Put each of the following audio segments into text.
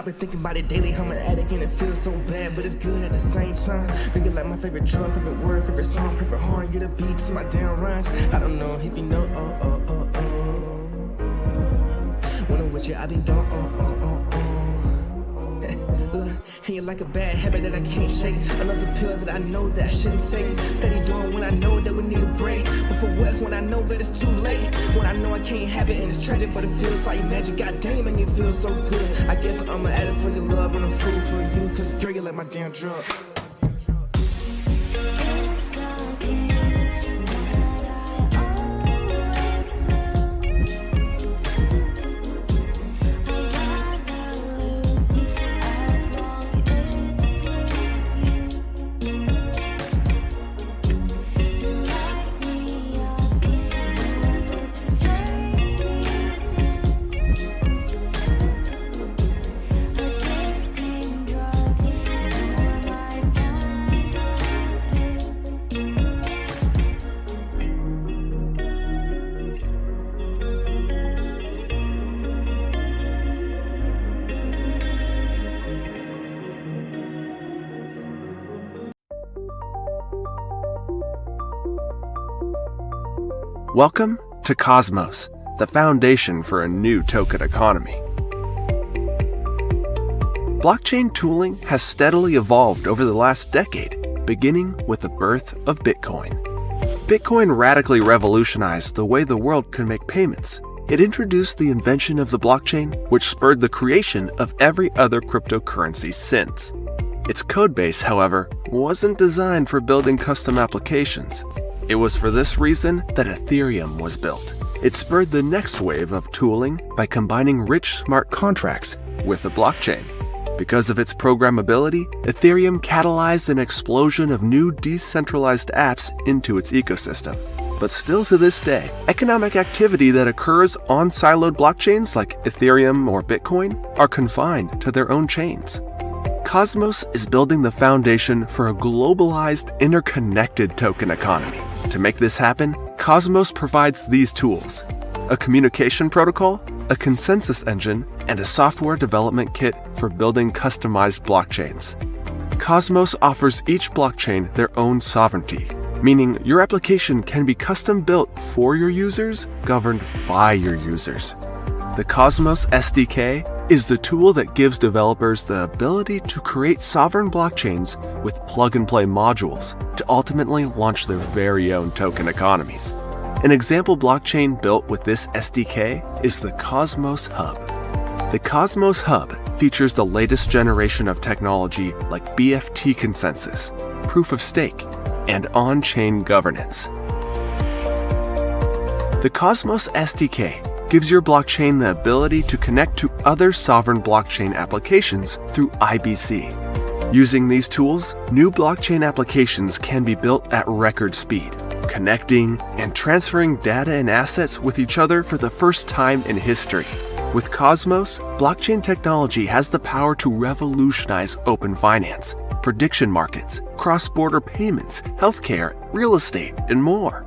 I've been thinking about it daily, I'm an addict and it feels so bad, but it's good at the same time. Thinking like my favorite drug, favorite word, favorite song, favorite horn, get a beat to my damn rhymes. I don't know if you know, when I'm with you, I be gone, and you're like a bad habit that I can't shake. Another pill that I know that I shouldn't take. Steady doing when I know that we need a break. But for what? When I know that it's too late. When I know I can't have it and it's tragic, but it feels like magic. God damn, and it feels so good. I guess I'm an addict for your love and a fool for you. Cause girl, you're like my damn drug. Welcome to Cosmos, the foundation for a new token economy. Blockchain tooling has steadily evolved over the last decade, beginning with the birth of Bitcoin. Bitcoin radically revolutionized the way the world could make payments. It introduced the invention of the blockchain, which spurred the creation of every other cryptocurrency since. Its codebase, however, wasn't designed for building custom applications. It was for this reason that Ethereum was built. It spurred the next wave of tooling by combining rich smart contracts with the blockchain. Because of its programmability, Ethereum catalyzed an explosion of new decentralized apps into its ecosystem. But still to this day, economic activity that occurs on siloed blockchains like Ethereum or Bitcoin are confined to their own chains. Cosmos is building the foundation for a globalized, interconnected token economy. To make this happen, Cosmos provides these tools: a communication protocol, a consensus engine, and a software development kit for building customized blockchains. Cosmos offers each blockchain their own sovereignty, meaning your application can be custom built for your users, governed by your users. The Cosmos SDK is the tool that gives developers the ability to create sovereign blockchains with plug-and-play modules to ultimately launch their very own token economies. An example blockchain built with this SDK is the Cosmos Hub. The Cosmos Hub features the latest generation of technology like BFT consensus, proof of stake, and on-chain governance. The Cosmos SDK gives your blockchain the ability to connect to other sovereign blockchain applications through IBC. Using these tools, new blockchain applications can be built at record speed, connecting and transferring data and assets with each other for the first time in history. With Cosmos, blockchain technology has the power to revolutionize open finance, prediction markets, cross-border payments, healthcare, real estate, and more.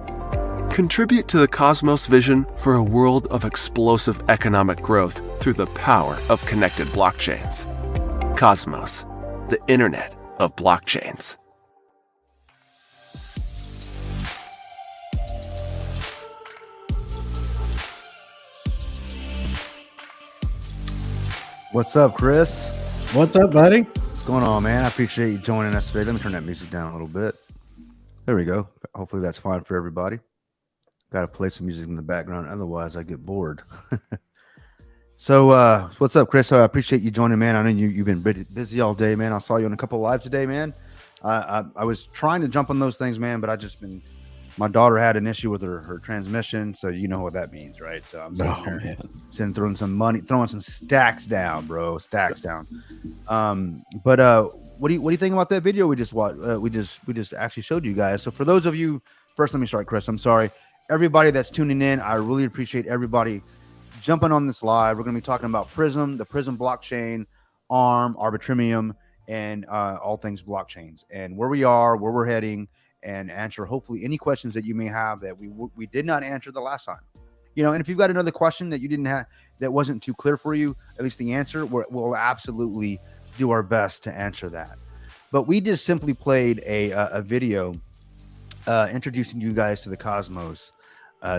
Contribute to the Cosmos vision for a world of explosive economic growth through the power of connected blockchains. Cosmos, the Internet of Blockchains. What's up, Chris? What's up, buddy? What's going on, man? I appreciate you joining us today. Let me turn that music down a little bit. There we go. Hopefully that's fine for everybody. Got to play some music in the background, otherwise I get bored. So what's up, Chris? I appreciate you joining, man. I know you've been busy all day, man. I saw you on a couple of lives today, man. I was trying to jump on those things, man, but my daughter had an issue with her transmission, so you know what that means, right? So I'm throwing some money, throwing some stacks down, bro, stacks down. But what do you think about that video we just watched? We just actually showed you guys. So for those of you, first let me start, Chris. I'm sorry. Everybody that's tuning in, I really appreciate everybody jumping on this live. We're going to be talking about PRYSM, the PRYSM blockchain, ARM, ARBITRUMIUM, and all things blockchains, and where we are, where we're heading, and answer hopefully any questions that you may have that we did not answer the last time. And if you've got another question that you didn't have, that wasn't too clear for you, at least the answer, we'll absolutely do our best to answer that. But we just simply played a video introducing you guys to the Cosmos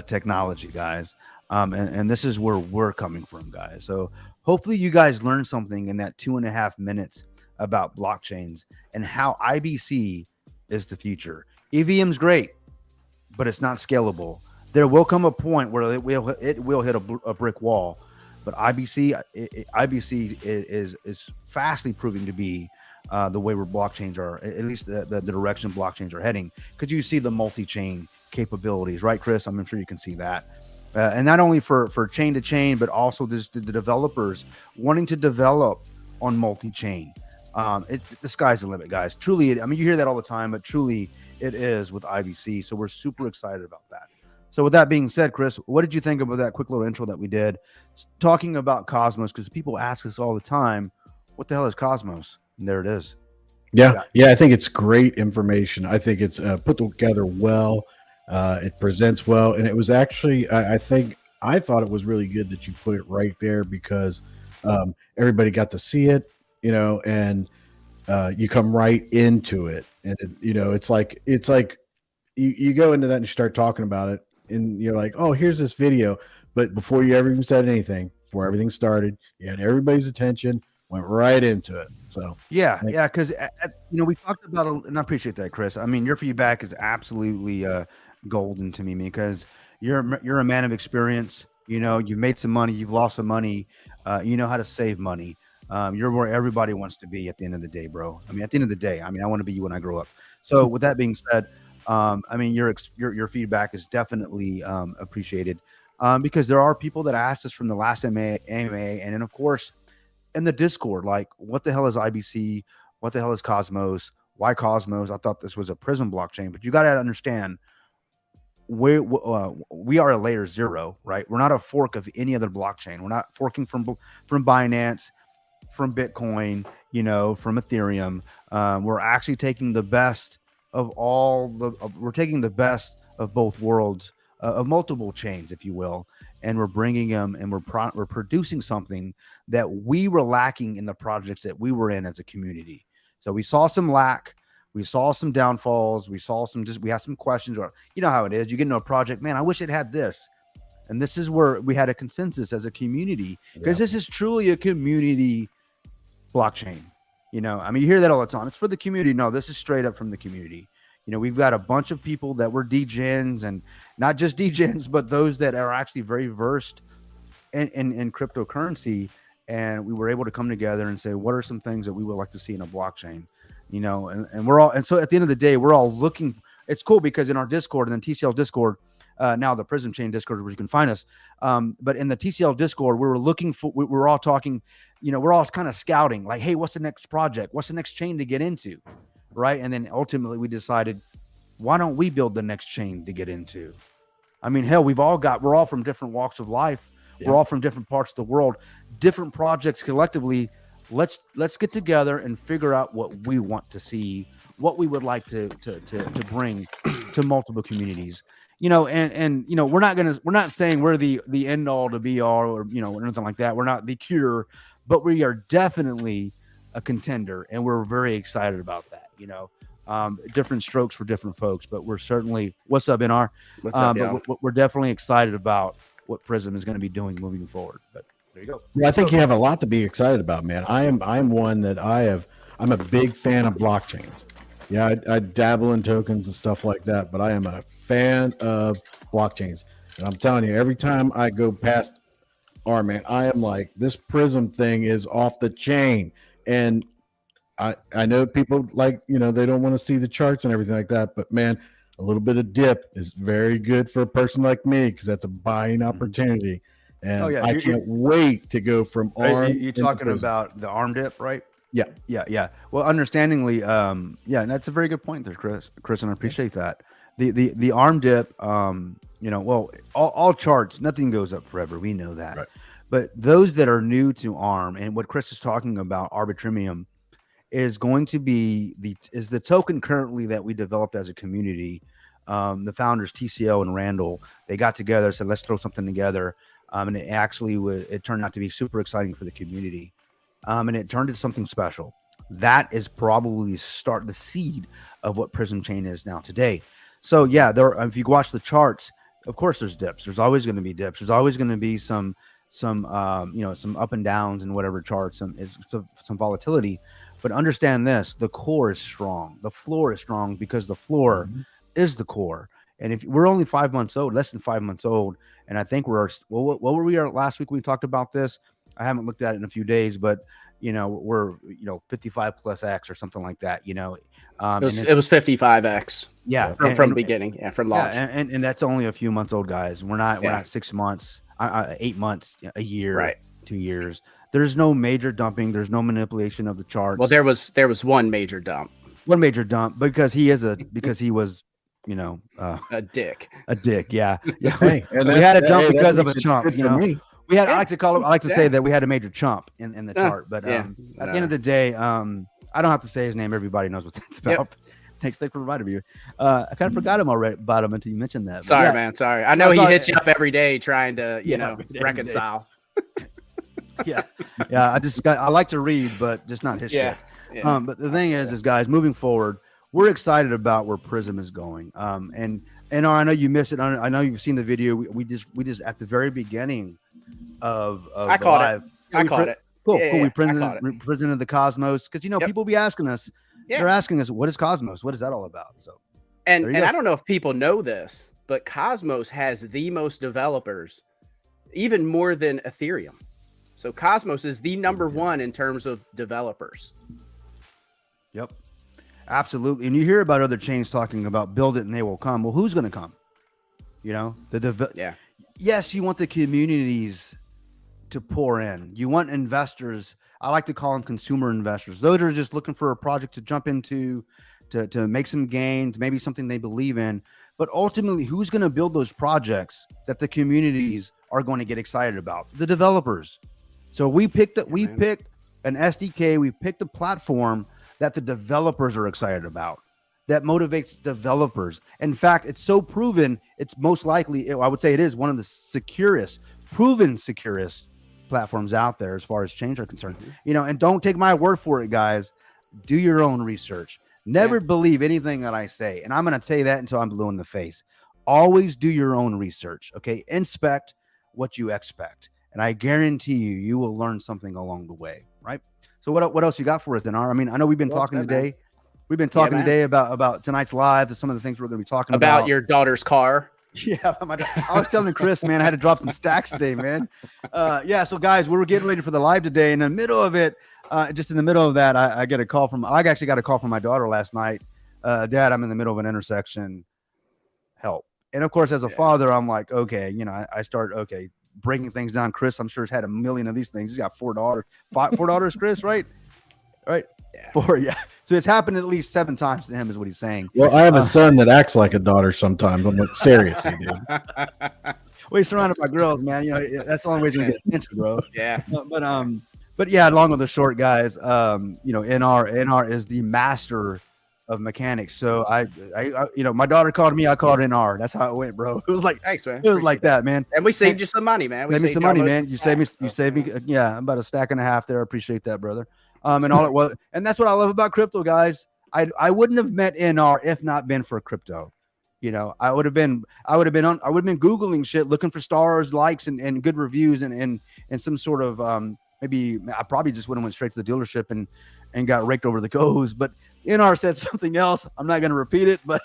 technology, guys. And this is where we're coming from, guys. So hopefully you guys learned something in that 2.5 minutes about blockchains and how IBC is the future. EVM's great, but it's not scalable. There will come a point where it will hit a brick wall. But IBC is fastly proving to be the way where blockchains are, at least the direction blockchains are heading, because you see the multi-chain capabilities, right, Chris? I'm sure you can see that. And not only for chain to chain, but also the developers wanting to develop on multi-chain. The sky's the limit, guys. Truly, I mean, you hear that all the time, but truly it is with IBC. So we're super excited about that. So with that being said, Chris, what did you think about that quick little intro that we did talking about Cosmos? Because people ask us all the time, what the hell is Cosmos? And there it is. Yeah. I think it's great information. I think it's put together well. It presents well. And it was actually, I thought it was really good that you put it right there, because everybody got to see it, and you come right into it. And, it's like you go into that and you start talking about it. And you're like, oh, here's this video. But before you ever even said anything, before everything started, you had everybody's attention, went right into it. So yeah, because we talked about it, and I appreciate that, Chris. I mean, your feedback is absolutely golden to me, because you're a man of experience. You've made some money, you've lost some money, you know how to save money. You're where everybody wants to be at the end of the day, bro. I mean, at the end of the day, I want to be you when I grow up. So with that being said, your feedback is definitely appreciated, because there are people that asked us from the last AMA, and then of course in the Discord, like, what the hell is IBC? What the hell is Cosmos? Why Cosmos? I thought this was a PRYSM blockchain, but you got to understand, we are a layer 0, right? We're not a fork of any other blockchain. We're not forking from Binance, from Bitcoin, from Ethereum. We're actually taking the best of we're taking the best of both worlds, of multiple chains, if you will, and we're bringing them, and we're producing something that we were lacking in the projects that we were in as a community. So we saw some lack, we saw some downfalls, we had some questions, or you know how it is. You get into a project, man, I wish it had this. And this is where we had a consensus as a community, because this is truly a community blockchain. You hear that all the time. It's for the community. No, this is straight up from the community. We've got a bunch of people that were degens, and not just degens, but those that are actually very versed in cryptocurrency. And we were able to come together and say, what are some things that we would like to see in a blockchain? And we're all, and so at the end of the day, we're all looking. It's cool because in our Discord, and then TCL Discord, now the PRYSM Chain Discord, where you can find us. But in the TCL Discord, we were all talking, we're all kind of scouting, like, hey, what's the next project? What's the next chain to get into? Right. And then ultimately we decided, why don't we build the next chain to get into? I mean, hell, we're all from different walks of life. Yeah. We're all from different parts of the world, different projects collectively. Let's get together and figure out what we want to see, what we would like to bring to multiple communities. We're not saying we're the end all to be all, or anything like that. We're not the cure, but we are definitely a contender, and we're very excited about that. Different strokes for different folks, but we're certainly, what's up, NR? What's up, but we're definitely excited about what PRYSM is going to be doing moving forward. But there you go. Well, I think you have a lot to be excited about, man. I'm one that I'm a big fan of blockchains. Yeah, I dabble in tokens and stuff like that, but I am a fan of blockchains. And I'm telling you, every time I go past man, I am like, this PRYSM thing is off the chain. And I know people they don't want to see the charts and everything like that, but man, a little bit of dip is very good for a person like me, because that's a buying opportunity. And I can't wait to go from ARM. You're talking about the ARM dip, right? Yeah. Well, understandingly, and that's a very good point there, Chris, and I appreciate that. The ARM dip, all charts, nothing goes up forever. We know that. Right. But those that are new to ARM, and what Chris is talking about, ARBITRUMIUM, is going to be the token currently that we developed as a community, The founders, TCO and Randall, they got together, said, let's throw something together. And it actually it turned out to be super exciting for the community. And it turned into something special. That is probably the seed of what PRYSM Chain is now today. So yeah, if you watch the charts, of course there's dips. There's always going to be dips. There's always going to be some some up and downs in whatever charts, some volatility. But understand this: the core is strong. The floor is strong because the floor is the core. And if we're only 5 months old, less than 5 months old, and I think what were we last week? We talked about this. I haven't looked at it in a few days, but we're 55 plus X or something like that. It was 55X. Yeah, from the beginning. Yeah, from launch. Yeah, and that's only a few months old, guys. We're not 6 months, 8 months, a year, right? 2 years. There's no major dumping. There's no manipulation of the charts. Well, there was one major dump. One major dump because he was a dick. A dick, yeah. Hey, we had a dump because of a chump. We had. Yeah. I like to say that we had a major chump in the chart. But at the end of the day, I don't have to say his name. Everybody knows what that's about. Yep. Thanks for reminding me. I kind of forgot about him until you mentioned that. Sorry, man. Sorry. I know he hits you up every day trying to reconcile. yeah. I like to read, but just not his shit. Yeah. But the thing is guys, moving forward, we're excited about where PRYSM is going. And I know you missed it. I know you've seen the video. We just at the very beginning of I caught it. I caught it. Cool. We presented the Cosmos because people be asking us. Yeah. They're asking us, what is Cosmos? What is that all about? So, and I don't know if people know this, but Cosmos has the most developers, even more than Ethereum. So Cosmos is the number one in terms of developers. Yep. Absolutely. And you hear about other chains talking about build it and they will come. Well, who's going to come? Yes, you want the communities to pour in. You want investors. I like to call them consumer investors. Those are just looking for a project to jump into, to make some gains, maybe something they believe in. But ultimately, who's going to build those projects that the communities are going to get excited about? The developers. So we picked an SDK. We picked a platform that the developers are excited about, that motivates developers. In fact, it's so proven, it's most likely, I would say it is one of the proven securest platforms out there as far as chains are concerned. And don't take my word for it, guys. Do your own research. Never believe anything that I say. And I'm going to say that until I'm blue in the face. Always do your own research. Okay. Inspect what you expect. And I guarantee you will learn something along the way. Right. So what else you got for us, Dinar? I mean, I know we've been talking today. Man. We've been talking today about tonight's live and some of the things we're going to be talking about. Your daughter's car. Yeah, I was telling Chris, man, I had to drop some stacks today, man. So guys, we were getting ready for the live today. In the middle of it, just in the middle of that, I get a call I actually got a call from my daughter last night. Dad, I'm in the middle of an intersection. Help. And of course, as a father, I'm like, okay, I start breaking things down. Chris, I'm sure, has had a million of these things. He's got 4 daughters. 4 daughters, Chris, right? Right. Yeah. 4, yeah. So it's happened at least 7 times to him, is what he's saying. Well, I have a son that acts like a daughter sometimes. I'm like, seriously, dude. Well, he's surrounded by girls, man. That's the only way he's gonna get attention, bro. Yeah. But yeah, long with the short, guys. NR is the master of mechanics. So I my daughter called me, I called NR. That's how it went, bro. It was like, thanks, man. It was like that, man. And we saved you some money, man. You saved me. Yeah, about a stack and a half there. I appreciate that, brother. And all it was, and that's what I love about crypto, guys. I wouldn't have met NR if not been for crypto. I would have been Googling shit, looking for stars, likes, and good reviews, and some sort of maybe I probably just would have went straight to the dealership and got raked over the coals. But NR said something else. I'm not going to repeat it, but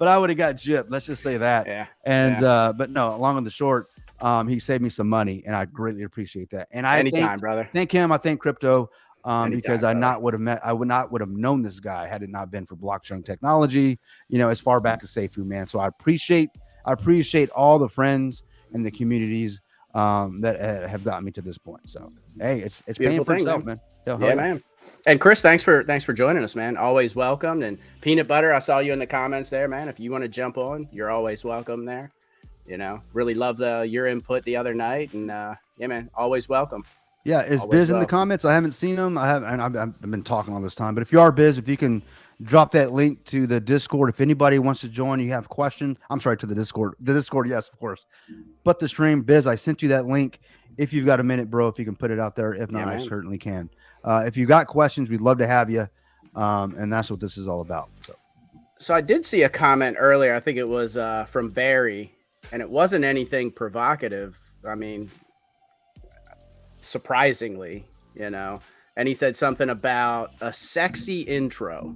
I would have got gypped. Let's just say that. Yeah. And but no, long and the short. He saved me some money, and I greatly appreciate that. And I brother. Thank him. I thank crypto because I would not have known this guy had it not been for blockchain technology. As far back as Seifu, man. So I appreciate all the friends and the communities that have gotten me to this point. So hey, it's paying for itself, man. Yeah, man. And Chris, thanks for joining us, man. Always welcome. And Peanut Butter, I saw you in the comments there, man. If you want to jump on, you're always welcome there. Really loved your input the other night, and yeah, man, always welcome. Yeah, is Always Biz in the welcome. comments? I haven't seen him. I've been talking all this time. But if you are Biz, if you can drop that link to the Discord. If anybody wants to join, you have questions. I'm sorry, to the Discord. The Discord, yes, of course. But the stream, Biz, I sent you that link. If you've got a minute, bro, if you can put it out there. If not, I certainly can. If you got questions, we'd love to have you. And that's what this is all about. So I did see a comment earlier. I think it was from Barry, and it wasn't anything provocative. I mean, surprisingly, you know. And he said something about a sexy intro.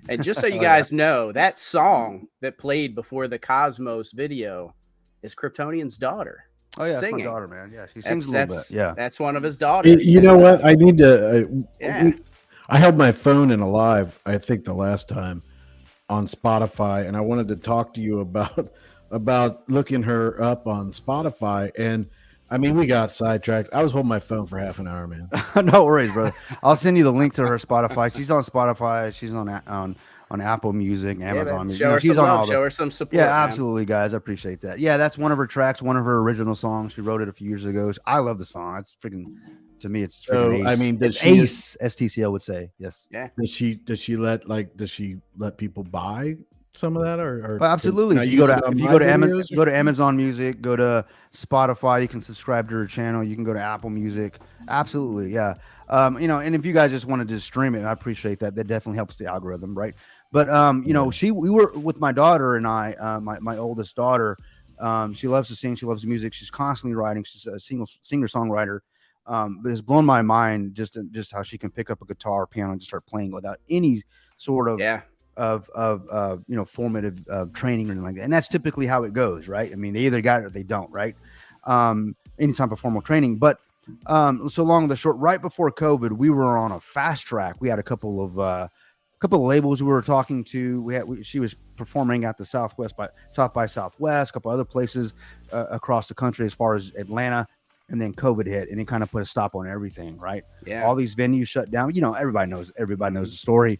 And just so you guys know, that song that played before the Cosmos video is Kryptonian's daughter. Oh, yeah, singing. that's my daughter, man. Yeah, she sings a little bit. Yeah. That's one of his daughters. You know what? I need to. Yeah. I held my phone in a live, I think the last time on Spotify, and I wanted to talk to you about looking her up on Spotify. And I mean, we got sidetracked. I was holding my phone for half an hour, man. No worries, brother. I'll send you the link to her Spotify. She's on Spotify. She's on Apple Music, Amazon Music. Show her some support. Yeah, man. absolutely, guys. I appreciate that. Yeah, that's one of her tracks, one of her original songs. She wrote it a few years ago. I love the song. It's freaking, to me, it's freaking ace. I mean, it's ace, STCL would say. Yes. Yeah. Does she let people buy some of that or Well, absolutely. If you go to Amazon Music, go to Spotify, you can subscribe to her channel. You can go to Apple Music. Absolutely, yeah. You know, and if you guys just want to just stream it, I appreciate that. That definitely helps the algorithm, right? But you know, we were with my daughter and I, my oldest daughter. She loves to sing. She loves music. She's constantly writing. She's a singer-songwriter. But it's blown my mind just how she can pick up a guitar, piano, and just start playing without any sort of you know, formative training or anything like that. And that's typically how it goes, right? I mean, they either got it or they don't, right? Any type of formal training. But so long the short, right before COVID, we were on a fast track. We had a couple of labels we were talking to. She was performing at the South by Southwest, a couple other places across the country as far as Atlanta. And then COVID hit, and it kind of put a stop on everything, right? Yeah. All these venues shut down. You know, everybody knows the story.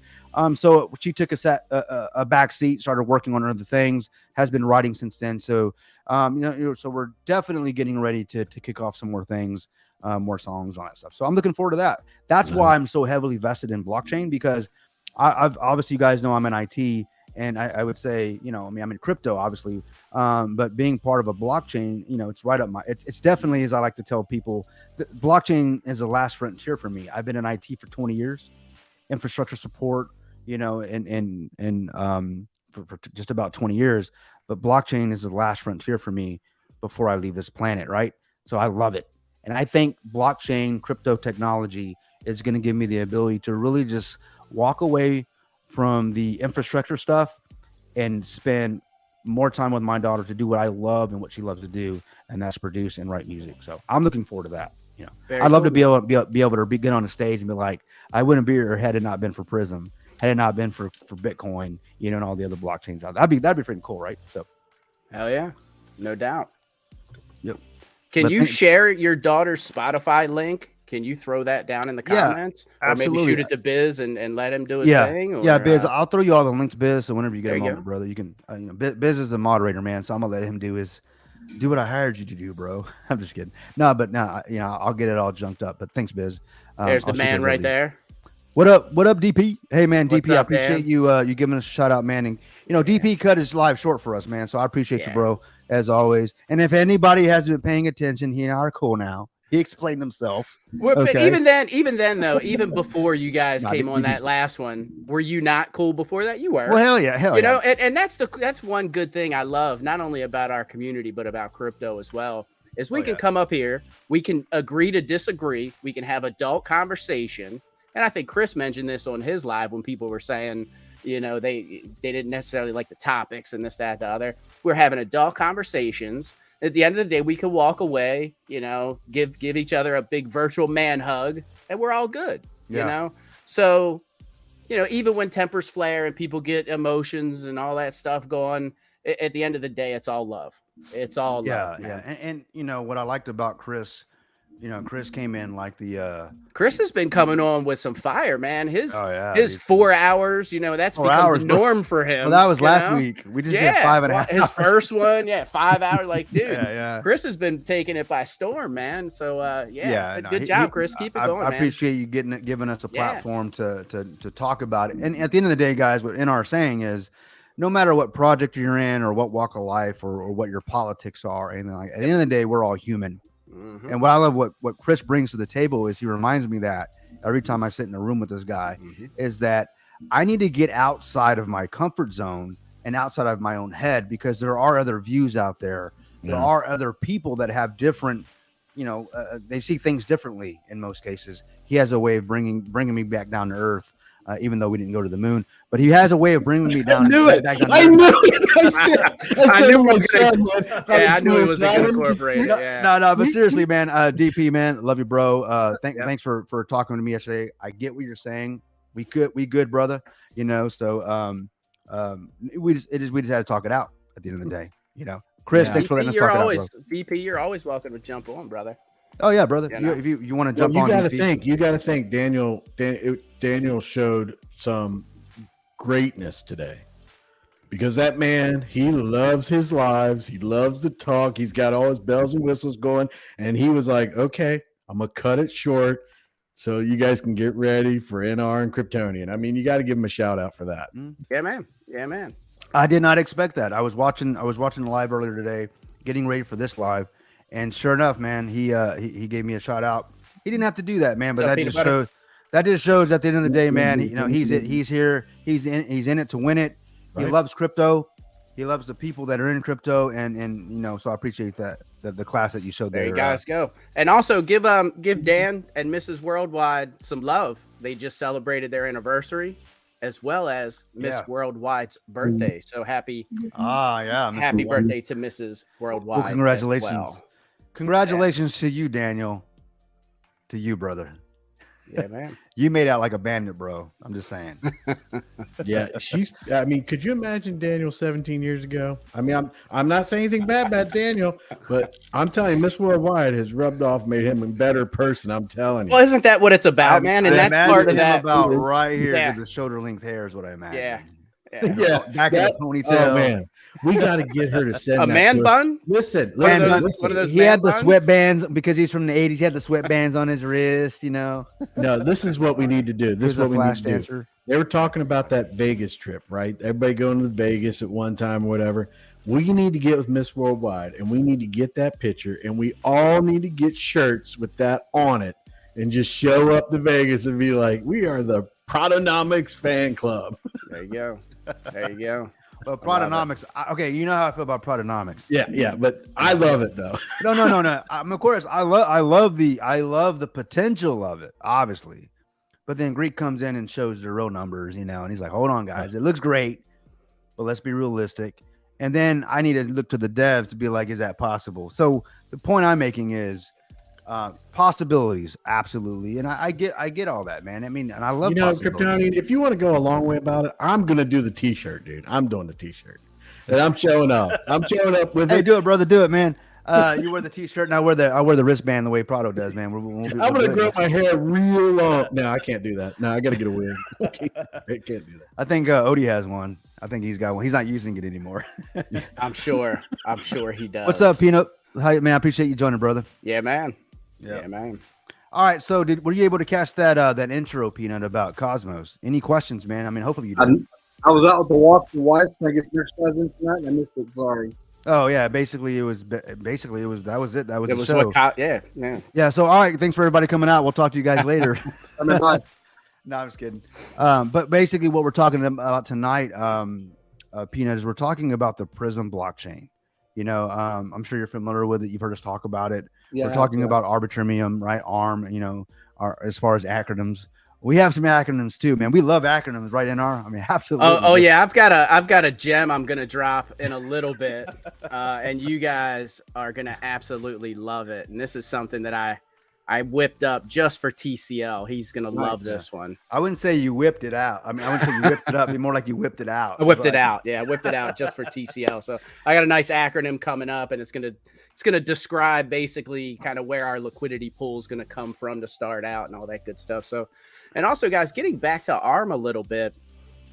So she took a back seat, started working on other things, has been writing since then. So, you know, so we're definitely getting ready to kick off some more things, more songs, all that stuff. So I'm looking forward to that. That's why I'm so heavily vested in blockchain, because I've obviously, you guys know I'm in IT. And I would say, you know, I mean, I'm in crypto, obviously, but being part of a blockchain, you know, it's right up it's definitely, as I like to tell people, blockchain is the last frontier for me. I've been in IT for 20 years, infrastructure support, you know, and for just about 20 years. But blockchain is the last frontier for me before I leave this planet, right? So I love it. And I think blockchain, crypto technology is going to give me the ability to really just walk away from the infrastructure stuff and spend more time with my daughter to do what I love and what she loves to do, and that's produce and write music. So I'm looking forward to that. You know, I'd love to be able to get on a stage and be like, I wouldn't be here had it not been for PRYSM, had it not been for Bitcoin, you know, and all the other blockchains out there. That'd be freaking cool, right? So, hell yeah, no doubt. Yep. Can you share your daughter's Spotify link? Can you throw that down in the comments? Yeah, absolutely. Or maybe shoot it to Biz and let him do his thing? Or, yeah, Biz, I'll throw you all the links, Biz. So whenever you get a moment, brother, you can, you know, Biz is the moderator, man. So I'm going to let him do what I hired you to do, bro. I'm just kidding. No, you know, I'll get it all junked up. But thanks, Biz. There's the man right there. What up, DP? Hey, man, What's DP, up, I appreciate you giving us a shout out, man. And, you know, DP cut his live short for us, man. So I appreciate you, bro, as always. And if anybody hasn't been paying attention, he and I are cool now. He explained himself. But even then, though, even before you guys came on that last one, were you not cool before that? You were. Well, hell yeah. You know, and that's one good thing I love, not only about our community, but about crypto as well, is we can come up here, we can agree to disagree, we can have adult conversation. And I think Chris mentioned this on his live when people were saying, you know, they didn't necessarily like the topics and this, that, the other. We're having adult conversations. At the end of the day, we can walk away, you know, give each other a big virtual man hug, and we're all good, you know? So, you know, even when tempers flare and people get emotions and all that stuff going, at the end of the day, it's all love. It's all love. Yeah. And you know, what I liked about Chris, You know, Chris came in like the Chris has been coming on with some fire, man. His oh yeah, his dude. 4 hours, that's 4 become hours, the bro. norm for him. Well, that was you last know? week. We just did 5.5 His hours. first one, 5 hours. Like, dude, Yeah. Chris has been taking it by storm, man. So good job, Chris. Keep it going, I man. appreciate you giving us a platform to talk about it. And at the end of the day, guys, what NR saying is, no matter what project you're in or what walk of life or what your politics are, and like at the end of the day, we're all human. Mm-hmm. And what I love, what Chris brings to the table is he reminds me that every time I sit in a room with this guy, is that I need to get outside of my comfort zone and outside of my own head, because there are other views out there. There are other people that have different, they see things differently in most cases. He has a way of bringing me back down to earth. Even though we didn't go to the moon, but he has a way of bringing me down. I knew it. Back down to I earth. knew it. I knew my son. I knew it was incorporated. No, but seriously, man, DP, man, love you, bro. Thanks for talking to me yesterday. I get what you're saying. We good, brother. So we just had to talk it out at the end of the day. Chris, thanks for letting us talk it out, bro. DP, you're always welcome to jump on, brother. Oh yeah, brother. If you want to jump on, you got to think. Daniel showed some greatness today, because that man, he loves his lives. He loves to talk. He's got all his bells and whistles going, and he was like, "Okay, I'm gonna cut it short, so you guys can get ready for NR and Kryptonian." I mean, you got to give him a shout out for that. Yeah, man. I did not expect that. I was watching the live earlier today, getting ready for this live. And sure enough, man, he gave me a shout out. He didn't have to do that, man, but that just shows at the end of the day, man, he's here, he's in it to win it. Right. He loves crypto. He loves the people that are in crypto, and so I appreciate that the class that you showed there. There you guys go. And also give Dan and Mrs. Worldwide some love. They just celebrated their anniversary, as well as Miss Worldwide's birthday. So happy birthday to Mrs. Worldwide. Well, congratulations. Congratulations to you, Daniel. To you, brother. Yeah, man. You made out like a bandit, bro. I'm just saying. Yeah, could you imagine Daniel 17 years ago? I mean, I'm not saying anything bad about Daniel, but I'm telling you, Miss Worldwide has rubbed off, made him a better person. I'm telling you. Well, isn't that what it's about, man? And that's part of that. About right here with the shoulder length hair is what I imagine. Yeah. Back in the ponytail. Oh, man. We got to get her to send a man bun. Listen. One of those he had the sweatbands because he's from the 80s. He had the sweatbands on his wrist, No, this is what we need to do. This is what we need to do. They were talking about that Vegas trip, right? Everybody going to Vegas at one time or whatever. We need to get with Miss Worldwide, and we need to get that picture, and we all need to get shirts with that on it and just show up to Vegas and be like, we are the Protonomics fan club. There you go. Well, Protonomics. Okay, you know how I feel about Protonomics. Yeah, but I love it though. No. Of course, I love the potential of it, obviously. But then Greek comes in and shows the real numbers, and he's like, "Hold on, guys, it looks great, but let's be realistic." And then I need to look to the devs to be like, "Is that possible?" So the point I'm making is possibilities, absolutely, and I get all that, man. I mean, and I love Kryptonian. If you want to go a long way about it, I'm gonna do the T-shirt, dude. I'm doing the T-shirt, and I'm showing up. With it. Do it, brother. Do it, man. You wear the T-shirt, and I wear the wristband the way Prado does, man. I'm gonna grow my hair real long. No, I can't do that. No, I gotta get a wig. I can't do that. I think Odie has one. I think he's got one. He's not using it anymore. I'm sure he does. What's up, Peanut? Hi, man. I appreciate you joining, brother. Yeah, man. Yeah, man. All right. So were you able to catch that intro, Peanut, about Cosmos? Any questions, man? I mean, hopefully you did. I was out with the walk for wife. I guess next present tonight, and I missed it. Sorry. Oh yeah, basically it was that was it. That was the show. Yeah. So all right, thanks for everybody coming out. We'll talk to you guys later. No, I'm just kidding. But basically, what we're talking about tonight, Peanut, is we're talking about the PRYSM blockchain. I'm sure you're familiar with it. You've heard us talk about it. Yeah, we're talking about Arbitrumium, right? ARM, as far as acronyms. We have some acronyms too, man. We love acronyms, right? I mean, absolutely. Oh yeah, I've got a gem I'm gonna drop in a little bit, and you guys are gonna absolutely love it. And this is something that I whipped up just for TCL. He's gonna love this one. I wouldn't say you whipped it out. I mean, I wouldn't say you whipped it up. It'd be more like you whipped it out. I whipped it out. Yeah, I whipped it out just for TCL. So I got a nice acronym coming up, and it's gonna it's going to describe basically kind of where our liquidity pool is going to come from to start out and all that good stuff. So, and also guys, getting back to ARM a little bit,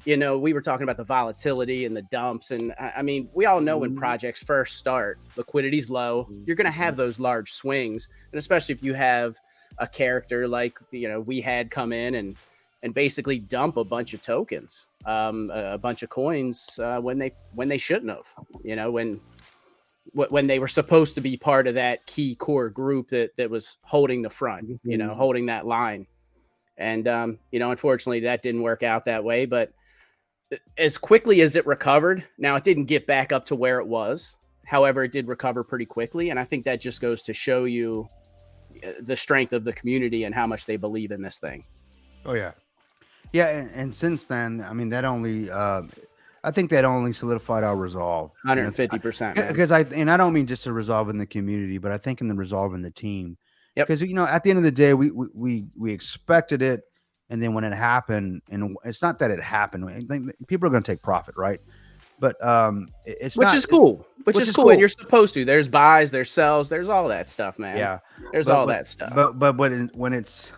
you know, we were talking about the volatility and the dumps. And I mean, we all know when projects first start, liquidity's low, you're going to have those large swings. And especially if you have a character like, you know, we had come in and basically dump a bunch of tokens, a bunch of coins when they shouldn't have, you know, when they were supposed to be part of that key core group that was holding the front, you know, holding that line. And, you know, unfortunately that didn't work out that way, but as quickly as it recovered, now it didn't get back up to where it was. However, it did recover pretty quickly. And I think that just goes to show you the strength of the community and how much they believe in this thing. Oh yeah. Yeah. And since then, I mean, that only, I think that only solidified our resolve 150%. Because I don't mean just a resolve in the community, but I think in the resolve in the team. Yep. Because, you know, at the end of the day, we expected it. And then when it happened, and it's not that it happened, people are going to take profit, right? But which is cool. Which is cool. And you're supposed to. There's buys, there's sells, there's all that stuff, man. Yeah, there's all that stuff. But when it's,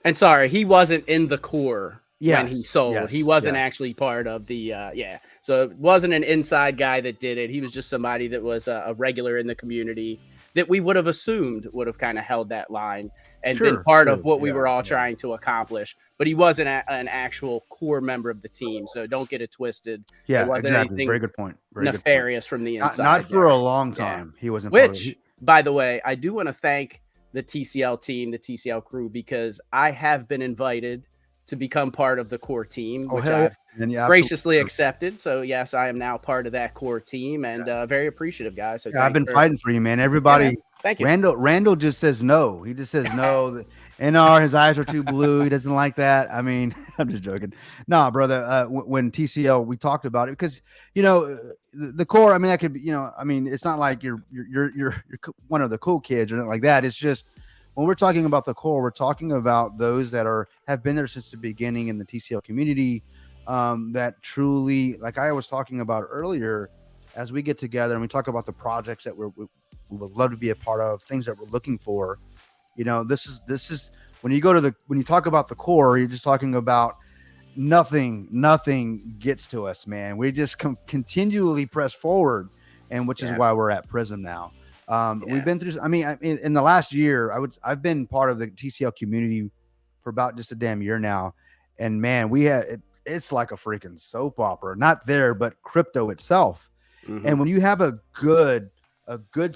and sorry, he wasn't in the core when he sold. Yes, he wasn't actually part of the So it wasn't an inside guy that did it. He was just somebody that was a regular in the community that we would have assumed would have kind of held that line and been part of what we were all trying to accomplish. But he wasn't an actual core member of the team, so don't get it twisted. Yeah, it wasn't exactly. Very good point. Very nefarious from the inside. Not for a long time. He wasn't. Which, by the way, I do want to thank the TCL team, the TCL crew, because I have been invited to become part of the core team, which I've graciously accepted. So yes, I am now part of that core team, and very appreciative, guys. So I've been fighting for you, man. Everybody, thank you. Randall just says no. He just says no. NR, his eyes are too blue. He doesn't like that. I mean, I'm just joking. No, brother. When TCL, we talked about it because, you know, the core. I mean, that could be, you know, I mean, it's not like you're one of the cool kids or anything like that. It's just when we're talking about the core, we're talking about those that have been there since the beginning in the TCL community. That truly, like I was talking about earlier, as we get together and we talk about the projects that we would love to be a part of, things that we're looking for. You know, this is when you talk about the core, you're just talking about nothing gets to us, man. We just continually press forward, and which is why we're at PRYSM now. We've been through, I mean, in the last year, I've been part of the TCL community for about just a damn year now. And man, it's like a freaking soap opera, not there, but crypto itself. Mm-hmm. And when you have a good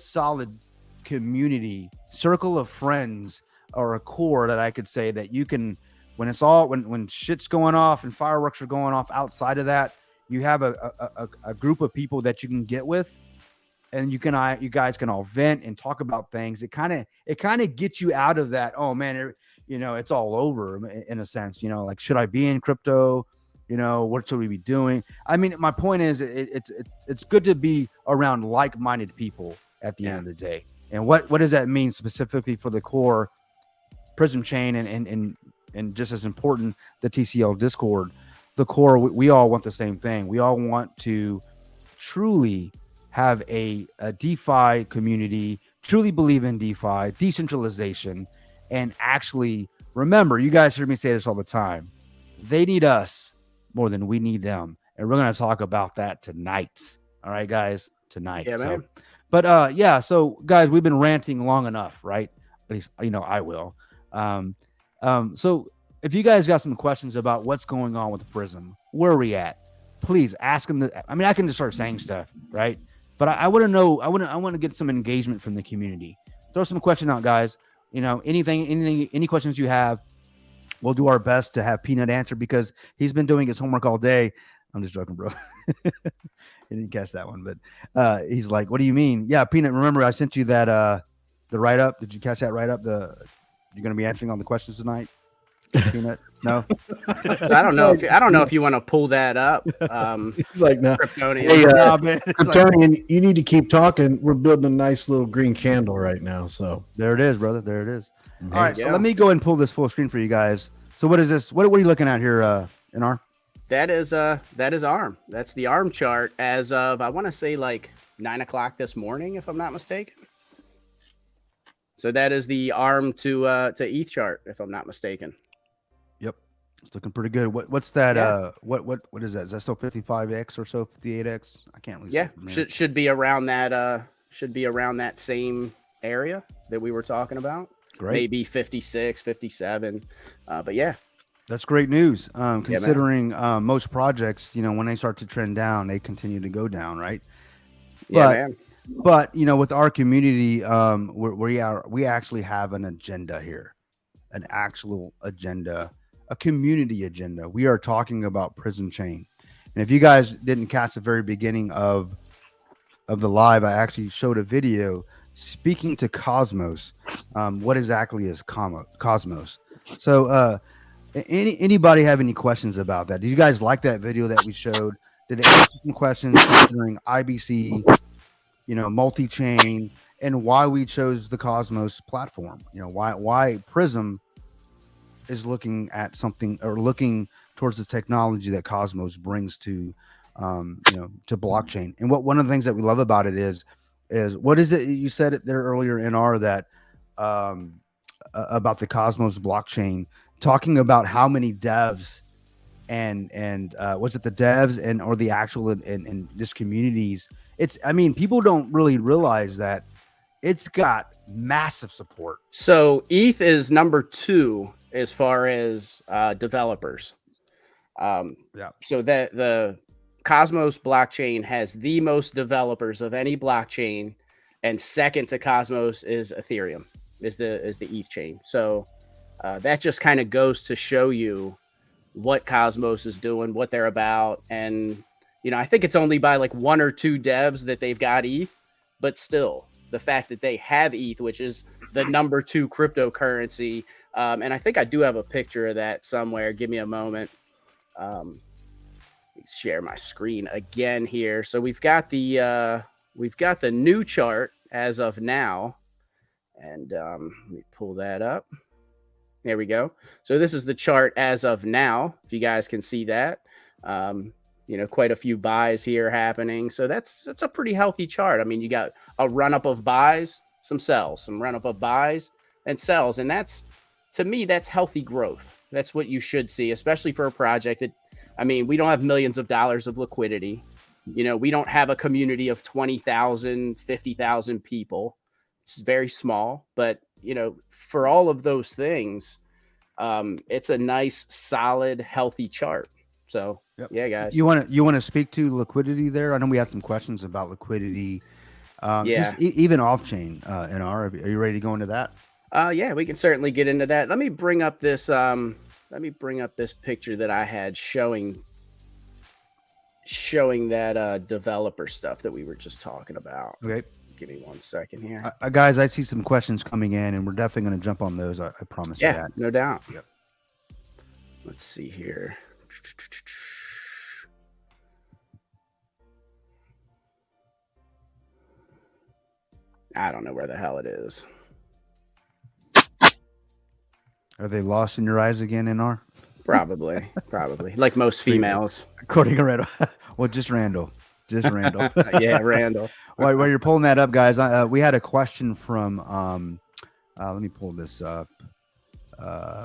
solid community circle of friends or a core that I could say that you can, when shit's going off and fireworks are going off outside of that, you have a group of people that you can get with, and you guys can all vent and talk about things. It kind of gets you out of that. Oh man, you know, it's all over in a sense, you know, like, should I be in crypto? You know, what should we be doing? I mean, my point is it's good to be around like-minded people at the end of the day. And what does that mean specifically for the core PRYSM chain and just as important, the TCL Discord? The core, we all want the same thing. We all want to truly have a DeFi community, truly believe in DeFi, decentralization, and actually remember, you guys hear me say this all the time, they need us more than we need them. And we're going to talk about that tonight. All right, guys, tonight. Yeah, man. But so guys, we've been ranting long enough, right? At least, you know, I will. So if you guys got some questions about what's going on with PRYSM, where are we at? Please ask them. I mean, I can just start saying stuff, right? But I want to know. I want to get some engagement from the community. Throw some question out, guys. You know, any questions you have, we'll do our best to have Peanut answer because he's been doing his homework all day. I'm just joking, bro. He didn't catch that one, but he's like, "What do you mean?" Yeah, Peanut. Remember, I sent you that the write up. Did you catch that write up? You're going to be answering all the questions tonight. Peanut, no. I don't know if you want to pull that up. He's like, no. Kryptonian. Hey, man. Kryptonian, you need to keep talking. We're building a nice little green candle right now. So there it is, brother. There it is. All right, so let me go and pull this full screen for you guys. So what is this? What are you looking at here, NR? That is ARM. That's the ARM chart as of, I want to say, like 9 o'clock this morning, if I'm not mistaken. So that is the ARM to ETH chart, if I'm not mistaken. Yep, it's looking pretty good. What's that? Yeah. What is that? Is that still 55x or so? 58x? I can't really. Yeah, see from here. should be around that. Should be around that same area that we were talking about. Great. Maybe 56, 57. But yeah. That's great news. Considering most projects, when they start to trend down, they continue to go down, right? Yeah, But, man. But with our community, we actually have an agenda here, an actual agenda, a community agenda. We are talking about PRYSM Chain, and if you guys didn't catch the very beginning of the live, I actually showed a video speaking to Cosmos. What exactly is Cosmos? So, anybody have any questions about that? Did you guys like that video that we showed? Did it answer some questions considering IBC, multi-chain, and why we chose the Cosmos platform? Why PRYSM is looking at something or looking towards the technology that Cosmos brings to blockchain. And one of the things that we love about it is what is it you said it there earlier, NR, that about the Cosmos blockchain, talking about how many devs and was it the devs and or the actual and this communities? People don't really realize that it's got massive support. So ETH is number 2 as far as developers. So that the Cosmos blockchain has the most developers of any blockchain, and second to Cosmos is Ethereum, is the ETH chain. So that just kind of goes to show you what Cosmos is doing, what they're about. And, I think it's only by like 1 or 2 devs that they've got ETH, but still the fact that they have ETH, which is the number 2 cryptocurrency. And I think I do have a picture of that somewhere. Give me a moment. Share my screen again here. So we've got the new chart as of now. And let me pull that up. There we go. So this is the chart as of now, if you guys can see that. Quite a few buys here happening. So that's a pretty healthy chart. You got a run up of buys, some sells, some run up of buys and sells. And to me, that's healthy growth. That's what you should see, especially for a project that, we don't have millions of dollars of liquidity. We don't have a community of 20,000, 50,000 people. It's very small, but for all of those things, it's a nice, solid, healthy chart. So yeah, guys, you want to speak to liquidity there? I know we had some questions about liquidity. Just even off chain. Are you ready to go into that? Yeah, we can certainly get into that. Let me bring up this. This picture that I had showing that developer stuff that we were just talking about. Okay. Give me 1 second here. Guys, I see some questions coming in, and we're definitely going to jump on those. I promise you that. No doubt. Yep. Let's see here. I don't know where the hell it is. Are they lost in your eyes again, NR? Probably. Like most females. According to Randall. Well, just Randall. Yeah, Randall. While you're pulling that up, guys, we had a question from, let me pull this up.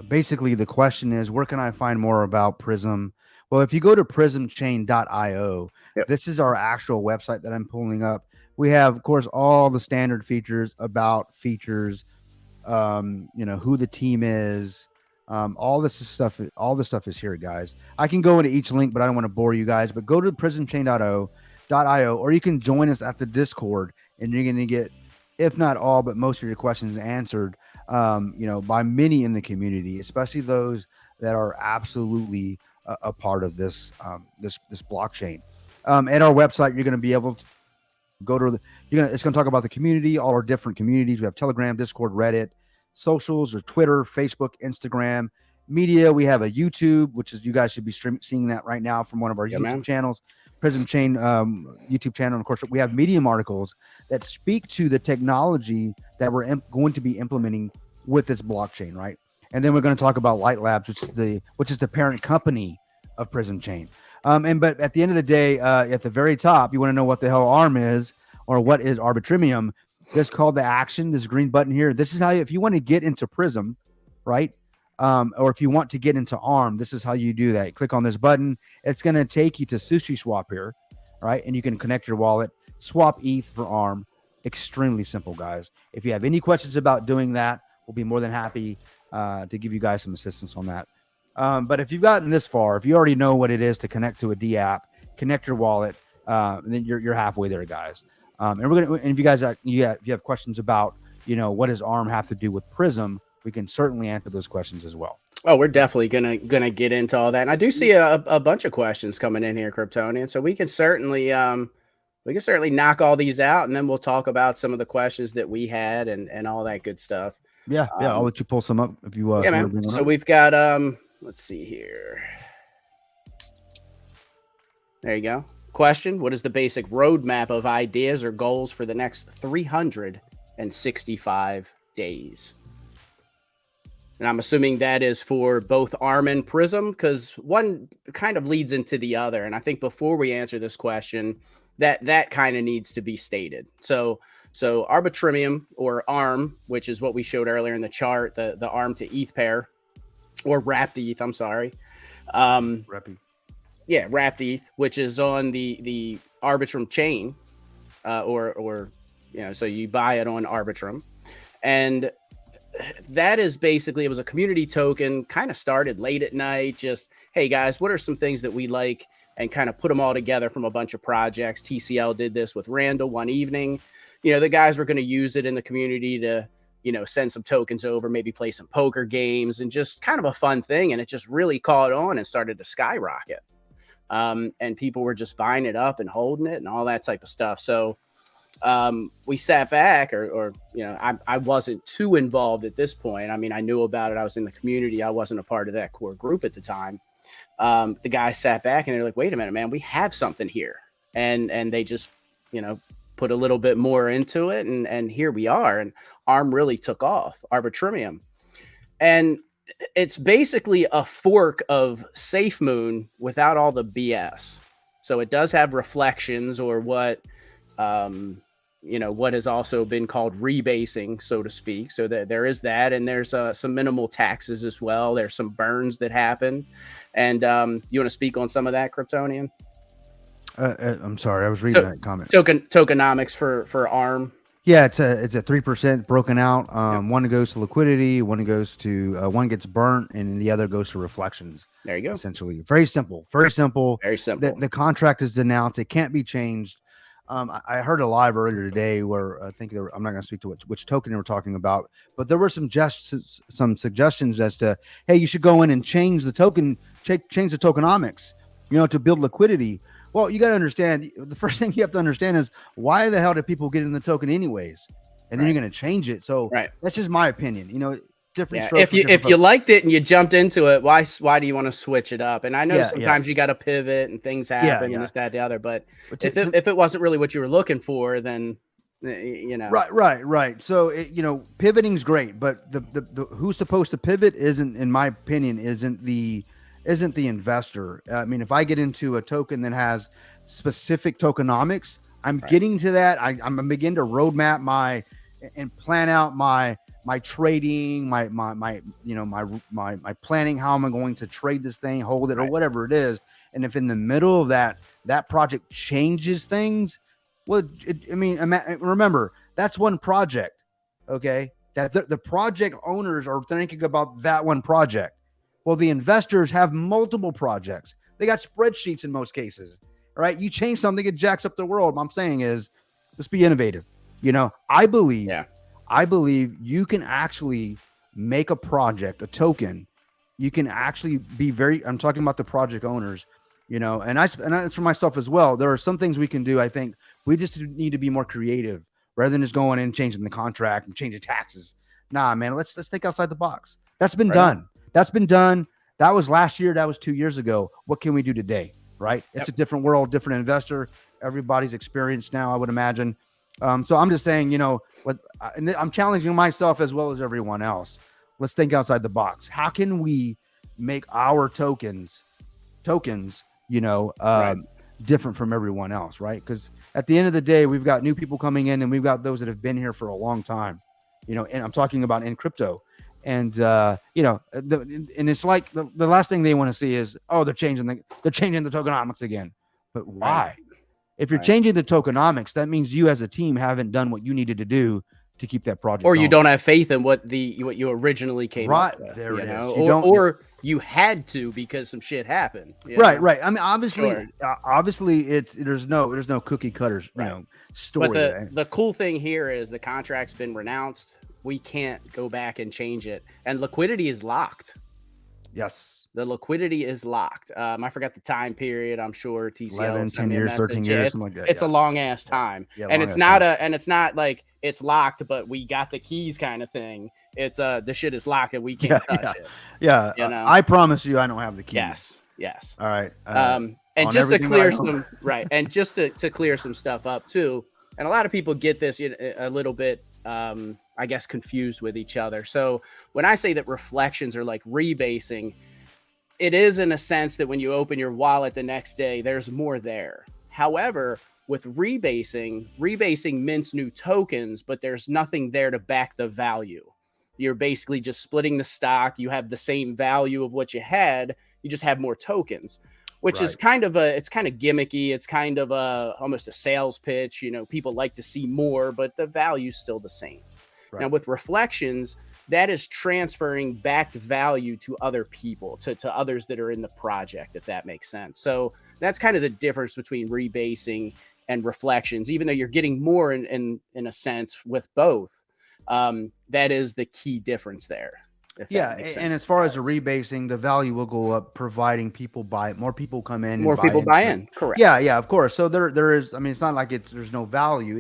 Basically, the question is, where can I find more about PRYSM? Well, if you go to PRYSMChain.io, this is our actual website that I'm pulling up. We have, of course, all the standard features, about features, who the team is, all this stuff is here, guys. I can go into each link, but I don't want to bore you guys. But go to PRYSMChain.io, or you can join us at the Discord, and you're going to get, if not all, but most of your questions answered, by many in the community, especially those that are absolutely a part of this blockchain. At our website, you're going to be able to go to it's going to talk about the community, all our different communities. We have Telegram, Discord, Reddit, socials, or Twitter, Facebook, Instagram, media. We have a YouTube, which is, you guys should be seeing that right now from one of our YouTube channels, PRYSM Chain YouTube channel. And of course, we have Medium articles that speak to the technology that we're going to be implementing with this blockchain, right? And then we're going to talk about Light Labs, which is the parent company of PRYSM Chain. But at the end of the day, at the very top, you want to know what the hell ARM is, or what is Arbitrumium. this call to action, this green button here. This is how if you want to get into PRYSM, right? Or if you want to get into ARM, this is how you do that. Click on this button. It's going to take you to SushiSwap here, right? And you can connect your wallet, swap ETH for ARM. Extremely simple, guys. If you have any questions about doing that, we'll be more than happy to give you guys some assistance on that. But if you've gotten this far, if you already know what it is to connect to a D app, connect your wallet, then you're halfway there, guys. And if you guys if you have questions about, what does ARM have to do with PRYSM, we can certainly answer those questions as well. Oh, we're definitely gonna get into all that, and I do see a bunch of questions coming in here, Kryptonian. So we can certainly knock all these out, and then we'll talk about some of the questions that we had and all that good stuff. Yeah, I'll let you pull some up if you. Yeah, man. So we've got let's see here. There you go. Question: what is the basic roadmap of ideas or goals for the next 365 days? And I'm assuming that is for both ARM and PRYSM, because one kind of leads into the other. And I think before we answer this question, that kind of needs to be stated. So Arbitrumium, or ARM, which is what we showed earlier in the chart, the ARM to ETH pair, or wrapped ETH, I'm sorry. Yeah, wrapped ETH, which is on the Arbitrum chain, so you buy it on Arbitrum. And that is basically, it was a community token, kind of started late at night, just, hey guys, what are some things that we like, and kind of put them all together from a bunch of projects. TCL did this with Randall one evening. The guys were going to use it in the community to, send some tokens over, maybe play some poker games, and just kind of a fun thing. And it just really caught on and started to skyrocket. And people were just buying it up and holding it and all that type of stuff. So we sat back, I wasn't too involved at this point. I mean, I knew about it. I was in the community. I wasn't a part of that core group at the time. The guys sat back and they're like, wait a minute, man, we have something here. And they just, put a little bit more into it. And here we are. And ARM really took off, Arbitrumium. And it's basically a fork of SafeMoon without all the BS. So it does have reflections, or what has also been called rebasing, so to speak. So that there is that, and there's some minimal taxes as well. There's some burns that happen. And you want to speak on some of that, Kryptonian? I'm sorry, I was reading that comment. Tokenomics for ARM. Yeah, it's a 3% broken out. One goes to liquidity, one goes to one gets burnt, and the other goes to reflections. There you go. Essentially, very simple. The contract is denounced; it can't be changed. I heard a live earlier today where I think I'm not going to speak to which token they were talking about, but there were some suggestions as to, hey, you should go in and change the token, change the tokenomics, to build liquidity. Well, you got to understand, the first thing you have to understand is, why the hell did people get in the token anyways? And then you're going to change it. So that's just my opinion. Different. Yeah. If you liked it and you jumped into it, why do you want to switch it up? And I know sometimes you got to pivot and things happen and this, that, the other. But if it wasn't really what you were looking for, then Right. So pivoting's great, but the who's supposed to pivot isn't, in my opinion, isn't the investor. I mean, if I get into a token that has specific tokenomics, I'm getting to that. I'm gonna begin to roadmap and plan out my trading, my planning, how am I going to trade this thing, hold it, or whatever it is. And if in the middle of that project changes things, well, remember, that's one project, okay? That the project owners are thinking about that one project. Well, the investors have multiple projects. They got spreadsheets in most cases, right? You change something, it jacks up the world. What I'm saying is, let's be innovative. I believe you can actually make a project, a token. You can actually be I'm talking about the project owners, and that's for myself as well. There are some things we can do. I think we just need to be more creative rather than just going in and changing the contract and changing taxes. Nah, man, let's think outside the box. That's been done. That's been done. That was last year. That was 2 years ago. What can we do today? Right? It's a different world, different investor. Everybody's experienced now, I would imagine. So I'm just saying, and I'm challenging myself as well as everyone else. Let's think outside the box. How can we make our tokens, different from everyone else, right? Because at the end of the day, we've got new people coming in, and we've got those that have been here for a long time, and I'm talking about in crypto. And and it's like the last thing they want to see is, oh, they're changing the tokenomics again. But why? Right. If you're changing the tokenomics, that means you as a team haven't done what you needed to do to keep that project or you going. don't have faith in what you originally came up with, there it is. Or you had to because some shit happened. Right. I mean, obviously there's no cookie cutters, story. But the cool thing here is the contract's been renounced. We can't go back and change it, and liquidity is locked. Yes, the liquidity is locked. I forgot the time period. I'm sure TCL 11, 10 years, 13 years, something like that. It's a long ass time, and it's not like it's locked, but we got the keys kind of thing. It's the shit is locked and we can't touch it. Yeah, I promise you, I don't have the keys. Yes. All right. And just to clear some and just to clear some stuff up too. And a lot of people get this a little bit, I guess, confused with each other. So when I say that reflections are like rebasing, it is in a sense that when you open your wallet the next day, there's more there. However, with rebasing mints new tokens, but there's nothing there to back the value. You're basically just splitting the stock. You have the same value of what you had. You just have more tokens, which is kind of gimmicky. It's kind of almost a sales pitch. People like to see more, but the value's still the same. Right. Now with reflections, that is transferring back value to other people, to others that are in the project, if that makes sense. So that's kind of the difference between rebasing and reflections, even though you're getting more in a sense with both. That is the key difference there. Yeah, and as far as the rebasing, the value will go up, providing people buy it. More people come in. More people buy in. Correct. Yeah, of course. So there is. I mean, it's not like there's no value.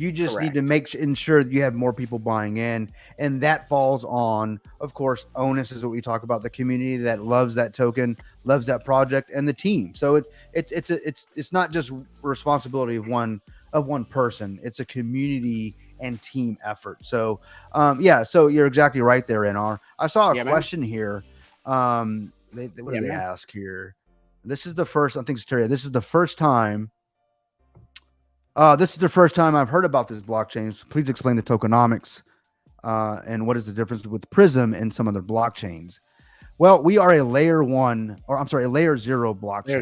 You just need to ensure that you have more people buying in, and that falls on, of course, onus is what we talk about, the community that loves that token, loves that project, and the team. So it's not just responsibility of one person. It's a community and team effort. So so you're exactly right there, NR. I saw a question here. What do they ask here? This is the first, I think, Steria, this is the first time I've heard about this blockchain. So please explain the tokenomics and what is the difference with PRYSM and some other blockchains. Well, we are a layer 0 blockchain.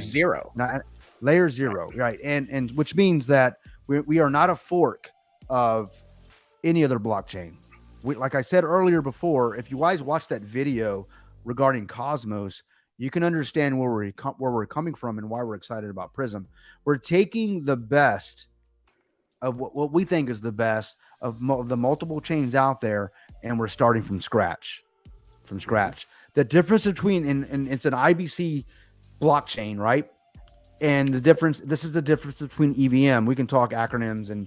Layer zero, right? And which means that we are not a fork of any other blockchain. Like I said earlier before, if you guys watch that video regarding Cosmos, you can understand where we're coming from and why we're excited about PRYSM. We're taking the best of what we think is the best of the multiple chains out there, and we're starting from scratch. The difference between and it's an IBC blockchain, right? And this is the difference between EVM. We can talk acronyms and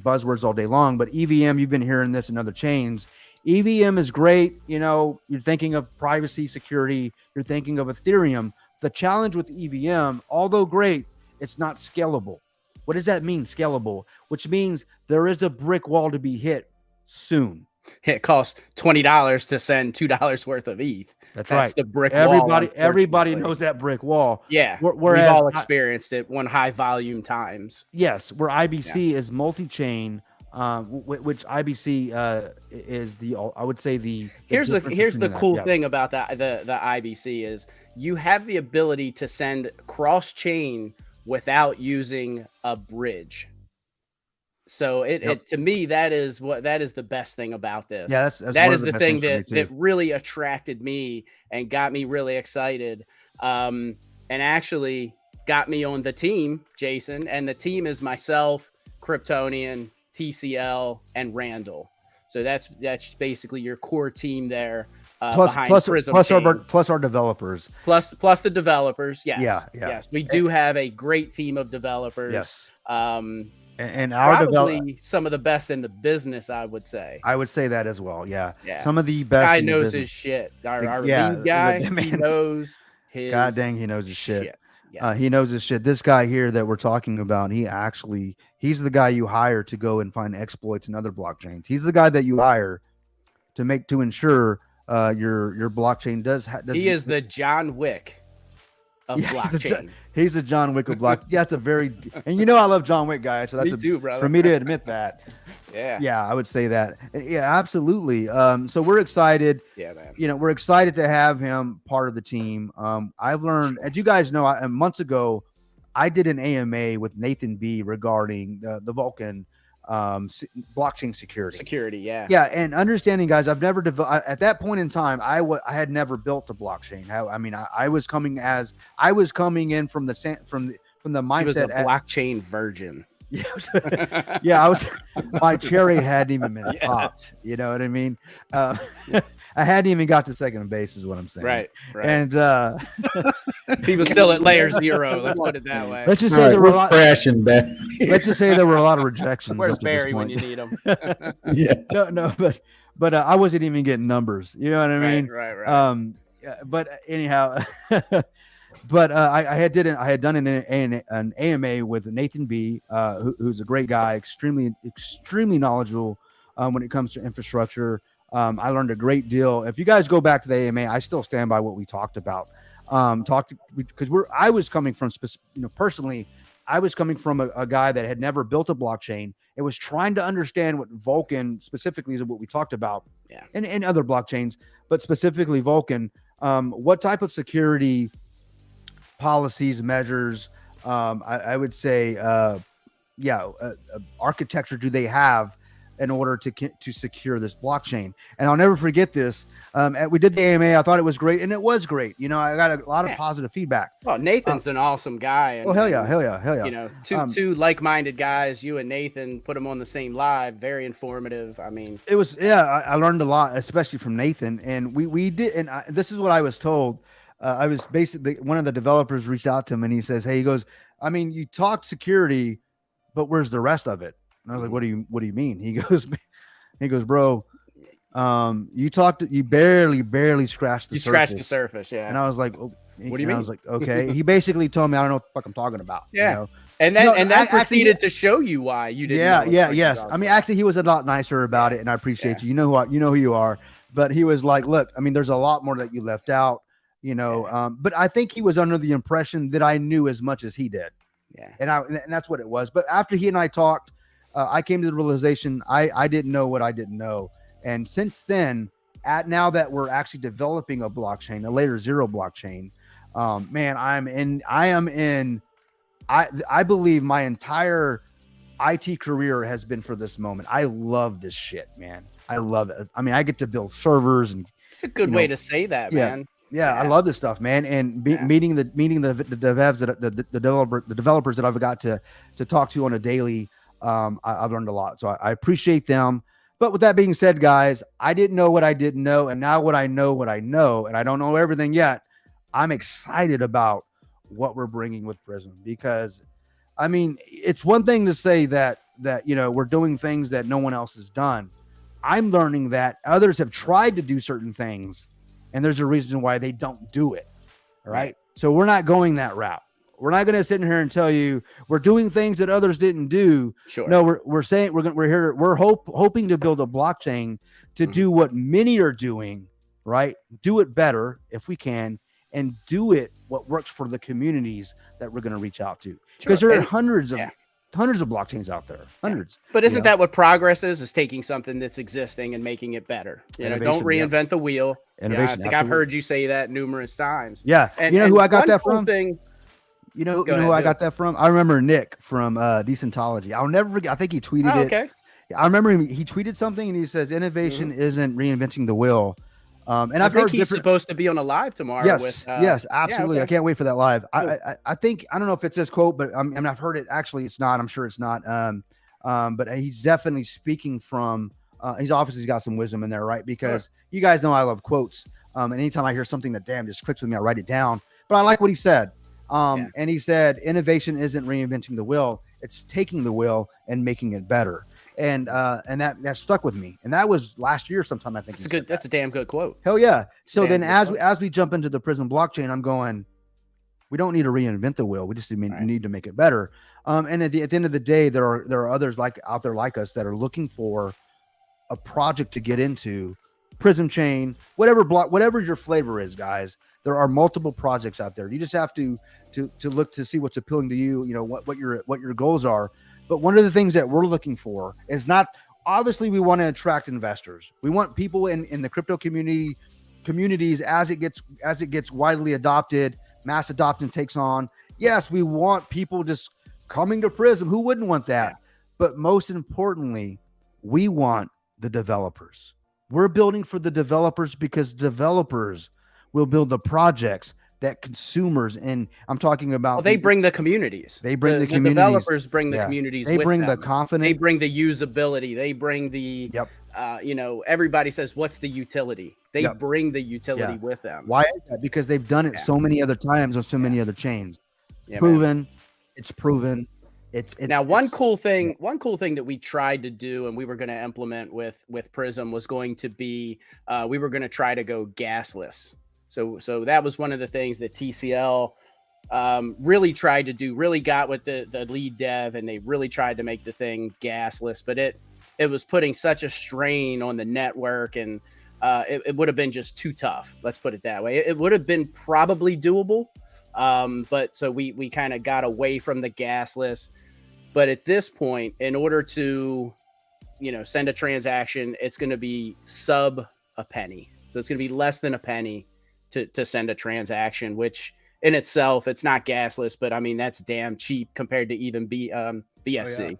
buzzwords all day long, but EVM, you've been hearing this in other chains. EVM is great. You're thinking of privacy, security. You're thinking of Ethereum. The challenge with EVM, although great, it's not scalable. What does that mean, scalable? Which means there is a brick wall to be hit soon. It costs $20 to send $2 worth of ETH. That's right. The brick wall. Everybody knows that brick wall. Yeah. We've all experienced it one high volume times. Yes. Where IBC is multi-chain, which IBC is I would say here's the cool thing about the IBC is you have the ability to send cross-chain without using a bridge. So to me, that is the best thing about this. Yeah, that is the thing that really attracted me and got me really excited. And actually got me on the team, Jason, and the team is myself, Kryptonian, TCL, and Randall. So that's basically your core team there. Plus our developers. Plus the developers. Yes. Yes. We do have a great team of developers. Yes. And our probably some of the best in the business, I would say. I would say that as well. Yeah. Some of the best. Guy knows his shit. Our lead guy, he knows his. God dang, he knows his shit. Yes. He knows his shit. This guy here that we're talking about, he's the guy you hire to go and find exploits in other blockchains. He's the guy that you hire to ensure your blockchain does. He is the John Wick of blockchain. He's the John Wick of block. Yeah, that's a very, and you know I love John Wick, guys. So that's Me too, brother. for me to admit that. Yeah. I would say that. Yeah, absolutely. So we're excited. Yeah, man. You know, we're excited to have him part of the team. I've learned, as you guys know, months ago, I did an AMA with Nathan B regarding the Vulcan blockchain security. Yeah, and understanding, guys, I've never at that point in time, I had never built a blockchain. I mean, I was coming in from the mindset. He was a blockchain virgin. Yeah, I was. My cherry hadn't even been popped. You know what I mean? I hadn't even got to second base, is what I'm saying. Right. And he was still at layer 0. Let's put it that way. Let's just say there were a lot. Crashing back. Let's just say there were a lot of rejections. Where's Barry when you need him? Yeah. No, but I wasn't even getting numbers. You know what I mean? Right. But anyhow. But I had done an AMA with Nathan B, who's a great guy, extremely knowledgeable when it comes to infrastructure. I learned a great deal. If you guys go back to the AMA, I still stand by what we talked about. Because I was coming from, personally, I was coming from a guy that had never built a blockchain. It was trying to understand what Vulcan specifically is, what we talked about, and other blockchains, but specifically Vulcan. What type of security policies, measures, I would say, architecture do they have in order to secure this blockchain? And I'll never forget this. We did the AMA. I thought it was great, and it was great. You know, I got a lot of positive feedback. Well, Nathan's an awesome guy. And, hell yeah. You know, two like-minded guys. You and Nathan put them on the same live. Very informative. I mean, it was. Yeah, I learned a lot, especially from Nathan. And we did. And this is what I was told. I was basically, one of the developers reached out to him and he says, "Hey," he goes, "I mean, you talk security, but where's the rest of it?" And I was like, "What do you mean?" He goes, "Bro, you barely scratched the surface." Scratched the surface, yeah. And I was like, "Oh, what do you mean?" I was like, "Okay." He basically told me, "I don't know what the fuck I'm talking about." Yeah. You know? And that proceeded to show you why you didn't. Yes. I mean, actually, he was a lot nicer about it, and I appreciate you. You know who you are. But he was like, "Look, I mean, there's a lot more that you left out." You know, but I think he was under the impression that I knew as much as he did. Yeah. And that's what it was. But after he and I talked, I came to the realization I didn't know what I didn't know. And since then, now that we're actually developing a blockchain, a layer 0 blockchain, man, I believe my entire IT career has been for this moment. I love this shit, man. I love it. I mean, I get to build servers, and it's a good way to say that, man. Yeah, I love this stuff, man. And meeting the devs, the developers that I've got to talk to on a daily, I've learned a lot. So I appreciate them. But with that being said, guys, I didn't know what I didn't know, and now what I know, and I don't know everything yet. I'm excited about what we're bringing with PRYSM, because, I mean, it's one thing to say that we're doing things that no one else has done. I'm learning that others have tried to do certain things, and there's a reason why they don't do it. All right. So we're not going that route. We're not going to sit in here and tell you we're doing things that others didn't do. Sure. No, we're saying we're hoping to build a blockchain to do what many are doing, right? Do it better if we can, and do it what works for the communities that we're going to reach out to. Because there are hundreds of blockchains out there, hundreds. But isn't that what progress is taking something that's existing and making it better? Don't reinvent the wheel. Innovation, I think I've heard you say that numerous times. Yeah. And, who I got that from? You know who I got that from? I remember Nick from Decentology. I'll never forget. I think he tweeted it. Okay. I remember he tweeted something and he says, "Innovation isn't reinventing the wheel." And I've heard he's supposed to be on a live tomorrow. Yes, absolutely. I can't wait for that live. I think, I don't know if it's this quote, but I've heard it. Actually, it's not. I'm sure it's not. But he's definitely speaking from. He's obviously got some wisdom in there, right? Because you guys know I love quotes. And anytime I hear something that just clicks with me, I write it down. But I like what he said. And he said, "Innovation isn't reinventing the wheel; it's taking the wheel and making it better." And that stuck with me. And that was last year sometime, I think. That's a damn good quote. Hell yeah. So then as we jump into the PRYSM blockchain, I'm going, we don't need to reinvent the wheel. We just need to make it better. And at the end of the day, there are others out there like us that are looking for a project to get into. PRYSM chain, whatever your flavor is, guys. There are multiple projects out there. You just have to look to see what's appealing to you. You know what your goals are. But one of the things that we're looking for is not obviously we want to attract investors. We want people in the crypto communities as it gets widely adopted, mass adoption takes on. Yes, we want people just coming to PRYSM. Who wouldn't want that? Yeah. But most importantly, we want the developers. We're building for the developers because developers will build the projects that consumers, and I'm talking about they bring the communities. They bring the communities. Developers bring the communities. They bring them. the confidence. They bring the usability. They bring the everybody says, what's the utility? They bring the utility with them. Why is that? Because they've done it so many other times on so many other chains. Yeah, proven. Man. It's proven. It's one cool thing that we tried to do and we were going to implement with PRYSM was going to be we were going to try to go gasless. So that was one of the things that TCL really tried to do, really got with the lead dev, and they really tried to make the thing gasless, but it was putting such a strain on the network, and it would have been just too tough. Let's put it that way. It would have been probably doable. But so we kind of got away from the gasless, but at this point, in order to, send a transaction, it's going to be sub a penny. So it's going to be less than a penny to send a transaction, which in itself, it's not gasless, but I mean, that's damn cheap compared to even BSC.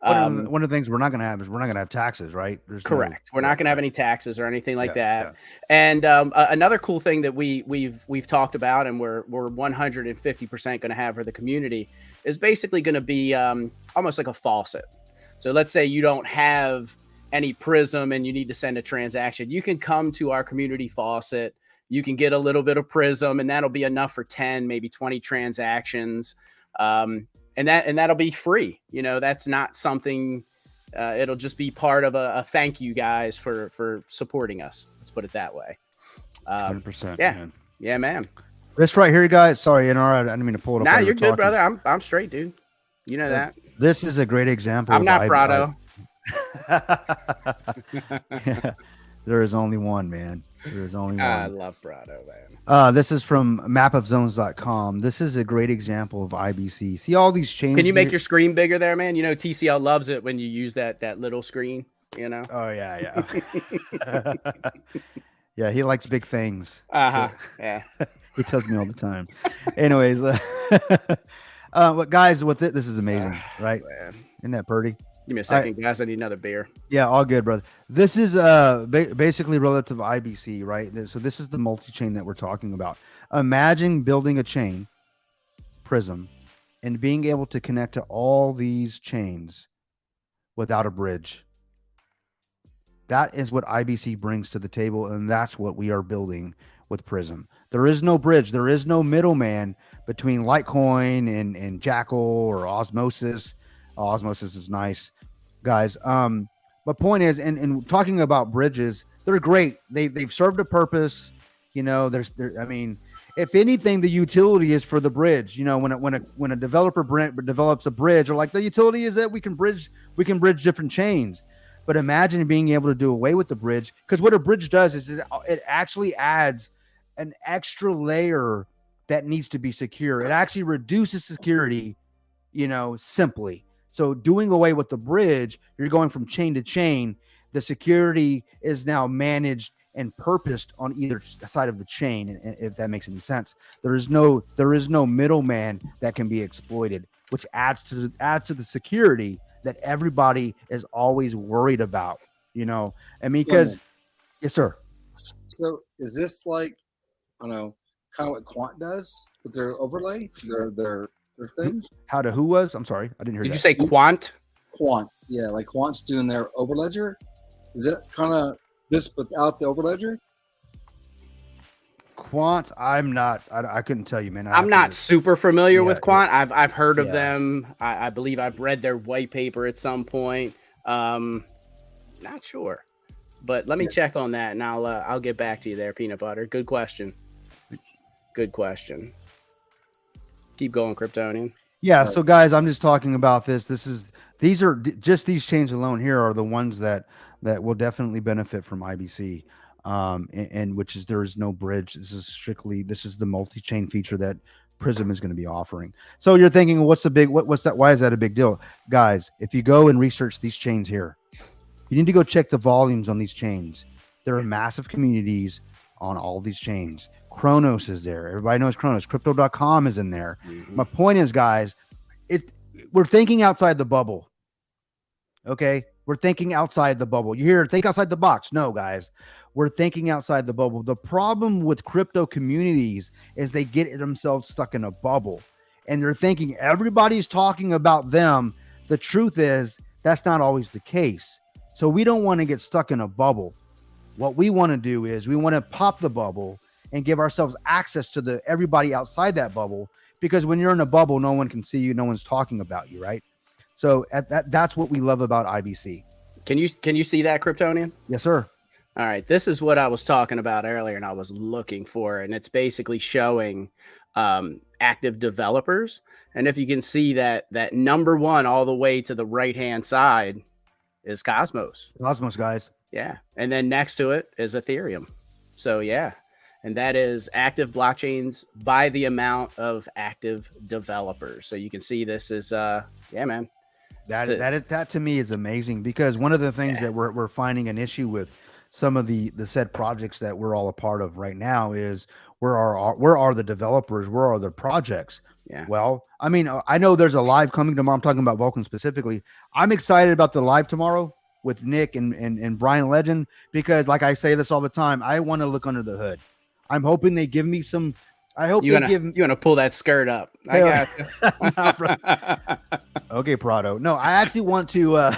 One of the things we're not going to have is we're not going to have taxes, right? Correct. We're not going to have any taxes or anything like that. Yeah. And another cool thing that we've talked about, and we're 150% going to have for the community, is basically going to be almost like a faucet. So let's say you don't have any PRYSM and you need to send a transaction. You can come to our community faucet. You can get a little bit of PRYSM, and that'll be enough for 10, maybe 20 transactions. And that'll be free. That's not something, it'll just be part of a thank you guys for supporting us. Let's put it that way. 100%. Yeah. Man. Yeah, man. This right here, guys. Sorry, I didn't mean to pull it up. Nah, you're good, brother. I'm straight, dude. You know that. This is a great example. I'm not Prado. There is only one, man. There is only one. I love Prado, man. This is from mapofzones.com. This is a great example of IBC. See all these changes. Can you make your screen bigger there, man? TCL loves it when you use that little screen, Oh, yeah. Yeah, he likes big things. Uh-huh. Yeah. He tells me all the time. Anyways, but guys, this is amazing, right? Man. Isn't that pretty? Give me a second, guys. I need another beer. Yeah, all good, brother. This is basically relative to IBC, right? So this is the multi-chain that we're talking about. Imagine building a chain, PRYSM, and being able to connect to all these chains without a bridge. That is what IBC brings to the table, and that's what we are building with PRYSM. There is no bridge. There is no middleman between Litecoin and Jackal or Osmosis. Osmosis is nice, guys. My point is, and talking about bridges, they're great. They've served a purpose. I mean, if anything, the utility is for the bridge. When a developer develops a bridge, or like the utility is that we can bridge different chains. But imagine being able to do away with the bridge, because what a bridge does is it actually adds an extra layer that needs to be secure. It actually reduces security, simply. So doing away with the bridge, you're going from chain to chain. The security is now managed and purposed on either side of the chain, if that makes any sense. There is no middleman that can be exploited, which adds to the security that everybody is always worried about. And because yes, sir. So is this like, I don't know, kind of what Quant does with their overlay, their thing? Who was? I'm sorry, I didn't hear. Did you say Quant? Quant, yeah, like Quant's doing their overledger. Is that kind of this without the overledger? Quant, I couldn't tell you, man. I'm not super familiar with Quant. I've heard of them. I believe I've read their white paper at some point. Not sure, but let me check on that, and I'll get back to you there, Peanut Butter. Good question. Keep going, Kryptonian. Yeah. So guys, I'm just talking about this. These are just these chains alone here are the ones that will definitely benefit from IBC. and which is there is no bridge. This is the multi-chain feature that Prism is going to be offering. So you're thinking, what's that? Why is that a big deal, guys? If you go and research these chains here, you need to go check the volumes on these chains. There are massive communities on all these chains. Chronos is there. Everybody knows Chronos. Crypto.com is in there. Mm-hmm. My point is, guys, we're thinking outside the bubble. Okay, we're thinking outside the bubble. You hear, think outside the box. No, guys, we're thinking outside the bubble. The problem with crypto communities is they get themselves stuck in a bubble, and they're thinking everybody's talking about them. The truth is that's not always the case. So we don't want to get stuck in a bubble. What we want to do is we want to pop the bubble and give ourselves access to everybody outside that bubble, because when you're in a bubble, no one can see you. No one's talking about you, right? So that's what we love about IBC. Can you see that, Kryptonian? Yes, sir. All right. This is what I was talking about earlier and I was looking for, and it's basically showing active developers. And if you can see that number one all the way to the right-hand side is Cosmos. Cosmos, guys. Yeah. And then next to it is Ethereum. So yeah. And that is active blockchains by the amount of active developers. So you can see this is yeah, man. That to me is amazing, because one of the things that we're finding an issue with some of the said projects that we're all a part of right now is where are the developers? Where are the projects? Yeah. Well, I mean, I know there's a live coming tomorrow. I'm talking about Vulcan specifically. I'm excited about the live tomorrow with Nick and Brian Legend, because like I say this all the time, I want to look under the hood. I'm hoping they give me some. I hope you want to pull that skirt up. I got you. Okay, Prado. No, I actually want to.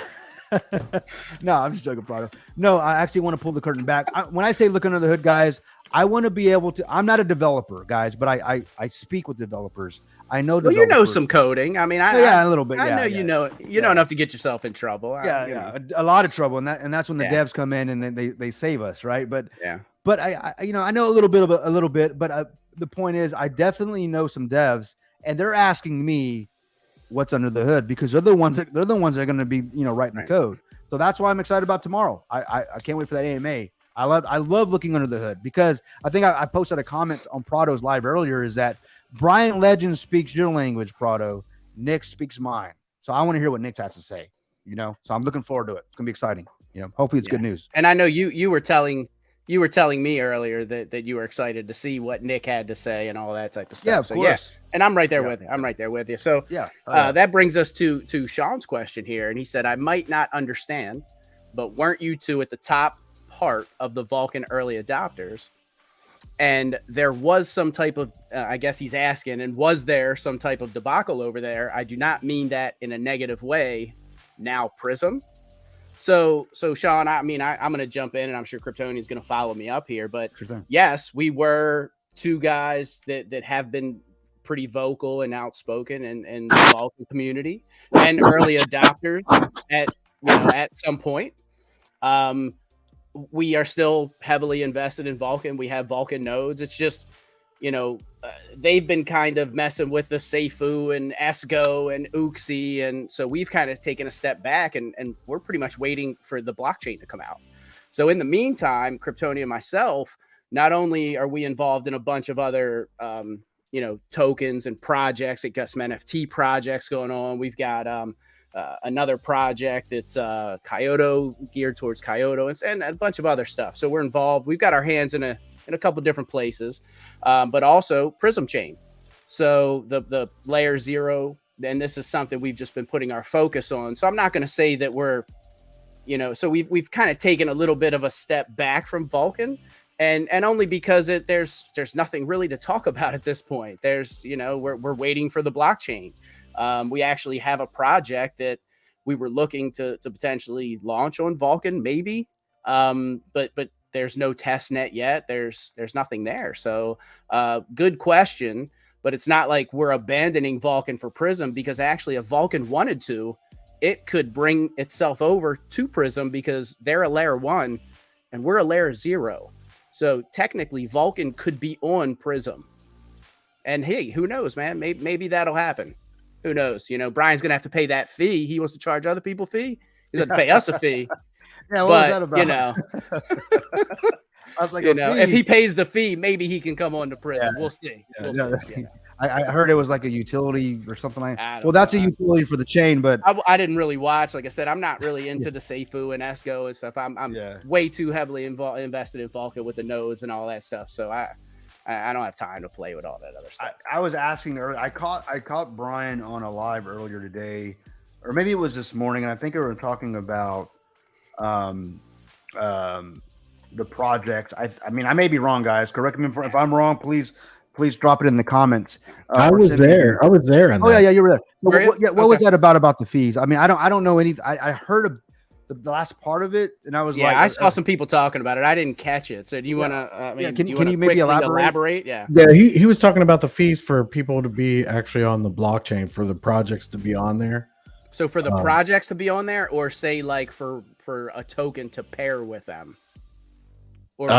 No, I'm just joking, Prado. No, I actually want to pull the curtain back. When I say look under the hood, guys, I want to be able to. I'm not a developer, guys, but I speak with developers. I know. Well, you know some coding. I mean, a little bit. I know you know enough to get yourself in trouble. A lot of trouble, and that's when the devs come in and then they save us, right? But But I know a little bit, but the point is, I definitely know some devs, and they're asking me what's under the hood, because they're the ones that are going to be writing the code. So that's why I'm excited about tomorrow. I can't wait for that AMA. I love looking under the hood, because I think I posted a comment on Prado's live earlier, is that Brian Legend speaks your language, Prado. Nick speaks mine. So I want to hear what Nick has to say. So I'm looking forward to it. It's gonna be exciting. Hopefully it's good news. And I know you were telling me earlier that you were excited to see what Nick had to say and all that type of stuff. Yeah, of course. Yeah. And I'm right there with you. I'm right there with you. So that brings us to Sean's question here. And he said, I might not understand, but weren't you two at the top part of the Vulcan early adopters? And there was some type of, I guess he's asking, and was there some type of debacle over there? I do not mean that in a negative way. Now Prism. So Sean, I mean, I'm going to jump in, and I'm sure Kryptonian is going to follow me up here. But yes, we were two guys that have been pretty vocal and outspoken in the Vulcan community and early adopters at some point. We are still heavily invested in Vulcan. We have Vulcan nodes. It's just, they've been kind of messing with the Seifu and Esgo and Uxie. And so we've kind of taken a step back, and we're pretty much waiting for the blockchain to come out. So in the meantime, Kryptonian and myself, not only are we involved in a bunch of other, tokens and projects. It got some NFT projects going on. We've got another project that's Kyoto, geared towards Kyoto, and a bunch of other stuff. So we're involved. We've got our hands in a couple different places, but also Prism Chain. So the layer 0, and this is something we've just been putting our focus on. So I'm not going to say that we're, so we've kind of taken a little bit of a step back from Vulcan, and only because there's nothing really to talk about at this point. There's, we're waiting for the blockchain. We actually have a project that we were looking to potentially launch on Vulcan, maybe, but there's no test net yet. There's nothing there. So good question, but it's not like we're abandoning Vulcan for Prism, because actually if Vulcan wanted to, it could bring itself over to Prism, because they're a layer 1 and we're a layer 0. So technically Vulcan could be on Prism. And hey, who knows, man? Maybe that'll happen. Who knows? Brian's going to have to pay that fee. He wants to charge other people fee. He doesn't pay us a fee. Yeah, what was that about? I was like, You a know, fee? if he pays the fee, maybe he can come on to prison. Yeah. We'll see. Yeah, We'll see. yeah. I heard it was like a utility or something like. I don't Well, that's know. a utility for the chain, but I didn't really watch. Like I said, I'm not really into the Seifu and Esco and stuff. I'm Yeah. way too heavily invested in Vulcan with the nodes and all that stuff. So I don't have time to play with all that other stuff. I was asking earlier. I caught Brian on a live earlier today, or maybe it was this morning, and I think we were talking about the projects. I mean, I may be wrong, guys. Correct me if I'm wrong. Please drop it in the comments. I was there. I was there. Oh yeah, you were there. Were you? What was that about the fees? I mean, I don't know anything. I heard of the last part of it, and I was like, I saw some people talking about it. I didn't catch it. So do you want to? Can you maybe elaborate? Yeah. Yeah, he was talking about the fees for people to be actually on the blockchain, for the projects to be on there. So for the projects to be on there, or say like for a token to pair with them, or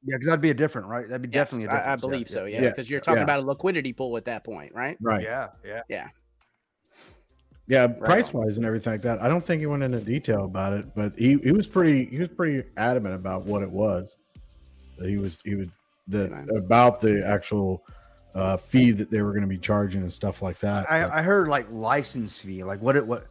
yeah, because that'd be a different, right? That'd be definitely a different. I believe so. Yeah, because you're talking about a liquidity pool at that point, right? Right. Yeah. Price wise and everything like that. I don't think he went into detail about it, but he was pretty adamant about what it was. That he was about the actual fee that they were going to be charging and stuff like that. I heard like license fee, like what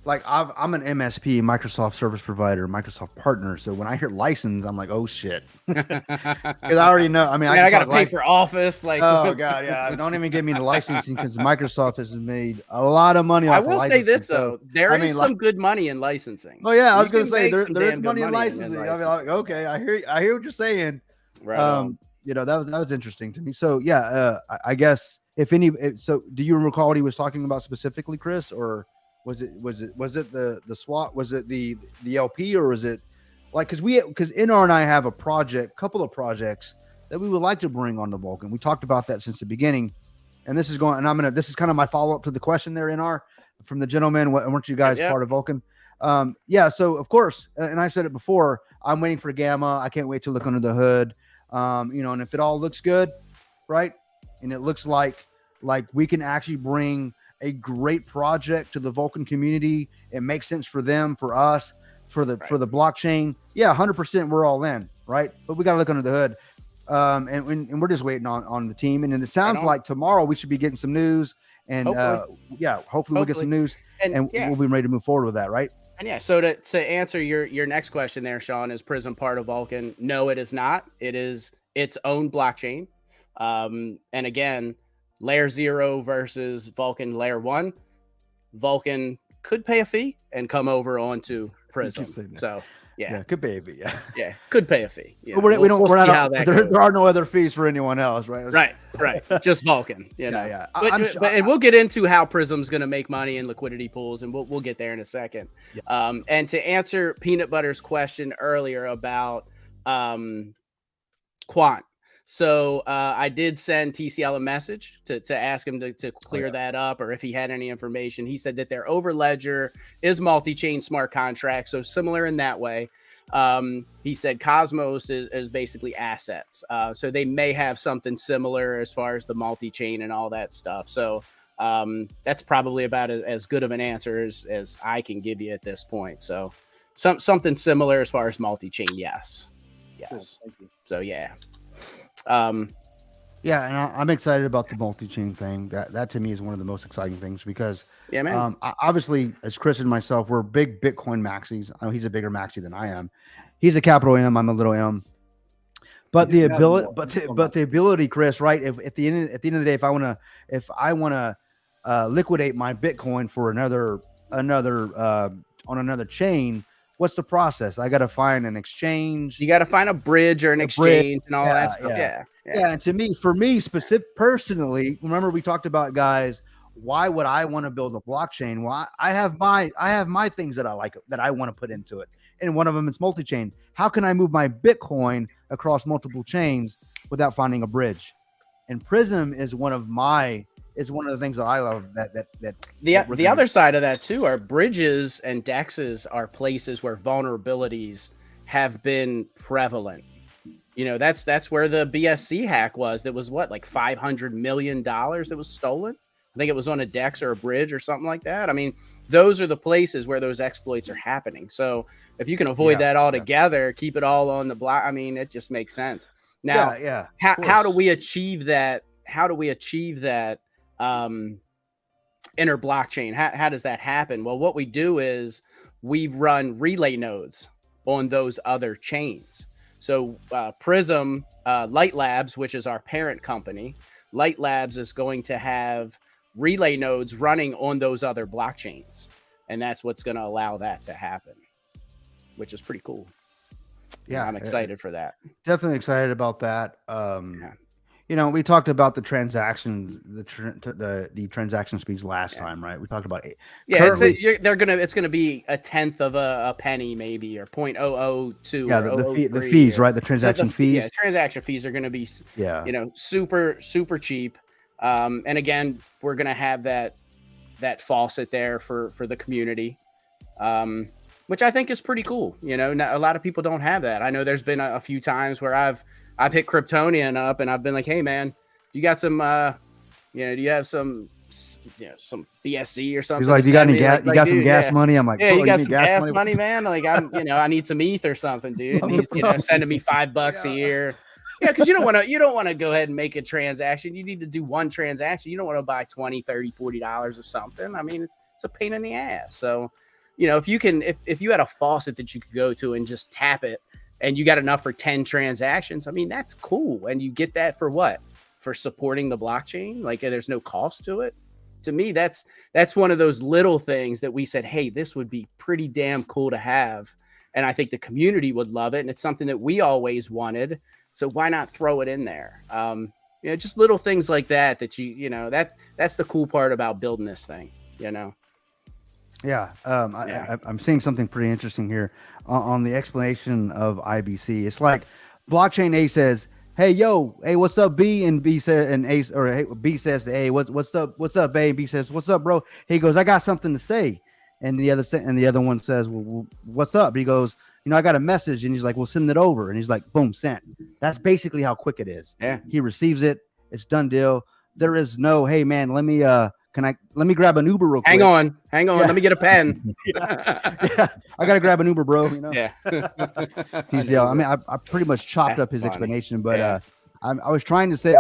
like I'm an MSP, Microsoft Service Provider, Microsoft partner. So when I hear license, I'm like, oh shit, because I already know. I mean, I got to pay for Office. Like, oh god, yeah. Don't even get me the licensing, because Microsoft has made a lot of money. I Off will of say this so, though, there is some good money in licensing. Oh yeah, I was You gonna can say make some there is damn money good in licensing. I mean, like, okay, I hear what you're saying. Right. You know, that was interesting to me. So yeah, I guess so do you recall what he was talking about specifically, Chris, or was it the SWAT? Was it the LP, or was it like, because NR and I have a couple of projects that we would like to bring on the Vulcan. We talked about that since the beginning, and this is kind of my follow up to the question there, NR, from the gentleman. Weren't you guys part of Vulcan? Yeah. So of course, and I said it before, I'm waiting for Gamma. I can't wait to look under the hood. You know, and if it all looks good, right, and it looks like we can actually bring a great project to the Vulcan community, it makes sense for them, for us, for the blockchain. Yeah, 100%, we're all in, right? But we got to look under the hood, and we're just waiting on the team. And then it sounds like tomorrow we should be getting some news, and hopefully we'll get some news, and we'll be ready to move forward with that, right? And yeah, so to answer your next question there, Sean, is PRYSM part of Vulcan? No, it is not. It is its own blockchain. And again, Layer 0 versus Vulcan Layer 1. Vulcan could pay a fee and come over onto PRYSM. So yeah, could pay a fee. Yeah, could pay a fee. Yeah, but there are no other fees for anyone else, right? Right. Just Vulcan. You know? Yeah. And we'll get into how PRYSM's going to make money in liquidity pools, and we'll get there in a second. Yeah. And to answer Peanut Butter's question earlier about Quant. So I did send TCL a message to ask him to clear that up, or if he had any information. He said that their overledger is multi-chain smart contract, so similar in that way. He said Cosmos is basically assets, so they may have something similar as far as the multi-chain and all that stuff. So that's probably about as good of an answer as I can give you at this point. So something similar as far as multi-chain, yes. Cool. Thank you. So yeah. And I'm excited about the multi-chain thing. That to me is one of the most exciting things, because obviously, as Chris and myself, we're big Bitcoin maxis. I know he's a bigger maxi than I am. He's a capital M, I'm a little M. But the ability, Chris, right? If at the end of the day, if I want to liquidate my Bitcoin for another on another chain, what's the process? I got to find an exchange. You got to find a bridge or an exchange and all that stuff. Yeah. And for me, personally, remember we talked about, guys, why would I want to build a blockchain? Well, I have my things that I like, that I want to put into it. And one of them is multi-chain. How can I move my Bitcoin across multiple chains without finding a bridge? And PRYSM is one of the things that I love. The other side of that too are bridges and dexes are places where vulnerabilities have been prevalent. You know, that's where the BSC hack was. That was what, like $500 million that was stolen. I think it was on a dex or a bridge or something like that. I mean, those are the places where those exploits are happening. So if you can avoid that altogether, keep it all on the block. I mean, it just makes sense. Now, how do we achieve that? How do we achieve that inner blockchain? How does that happen? Well, what we do is we run relay nodes on those other chains. So PRYSM Light Labs, which is our parent company, Light Labs is going to have relay nodes running on those other blockchains. And that's what's going to allow that to happen, which is pretty cool. Yeah, I'm excited for that. Definitely excited about that. You know, we talked about the transactions, the transaction speeds last time, right? We talked about it. Yeah, it's gonna be a tenth of a penny, maybe, or 0.002. Yeah, the fees, right? The transaction fees. Yeah, transaction fees are gonna be, you know, super cheap. And again, we're gonna have that faucet there for the community, which I think is pretty cool. You know, a lot of people don't have that. I know there's been a few times where I've hit Kryptonian up and I've been like, hey man, you got some, do you have some BSC or something? He's like, you got any gas? You got some gas money? I'm like, yeah, you got some gas money, man. Like I need some ETH or something, dude. And he's, sending me $5 a year. Yeah, because you don't want to go ahead and make a transaction. You need to do one transaction. You don't want to buy $20, $30, $40 of something. I mean, it's a pain in the ass. So, if you had a faucet that you could go to and just tap it, and you got enough for 10 transactions, I mean, that's cool. And you get that for what? For supporting the blockchain? Like, there's no cost to it. To me, that's one of those little things that we said, hey, this would be pretty damn cool to have. And I think the community would love it. And it's something that we always wanted. So why not throw it in there? Just little things like that that's the cool part about building this thing, Yeah, I'm seeing something pretty interesting here on the explanation of IBC. It's like blockchain A says, "Hey, what's up, B?" And B says, and A, or hey, B says to A, "What's up, A?" And B says, "What's up, bro?" He goes, "I got something to say." And the other one says, "Well, what's up?" He goes, "I got a message." And he's like, "Well, send it over." And he's like, "Boom, sent." That's basically how quick it is. Yeah, he receives it. It's done deal. There is no, "Hey, man, let me grab an Uber real quick." Hang on. Let me get a pen. Yeah. I got to grab an Uber, bro. Yeah. I pretty much chopped up his explanation, but I was going to say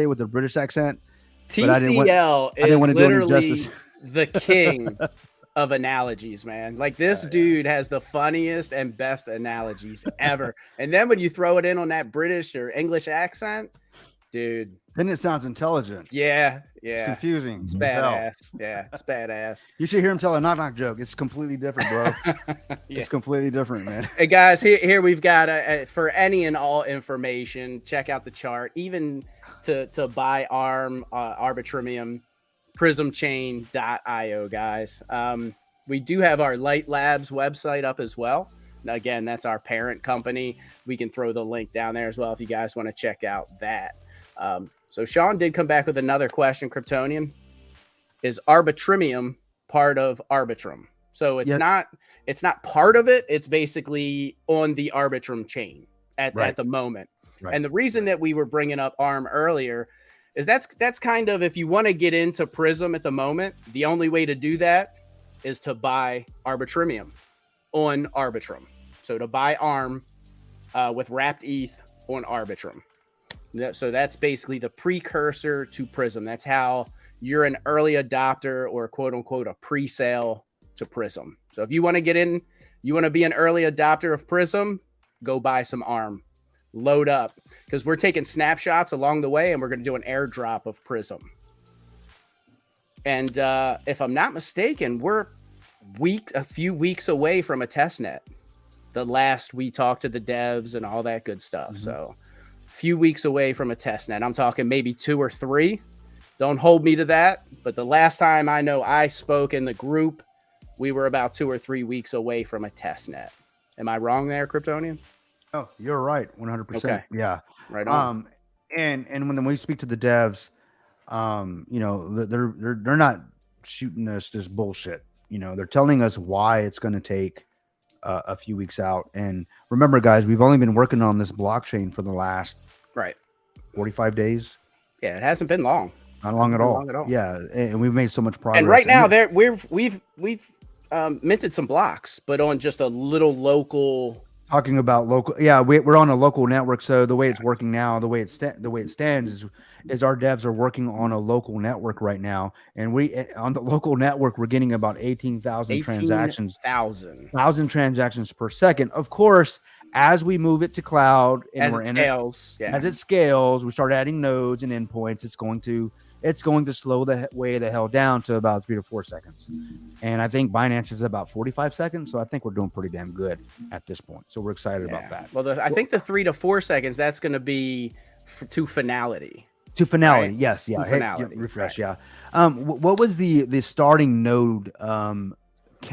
it with a British accent. TCL is literally the king of analogies, man. Like this dude has the funniest and best analogies ever. And then when you throw it in on that British or English accent, dude, then it sounds intelligent. Yeah. It's confusing. It's badass. Yeah, it's badass. You should hear him tell a knock joke. It's completely different, bro. It's completely different, man. Hey guys, here we've got for any and all information, check out the chart. Even to buy ARM, Arbitrumium, PRYSMChain.io, guys. We do have our Light Labs website up as well. Now, again, that's our parent company. We can throw the link down there as well if you guys want to check out that. So Sean did come back with another question, Kryptonian. Is Arbitrumium part of Arbitrum? So it's not part of it. It's basically on the Arbitrum chain at the moment. Right. And the reason that we were bringing up ARM earlier is that's kind of, if you want to get into PRYSM at the moment, the only way to do that is to buy Arbitrumium on Arbitrum. So to buy ARM with wrapped ETH on Arbitrum. So that's basically the precursor to PRYSM. That's how you're an early adopter or quote unquote a pre-sale to PRYSM. So if you want to get in, you want to be an early adopter of PRYSM, go buy some ARM, load up, because we're taking snapshots along the way and we're going to do an airdrop of PRYSM. And if I'm not mistaken, we're a few weeks away from a testnet. The last we talked to the devs and all that good stuff. Mm-hmm. So few weeks away from a test net. I'm talking maybe 2 or 3. Don't hold me to that. But the last time I know I spoke in the group, we were about 2 or 3 weeks away from a test net. Am I wrong there, Kryptonian? Oh, you're right. 100%. Okay. Yeah. Right on. And when we speak to the devs, they're not shooting us this bullshit. They're telling us why it's going to take a few weeks out. And remember, guys, we've only been working on this blockchain for the last 45 days. Yeah, it hasn't been long. Not long at Not all. long at all. Yeah, and we've made so much progress. And right now, we've minted some blocks, but on just a little local. Talking about local, yeah, we're on a local network. So the way it's working now, the way it stands is our devs are working on a local network right now, and on the local network we're getting about 18,000 transactions, 1,000 transactions per second. Of course, as we move it to cloud and As it scales, we start adding nodes and endpoints. It's going to slow the hell down to about 3 to 4 seconds. And I think Binance is about 45 seconds. So I think we're doing pretty damn good at this point. So we're excited about that. Well, I think the 3 to 4 seconds, that's going to be to finality. To finality, right? Yes. Yeah. Right. Refresh. Yeah. What was the starting node count?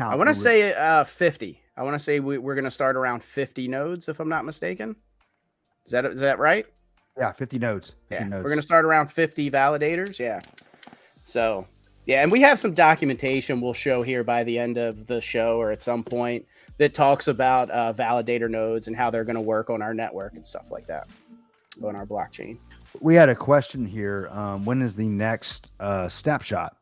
I want to say 50. I want to say we're going to start around 50 nodes, if I'm not mistaken. Is that right? Yeah, 50 nodes. 50 nodes. We're going to start around 50 validators. Yeah. So, yeah. And we have some documentation we'll show here by the end of the show or at some point that talks about validator nodes and how they're going to work on our network and stuff like that on our blockchain. We had a question here. When is the next snapshot?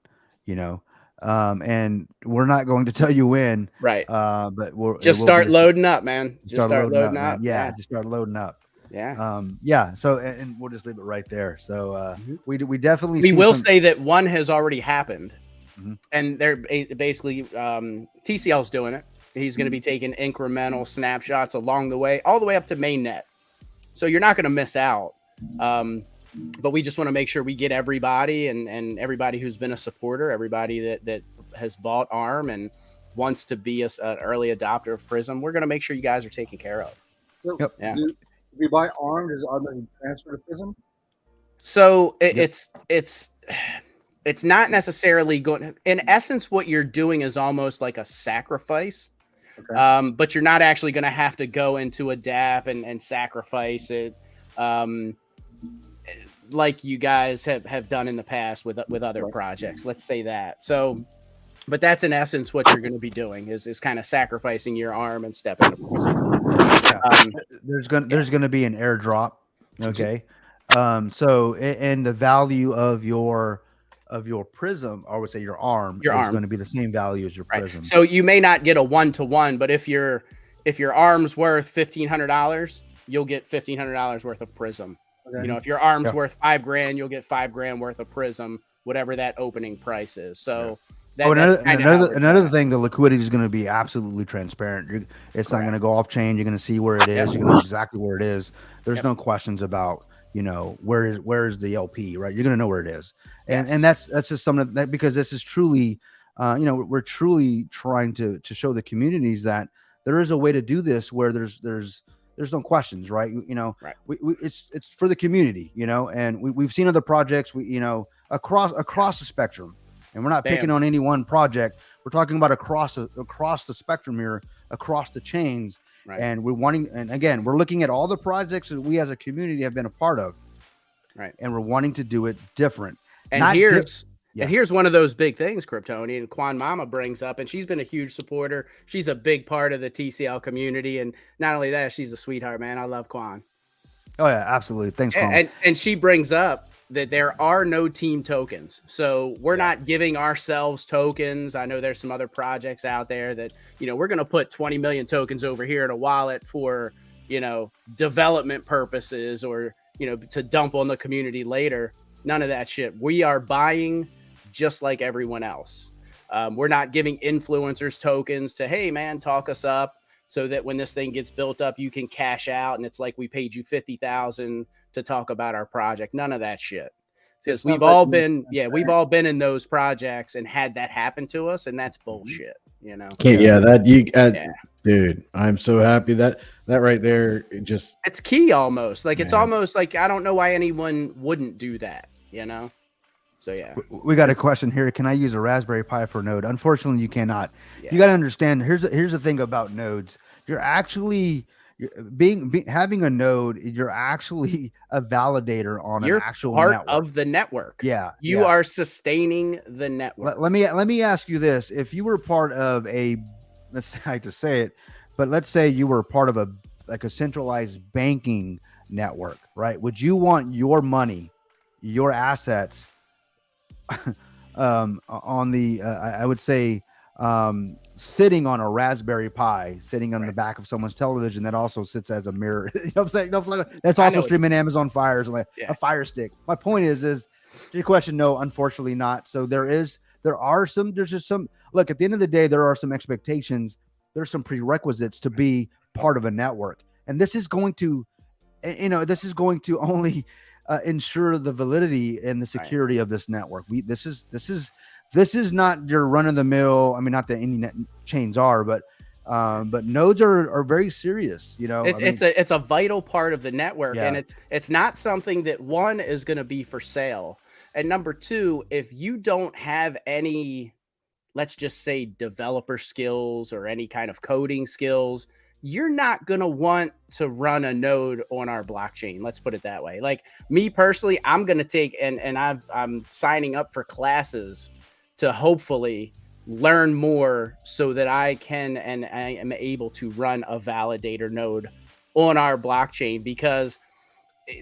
And we're not going to tell you when. Right. But we'll start loading up, man. Just start loading up. Yeah. Just start loading up. Yeah. So, and we'll just leave it right there. So, we definitely, we will say that one has already happened, and they're basically, TCL's doing it. He's going to be taking incremental snapshots along the way, all the way up to mainnet. So you're not going to miss out. But we just want to make sure we get everybody and everybody who's been a supporter, everybody that has bought ARM and wants to be an early adopter of PRYSM. We're going to make sure you guys are taken care of. Yep. Yeah. If you buy ARM, does it automatically transfer to PRYSM? So it's not necessarily going. In essence, what you're doing is almost like a sacrifice. Okay. But you're not actually going to have to go into a DApp and sacrifice it, like you guys have done in the past with other projects. Let's say that. So, but that's in essence what you're going to be doing is kind of sacrificing your ARM and stepping into PRYSM. There's going to be an airdrop. Okay. So, and the value of your PRYSM, or I would say your ARM is going to be the same value as your PRYSM. So you may not get a 1-to-1, but if your ARM's worth $1,500, you'll get $1,500 worth of PRYSM. Okay. If your ARM's worth $5,000, you'll get $5,000 worth of PRYSM, whatever that opening price is. So another thing, the liquidity is going to be absolutely transparent. It's not going to go off chain. You're going to see where it is. You're going to know exactly where it is. There's no questions about where is the LP, right? You're going to know where it is. And that's just something that, because this is truly, we're truly trying to show the communities that there is a way to do this where there's no questions, right? Right. It's for the community, and we've seen other projects, across the spectrum, and we're not picking on any one project. We're talking about across the spectrum here, across the chains. Right. And we're looking at all the projects that we as a community have been a part of. Right. And we're wanting to do it different. And here's one of those big things Kryptonian Quan Mama brings up, and she's been a huge supporter. She's a big part of the TCL community, and not only that, she's a sweetheart, man. I love Quan. Oh yeah, absolutely. Thanks, Quan. And she brings up that there are no team tokens, so we're not giving ourselves tokens. I know there's some other projects out there that we're going to put 20 million tokens over here in a wallet for development purposes or to dump on the community later. None of that shit. We are buying just like everyone else. We're not giving influencers tokens to, hey man, talk us up so that when this thing gets built up, you can cash out. And it's like, we paid you $50,000 to talk about our project. None of that shit. Because we've all been in those projects and had that happen to us. And that's bullshit, dude, I'm so happy that right there. It's key almost. Like, it's almost like, I don't know why anyone wouldn't do that, So yeah, we got a question here. Can I use a Raspberry Pi for a node? Unfortunately, you cannot. You got to understand. Here's the thing about nodes. You're actually having a node. You're actually a validator on an actual part network. Of the network. Yeah, you are sustaining the network. Let me ask you this: if you were part of let's I hate to say it, but let's say you were part of a centralized banking network, right? Would you want your money, your assets, on the I would say sitting on a Raspberry Pi, sitting on the back of someone's television that also sits as a mirror. You know what I'm saying? No, that's also streaming Amazon Fires, like a Fire Stick. My point is to your question, no, unfortunately not. So there's just some look, at the end of the day, there are some expectations, there's some prerequisites to be part of a network. And this is going to, this is going to only ensure the validity and the security of this network. This is not your run of the mill. I mean, not that any net chains are, but nodes are very serious. It's a vital part of the network, and it's not something that one is going to be for sale. And number two, if you don't have any, let's just say, developer skills or any kind of coding skills, you're not going to want to run a node on our blockchain. Let's put it that way. Like me personally, I'm going to take, and I'm signing up for classes to hopefully learn more so that I can, and I am able to run a validator node on our blockchain, because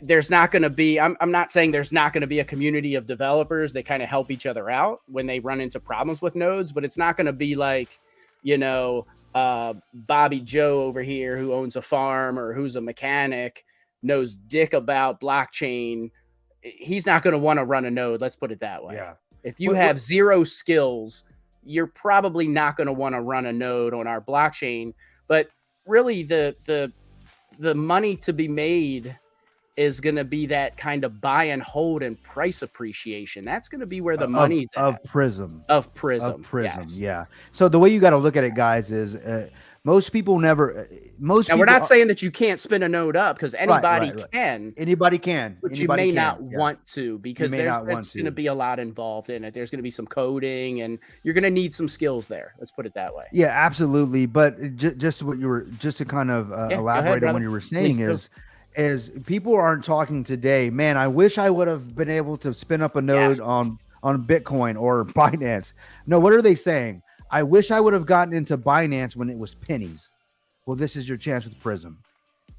there's not going to be, I'm not saying there's not going to be a community of developers that kind of help each other out when they run into problems with nodes, but it's not going to be like, Bobby Joe over here who owns a farm or who's a mechanic knows dick about blockchain. He's not going to want to run a node. Let's put it that way. Yeah. If you have zero skills, you're probably not going to want to run a node on our blockchain. But really the money to be made is going to be that kind of buy and hold and price appreciation. That's going to be where the money's of PRYSM. Of PRYSM. Yes. Yeah. So the way you got to look at it, guys, is most people never. Now we're not saying that you can't spin a node up, because anybody can. Anybody can. But you may not want to, because there's going to be a lot involved in it. There's going to be some coding, and you're going to need some skills there. Let's put it that way. Yeah, absolutely. But just to kind of elaborate on what you were saying is people aren't talking today. Man, I wish I would have been able to spin up a node on Bitcoin or Binance. No, what are they saying? I wish I would have gotten into Binance when it was pennies. Well, this is your chance with PRYSM.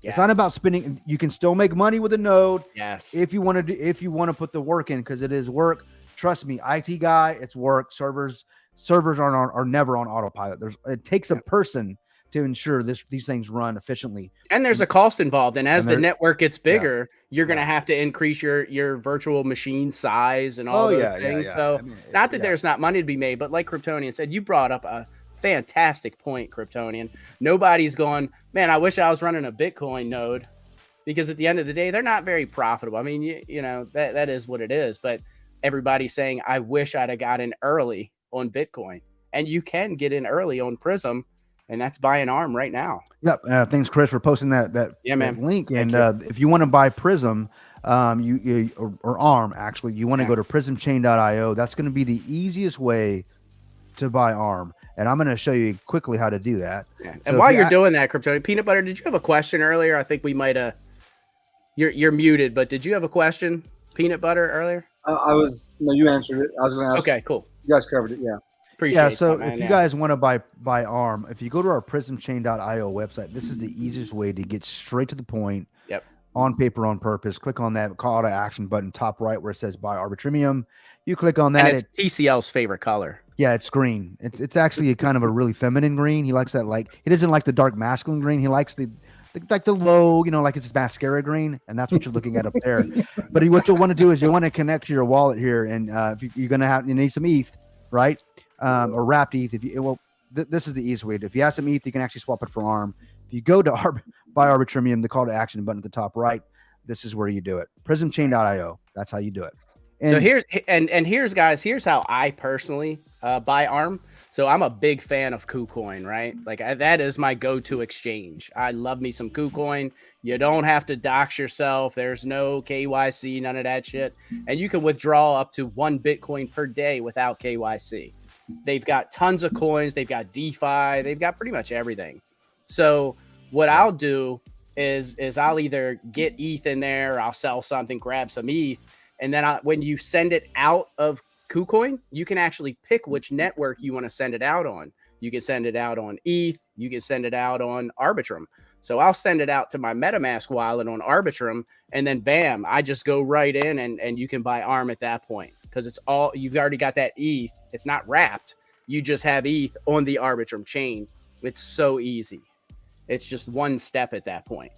It's not about spinning. You can still make money with a node. Yes. If you want to put the work in, because it is work. Trust me, IT guy, it's work. Servers are never on autopilot. It takes a person to ensure these things run efficiently. And there's a cost involved. And as the network gets bigger, you're going to have to increase your virtual machine size and all those things. So not that there's not money to be made, but like Kryptonian said, you brought up a fantastic point, Kryptonian. Nobody's going, man, I wish I was running a Bitcoin node, because at the end of the day, they're not very profitable. I mean, that is what it is. But everybody's saying, I wish I'd have got in early on Bitcoin. And you can get in early on PRYSM. And that's buying ARM right now. Yep. Thanks, Chris, for posting that link. And if you want to buy PRYSM, or ARM, actually, you want to go to PRYSMChain.io. That's going to be the easiest way to buy ARM. And I'm going to show you quickly how to do that. Yeah. And while you're doing that, Kryptonian, Peanut Butter, did you have a question earlier? I think we might have. You're muted, but did you have a question, Peanut Butter, earlier? No, you answered it. I was going to ask. Okay, cool. You guys covered it. Yeah. So if you guys want to buy ARM, if you go to our PRYSMChain.io website, this is the easiest way to get straight to the point. Yep. On paper, on purpose. Click on that call to action button top right where it says buy Arbitrumium. You click on that. And it's TCL's favorite color. Yeah, it's green. It's actually a kind of a really feminine green. He likes that, he doesn't like the dark masculine green. He likes the low, like it's mascara green, and that's what you're looking at up there. But what you'll want to do is you want to connect to your wallet here, and if you're going to you need some ETH, right? Or wrapped ETH. This is the easiest way. If you have some ETH, you can actually swap it for ARM. If you go to buy Arbitrumium, the call to action button at the top right, this is where you do it. PRYSMChain.io. That's how you do it. And so here's how I personally buy ARM. So I'm a big fan of KuCoin, right? That is my go-to exchange. I love me some KuCoin. You don't have to dox yourself. There's no KYC, none of that shit. And you can withdraw up to 1 Bitcoin per day without KYC. They've got tons of coins. They've got DeFi. They've got pretty much everything. So what I'll do is I'll either get ETH in there, or I'll sell something, grab some ETH. And then when you send it out of KuCoin, you can actually pick which network you want to send it out on. You can send it out on ETH. You can send it out on Arbitrum. So I'll send it out to my MetaMask wallet on Arbitrum, and then bam, I just go right in and you can buy ARM at that point. because it's all, you've already got that ETH. It's not wrapped. You just have ETH on the Arbitrum chain. It's so easy. It's just one step at that point.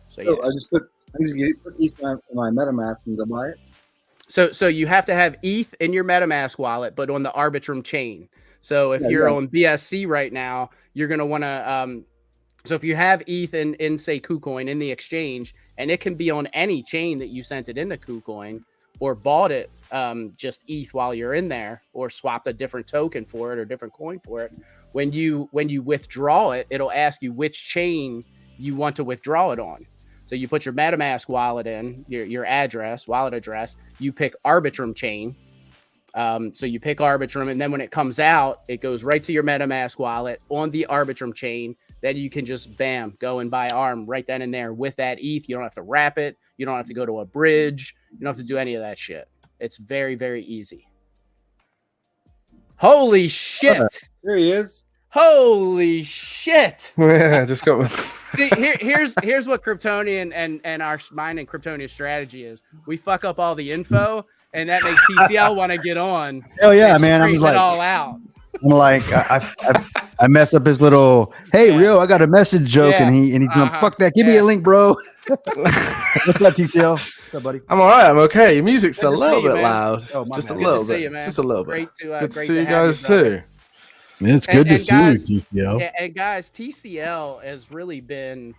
So yeah. I just put ETH in my MetaMask and go buy it. So you have to have ETH in your MetaMask wallet, but on the Arbitrum chain. So if you're on BSC right now, you're going to want to, so if you have ETH in say KuCoin in the exchange, and it can be on any chain that you sent it into KuCoin or bought it just ETH while you're in there, or swapped a different token for it or different coin for it. When you withdraw it, it'll ask you which chain you want to withdraw it on. So you put your MetaMask wallet in, your wallet address, you pick Arbitrum chain. So you pick Arbitrum, and then when it comes out, it goes right to your MetaMask wallet on the Arbitrum chain. Then you can just, bam, go and buy ARM right then and there with that ETH. You don't have to wrap it. You don't have to go to a bridge. You don't have to do any of that shit. It's very, very easy. Holy shit. There he is. Holy shit. Yeah, just got See, here's what Kryptonian and our mine and Kryptonian strategy is. We fuck up all the info, and that makes TCL want to get on. Hell yeah, man! I'm Straighten like, it all out. I'm like, I messed up his little. Hey, Rio, I got a message joke, and he jumped. Fuck that! Give me a link, bro. What's up, TCL? What's up, buddy? I'm all right. I'm okay. Your music's Good a to see little you, bit man. loud. Oh, my Just a man. little Good to see bit. you, man. Just a little bit. Great to Good to great see you have guys brother. too. It's good to And see guys, you, TCL. Yeah, and guys, TCL has really been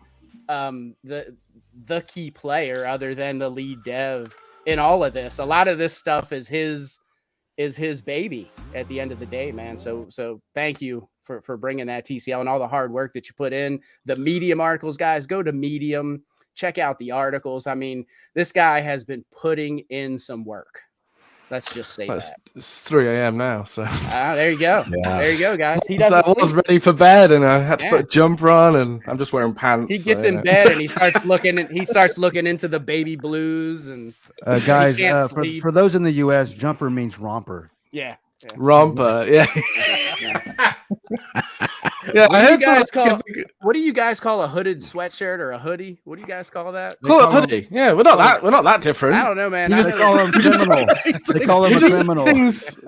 the key player, other than the lead dev in all of this. A lot of this stuff is his baby at the end of the day, man. So thank you for bringing that, TCL, and all the hard work that you put in. The Medium articles, guys, go to Medium, check out the articles. I mean, this guy has been putting in some work. Let's just say that. It's 3 a.m. now, so There you go. Yeah. There you go, guys. He so doesn't I was sleep. ready for bed, and I had to Yeah. put a jumper on, and I'm just wearing pants. He gets so, in bed and he starts looking into the baby blues and Guys, can't for sleep. those in the U.S., jumper means romper. yeah. Romper, yeah. Yeah, I heard What do you guys call a hooded sweatshirt or a hoodie? What do you guys call that? call it hoodie. Yeah, we're not that different. I don't know, man. They call them criminal. They call them a criminal.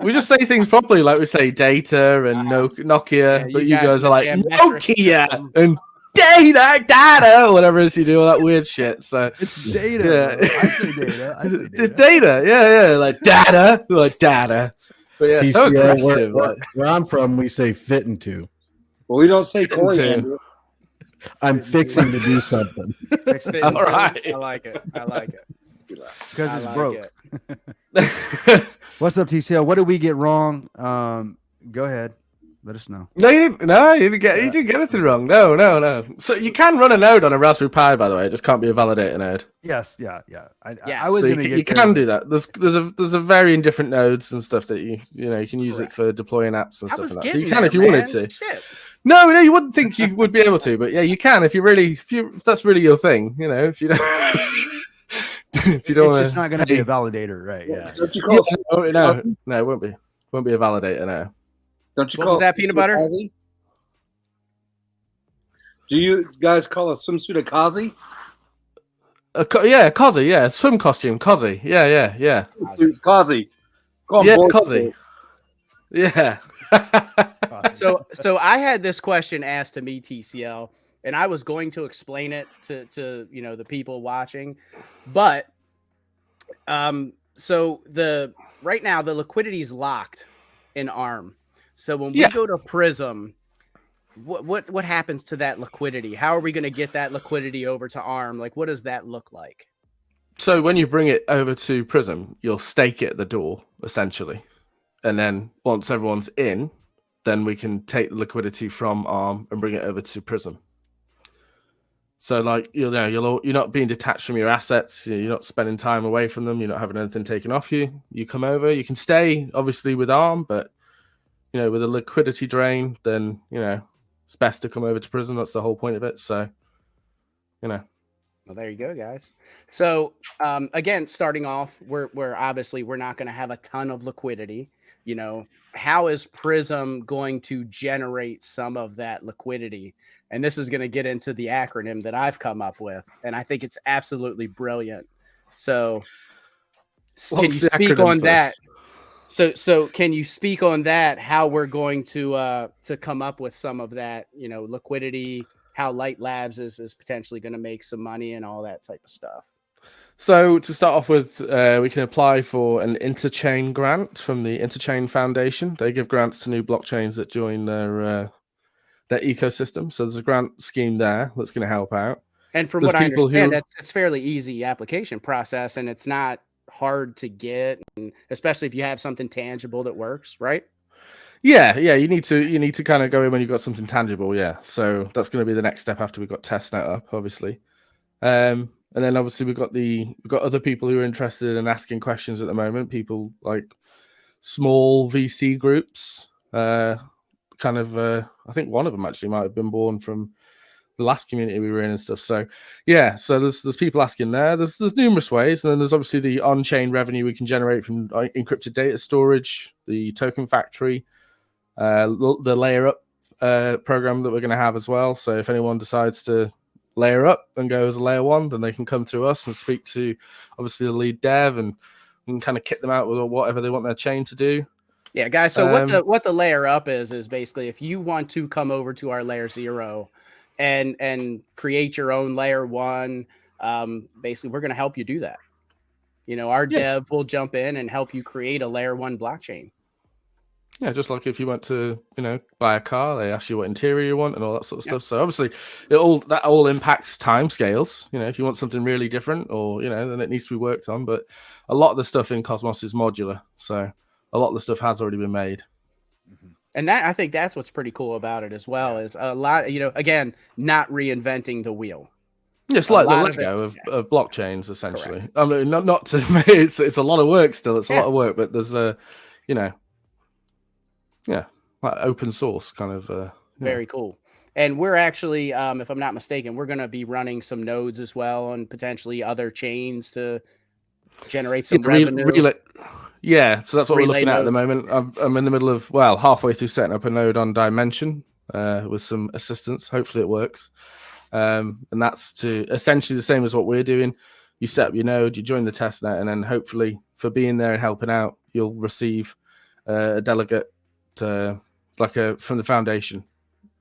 We just say things properly, like we say data and Nokia, Yeah, but you you guys are like yeah, metric Nokia system. and data, whatever it is you do, all that weird shit. So It's data. Yeah. Bro. I say data. it's data, yeah, like data. But yeah, so TCL, aggressive. where I'm from, we say fit into. Well, we don't say Into. coriander. I'm fixing to do something. All right. I like it. Because I it's like broke. it. What's up, TCL? What did we get wrong? Go ahead. Let us know. No, you didn't get anything wrong. No. So you can run a node on a Raspberry Pi, by the way. It just can't be a validator node. Yes. Yeah. Yes. I was So going to get you can do that. There's a varying different nodes and stuff that you can use it for deploying apps and I stuff was like that. So getting you can there, if you wanted man. to. Shit. No, you wouldn't think you would be able to, but yeah, you can if that's really your thing. If you don't. If you don't It's just not going to be a validator, right? Yeah. Don't you call No, it won't be. Won't be a validator. No. Don't you What call was that, peanut butter? Kazi? Do you guys call a swimsuit a kazi? Yeah, Kazi. Yeah, swim costume, Kazi. Yeah. Swimsuit's kazi. Call 'em Yeah, boys. Kazi. Yeah. So I had this question asked to me, TCL, and I was going to explain it to the people watching, but so right now the liquidity is locked in ARM. So when we go to PRYSM, what happens to that liquidity? How are we going to get that liquidity over to ARM? Like, what does that look like? So when you bring it over to PRYSM, you'll stake it at the door, essentially. And then once everyone's in, then we can take the liquidity from ARM and bring it over to PRYSM. So like, you're not being detached from your assets. You're not spending time away from them. You're not having anything taken off you. You come over, you can stay obviously with ARM, but with a liquidity drain, then, it's best to come over to PRYSM. That's the whole point of it. So, Well, there you go, guys. So again, starting off, we're obviously we're not going to have a ton of liquidity. How is PRYSM going to generate some of that liquidity? And this is going to get into the acronym that I've come up with, and I think it's absolutely brilliant. So, can you speak on that? So can you speak on that? How we're going to come up with some of that, liquidity? How Light Labs is potentially going to make some money and all that type of stuff. So to start off with, we can apply for an interchain grant from the Interchain Foundation. They give grants to new blockchains that join their ecosystem. So there's a grant scheme there that's going to help out. And from what I understand, it's fairly easy application process, and it's not hard to get, and especially if you have something tangible that works, right? Yeah. You need to kind of go in when you've got something tangible. Yeah. So that's going to be the next step after we've got testnet up, obviously. And then obviously we've got other people who are interested in asking questions at the moment. People like small VC groups. I think one of them actually might have been born from the last community we were in and stuff. So yeah, so there's people asking there. There's numerous ways, and then there's obviously the on-chain revenue we can generate from encrypted data storage, the token factory, the layer up program that we're going to have as well. So if anyone decides to layer up and go as a layer 1, then they can come through us and speak to obviously the lead dev, and we can kind of kit them out with whatever they want their chain to do. Yeah, guys. So what the layer up is basically if you want to come over to our layer 0 and create your own layer 1, basically we're going to help you do that. Our dev will jump in and help you create a layer 1 blockchain. Yeah, just like if you went to, buy a car, they ask you what interior you want and all that sort of stuff. So obviously that all impacts timescales. If you want something really different or, then it needs to be worked on. But a lot of the stuff in Cosmos is modular. So a lot of the stuff has already been made. And I think that's what's pretty cool about it as well, is a lot, again, not reinventing the wheel. It's like the Lego of blockchains, essentially. Correct. I mean, not to me, it's a lot of work still. It's a lot of work, but there's like open source kind of. Very cool. And we're actually, if I'm not mistaken, we're going to be running some nodes as well and potentially other chains to generate some revenue. Yeah, so that's what we're looking at the moment. I'm in the middle of, halfway through setting up a node on Dimension with some assistance. Hopefully it works. And that's to essentially the same as what we're doing. You set up your node, you join the testnet, and then hopefully for being there and helping out, you'll receive a delegate from the foundation.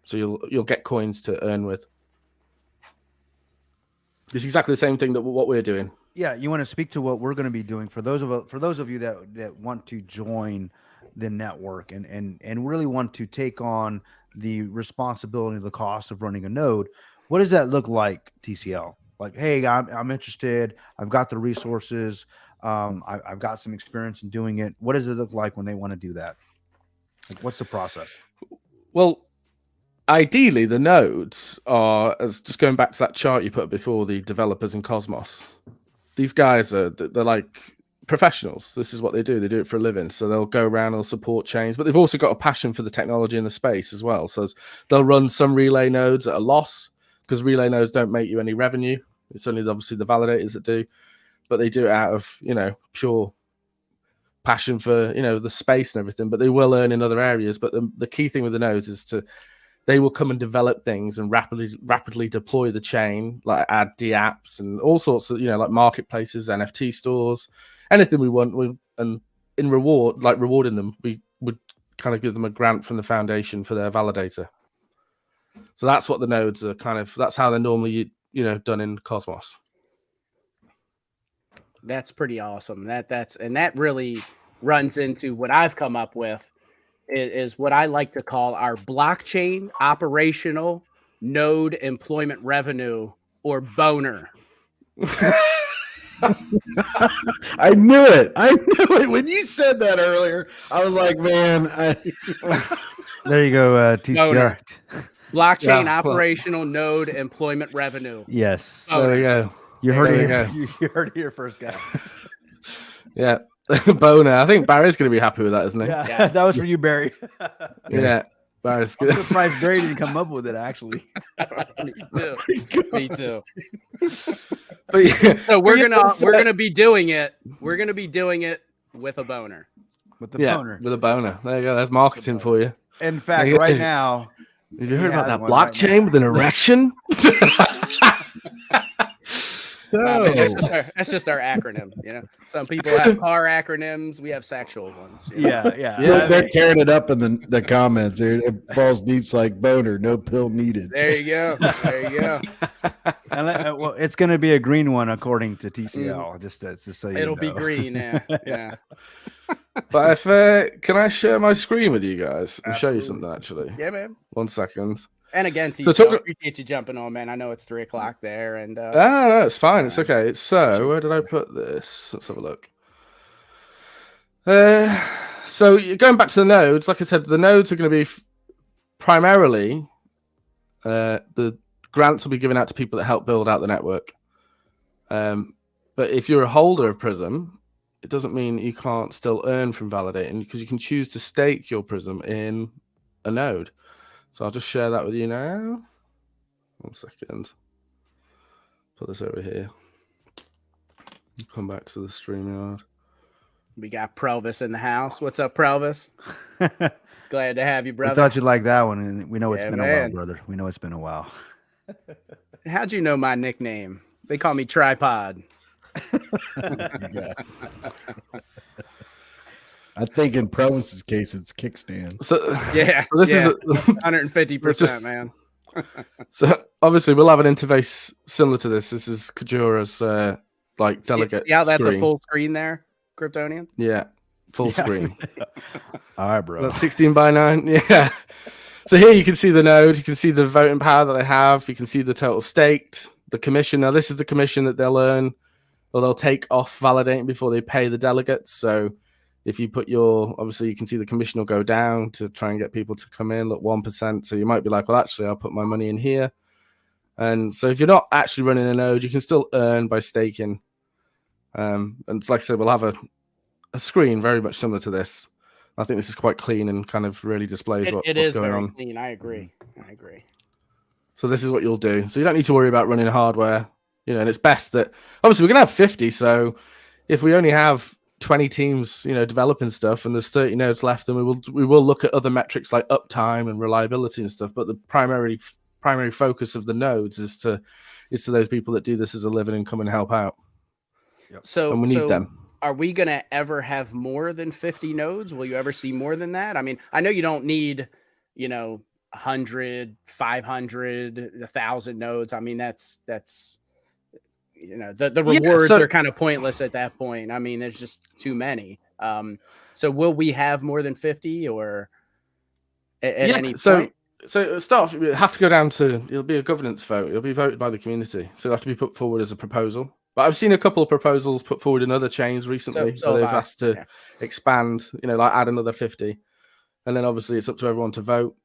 So you'll get coins to earn with. It's exactly the same thing that what we're doing. Yeah, you want to speak to what we're going to be doing for those of you that want to join the network and really want to take on the responsibility of the cost of running a node. What does that look like, TCL? Like, hey, I'm interested. I've got the resources. I've got some experience in doing it. What does it look like when they want to do that? Like, what's the process? Well, ideally, the nodes are, as just going back to that chart you put up before, the developers in Cosmos. These guys they're like professionals. This is what they do. They do it for a living. So they'll go around and support chains, but they've also got a passion for the technology and the space as well. So they'll run some relay nodes at a loss because relay nodes don't make you any revenue. It's only obviously the validators that do, but they do it out of, pure passion for, the space and everything, but they will earn in other areas. But the key thing with the nodes is they will come and develop things and rapidly deploy the chain, like add DApps and all sorts of, like marketplaces, NFT stores, anything we want. And in reward, like rewarding them, we would kind of give them a grant from the foundation for their validator. So that's what the nodes are that's how they're normally, done in Cosmos. That's pretty awesome. That really runs into what I've come up with. Is what I like to call our blockchain operational node employment revenue, or boner. I knew it. When you said that earlier, I was like, man. There you go, TCR. Blockchain operational node employment revenue. Yes. There we go. You heard it here first, guys. Yeah. Boner. I think Barry's going to be happy with that, isn't he? Yeah, yes. That was for you, Barry. Yeah, Barry's good. I'm surprised Barry didn't come up with it, actually. Me too. But so we're gonna be doing it. We're gonna be doing it with a boner. With the boner. With a boner. There you go. That's marketing for you. In fact, right now, have you heard about that blockchain with an erection? No. That's just our acronym. You know, some people have car acronyms. We have sexual ones. You know? Yeah, they're tearing it up in the comments. It balls deep's like boner, no pill needed. There you go. There you go. And well, it's going to be a green one according to TCL. Just so you It'll know. be green. Yeah. Yeah. But if can I share my screen with you guys and show you Absolutely. something actually? Yeah, man. 1 second. And again, So TCL, talk- appreciate you jumping on, man. I know it's 3 o'clock there, and No, it's fine. It's okay. So where did I put this? Let's have a look. So going back to the nodes, like I said, the nodes are going to be primarily the grants will be given out to people that help build out the network. But if you're a holder of PRYSM, it doesn't mean you can't still earn from validating, because you can choose to stake your PRYSM in a node. So I'll just share that with you now. 1 second. Put this over here. Come back to the StreamYard. we got Prelvis in the house. What's up, Prelvis? Glad to have you, We brother. thought you'd like that one, and we know it's Yeah, been a man. while, brother. We know it's been a while. How'd you know my nickname? They call me Tripod. I think in Provis's case, it's kickstand. So Yeah, so this yeah. is 150%, Just- man. so obviously we'll have an interface similar to this. This is Kajura's like delegate. See how that's screen. a full screen there, Kryptonian? Yeah, full screen. All right, bro. That's 16:9. Yeah. So here you can see the node. You can see the voting power that they have. You can see the total staked, the commission. Now this is the commission that they'll earn, or they'll take off validating before they pay the delegates. So if you put your, obviously you can see the commission will go down to try and get people to come in. Look, 1%. So you might be like, well, actually, I'll put my money in here. And so if you're not actually running a node, you can still earn by staking. And like I said, we'll have a screen very much similar to this. I think this is quite clean and kind of really displays It what's is going very on. clean. I agree. I agree. So this is what you'll do. So you don't need to worry about running hardware, and it's best that obviously we're gonna have 50. So if we only have 20 teams, developing stuff, and there's 30 nodes left, then we will look at other metrics like uptime and reliability and stuff. But the primary focus of the nodes is to those people that do this as a living and come and help out. So And we need them. Are we going to ever have more than 50 nodes? Will you ever see more than that? I mean, I know you don't need, 100, 500, 1,000 nodes. I mean, that's the rewards are kind of pointless at that point. I mean, there's just too many. So will we have more than 50 or at any point? So start off, you have to go down to, it'll be a governance vote. It'll be voted by the community. So it'll have to be put forward as a proposal. But I've seen a couple of proposals put forward in other chains recently So where they've have I. asked to expand, like add another 50. And then obviously it's up to everyone to vote,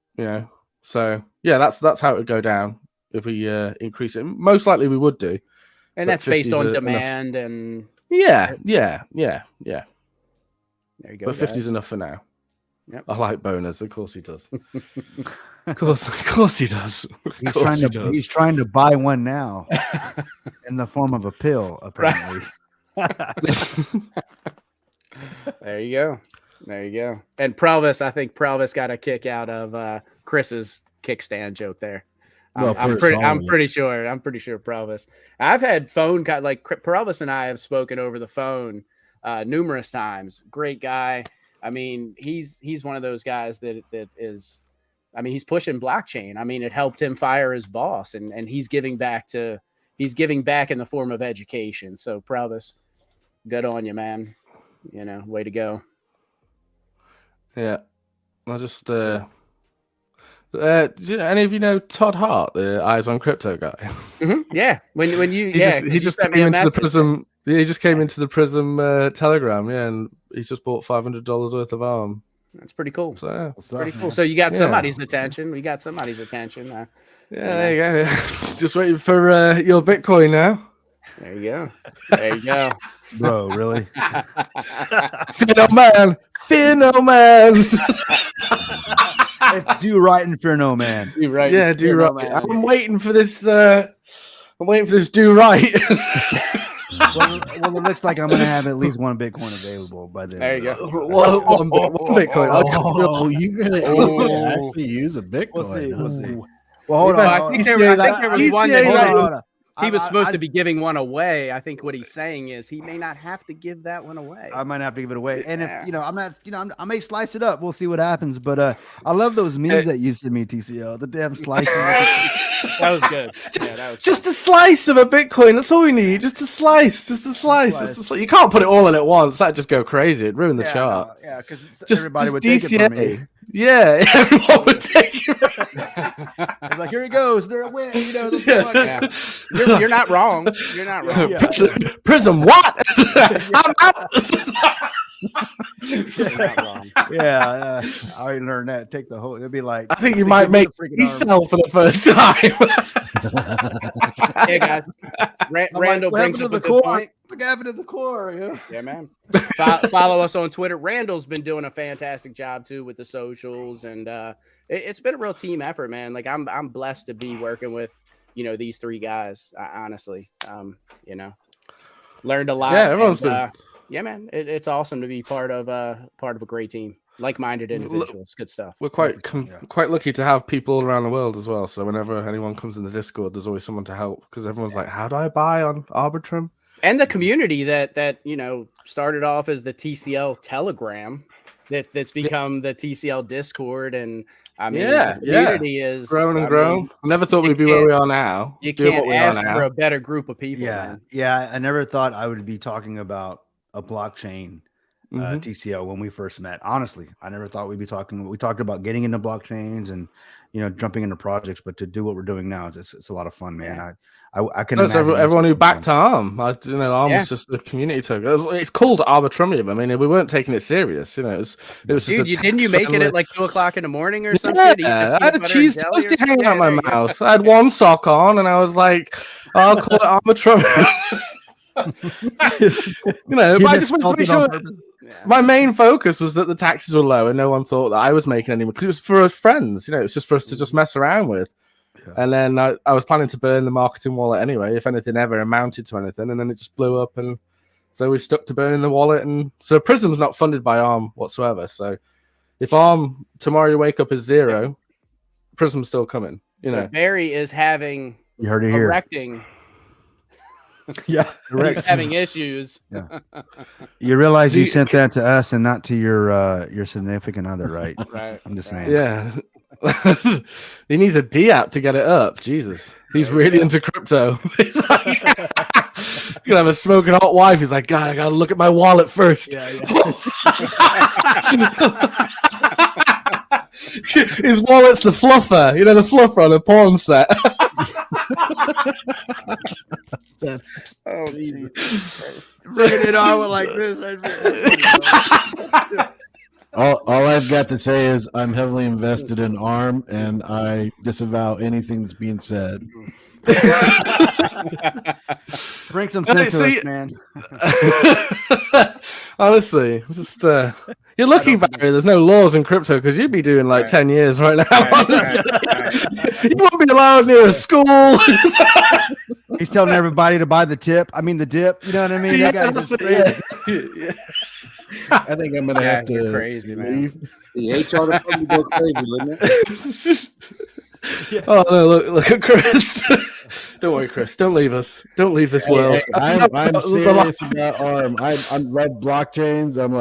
So yeah, that's how it would go down if we increase it. Most likely we would do. And but that's based 50's on enough. demand and Yeah. there you go. But 50 is guys. enough for now. Yep. I like bonus. Of course he does. Of course he does. He's trying to buy one now in the form of a pill, apparently. There you go. There you go. And Prelvis, I think Prelvis got a kick out of Chris's kickstand joke there. Well, I'm pretty pretty sure Prelvis. I've had phone like Prelvis and I have spoken over the phone numerous times. Great guy. I mean, he's one of those guys that is. I mean, he's pushing blockchain. I mean, it helped him fire his boss, and he's giving back in the form of education. So Prelvis, good on you, man. Way to go. Yeah. I just do any of you know Todd Hart, the Eyes on Crypto guy? Mm-hmm. Yeah. When you he just sent came me a into the message. Prism. Yeah, he just came into the Prism Telegram. Yeah, and he's just bought $500 worth of ARM. That's pretty cool. So yeah. Pretty cool. So you got Yeah. somebody's attention. We got somebody's attention. Yeah, there you go. Yeah. Just waiting for your Bitcoin now. There you go. There you go. Bro, really? Fear no man. It's do right and fear no man. You're right. Yeah, do Fear no right. man. I'm waiting for this. I'm waiting for this do right. Well, it looks like I'm going to have at least one Bitcoin available by then. There you go. one Bitcoin. Oh, you're gonna actually use a Bitcoin? We'll see. huh? We'll see. Well, hold on. I think there was one that Hold on. He was supposed to be giving one away. I think what he's saying is he may not have to give that one away. I might have to give it away. And if I may slice it up. We'll see what happens. But I love those memes that you sent me, TCL. The damn slice. That was good. Just a slice of a Bitcoin. That's all we need. Just a slice. You can't put it all in at once. That'd just go crazy. It'd ruin the chart. Yeah, because Just everybody would DCA. take it from me. Yeah, everyone would take it. It's like, here he goes. They're a win. You're not wrong. You're not wrong. Yeah. Prism, what? I'm out. You're not wrong. Yeah, I already learned that. Take the whole. It'd be like, I think you might make me sell for the first time. Hey guys, Randall brings up a good point. What happened to the core? Yeah, man. Follow us on Twitter. Randall's been doing a fantastic job too with the socials, and it's been a real team effort, man. Like I'm blessed to be working with these three guys. Honestly, learned a lot. Yeah, everyone's been. Yeah, man. It's awesome to be part of a great team, like-minded individuals. Good stuff. We're quite lucky to have people all around the world as well. So whenever anyone comes in the Discord, there's always someone to help because everyone's like, "How do I buy on Arbitrum?" And the community that started off as the TCL Telegram, that's become the TCL Discord, and I mean, the community is grown and grown. I never thought we'd be where we are now. You can't ask for a better group of people. Yeah. I never thought I would be talking about a blockchain TCL when we first met. Honestly, I never thought we'd be talking. We talked about getting into blockchains and jumping into projects, but to do what we're doing now, it's a lot of fun, man. I can. That's everyone who backed ARM. ARM was just the community token. It's called ARBITRUMIUM. I mean, we weren't taking it serious. It was. Dude, didn't you make it at like 2:00 in the morning or something? Yeah, I had a cheese toasty hanging out my mouth. I had one sock on, and I was like, "I'll call it ARBITRUMIUM." But I just wanted to make sure. My main focus was that the taxes were low, and no one thought that I was making any money because it was for us friends. It's just for us to just mess around with. Yeah. And then I was planning to burn the marketing wallet anyway, if anything ever amounted to anything, and then it just blew up, and so we stuck to burning the wallet. And so Prism's not funded by ARM whatsoever. So if ARM tomorrow you wake up as zero, Prism's still coming. So Barry is having erecting. Yeah, he's having issues. Yeah. You realize you sent that to us and not to your significant other, right? Right. I'm just saying. Yeah. He needs a D app to get it up. Jesus, he's really into crypto. He's like, gonna have a smoking hot wife. He's like, God, I gotta look at my wallet first. Yeah. His wallet's the fluffer. The fluffer on a porn set. That's Jesus Christ. Bringing it on like this. All I've got to say is I'm heavily invested in ARM, and I disavow anything that's being said. Bring some sense to us, man. Honestly, just you're lucky, Barry. There's no laws in crypto because you'd be doing like 10 years right now. You wouldn't be allowed near a school. He's telling everybody to buy the dip. You know what I mean? Yeah, that guy's just crazy. Yeah. I think I'm gonna have to crazy, man. The HR department would go crazy, wouldn't it? Yeah. Oh no! Look at Chris. Don't worry, Chris. Don't leave us. Don't leave this world. I'm serious about ARM. I'm read blockchains. I'm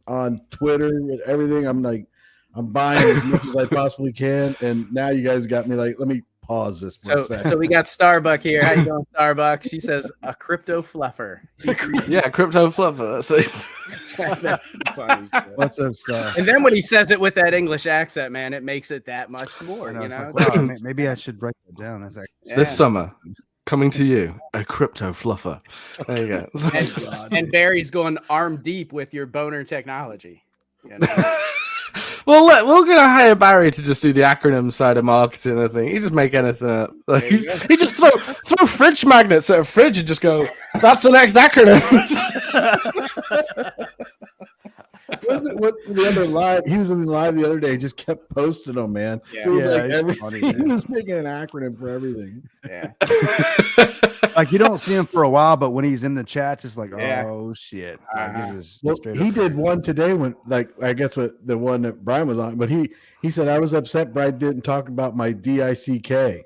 on Twitter with everything. I'm buying as much as I possibly can. And now you guys got me like, let me pause this for a second. So we got Starbuck here. How you doing, Starbuck? She says a crypto fluffer. Yeah, crypto fluffer. That's funny. What's up, Star? And then when he says it with that English accent, man, it makes it that much more. Like, wow, maybe I should write that down. This summer, coming to you, a crypto fluffer. There you go. And Barry's going arm deep with your boner technology. Well, we're going to hire Barry to just do the acronym side of marketing. I think he just make anything up. He just throw fridge magnets at a fridge and just go, "That's the next acronym." What the other live? He was in the live the other day. Just kept posting them, man. Yeah. It was like everything. funny, he was making an acronym for everything. Yeah. Like you don't see him for a while, but when he's in the chats, it's like, oh shit. He did one today when, I guess what the one that Brian was on, but he said I was upset Brian didn't talk about my DICK.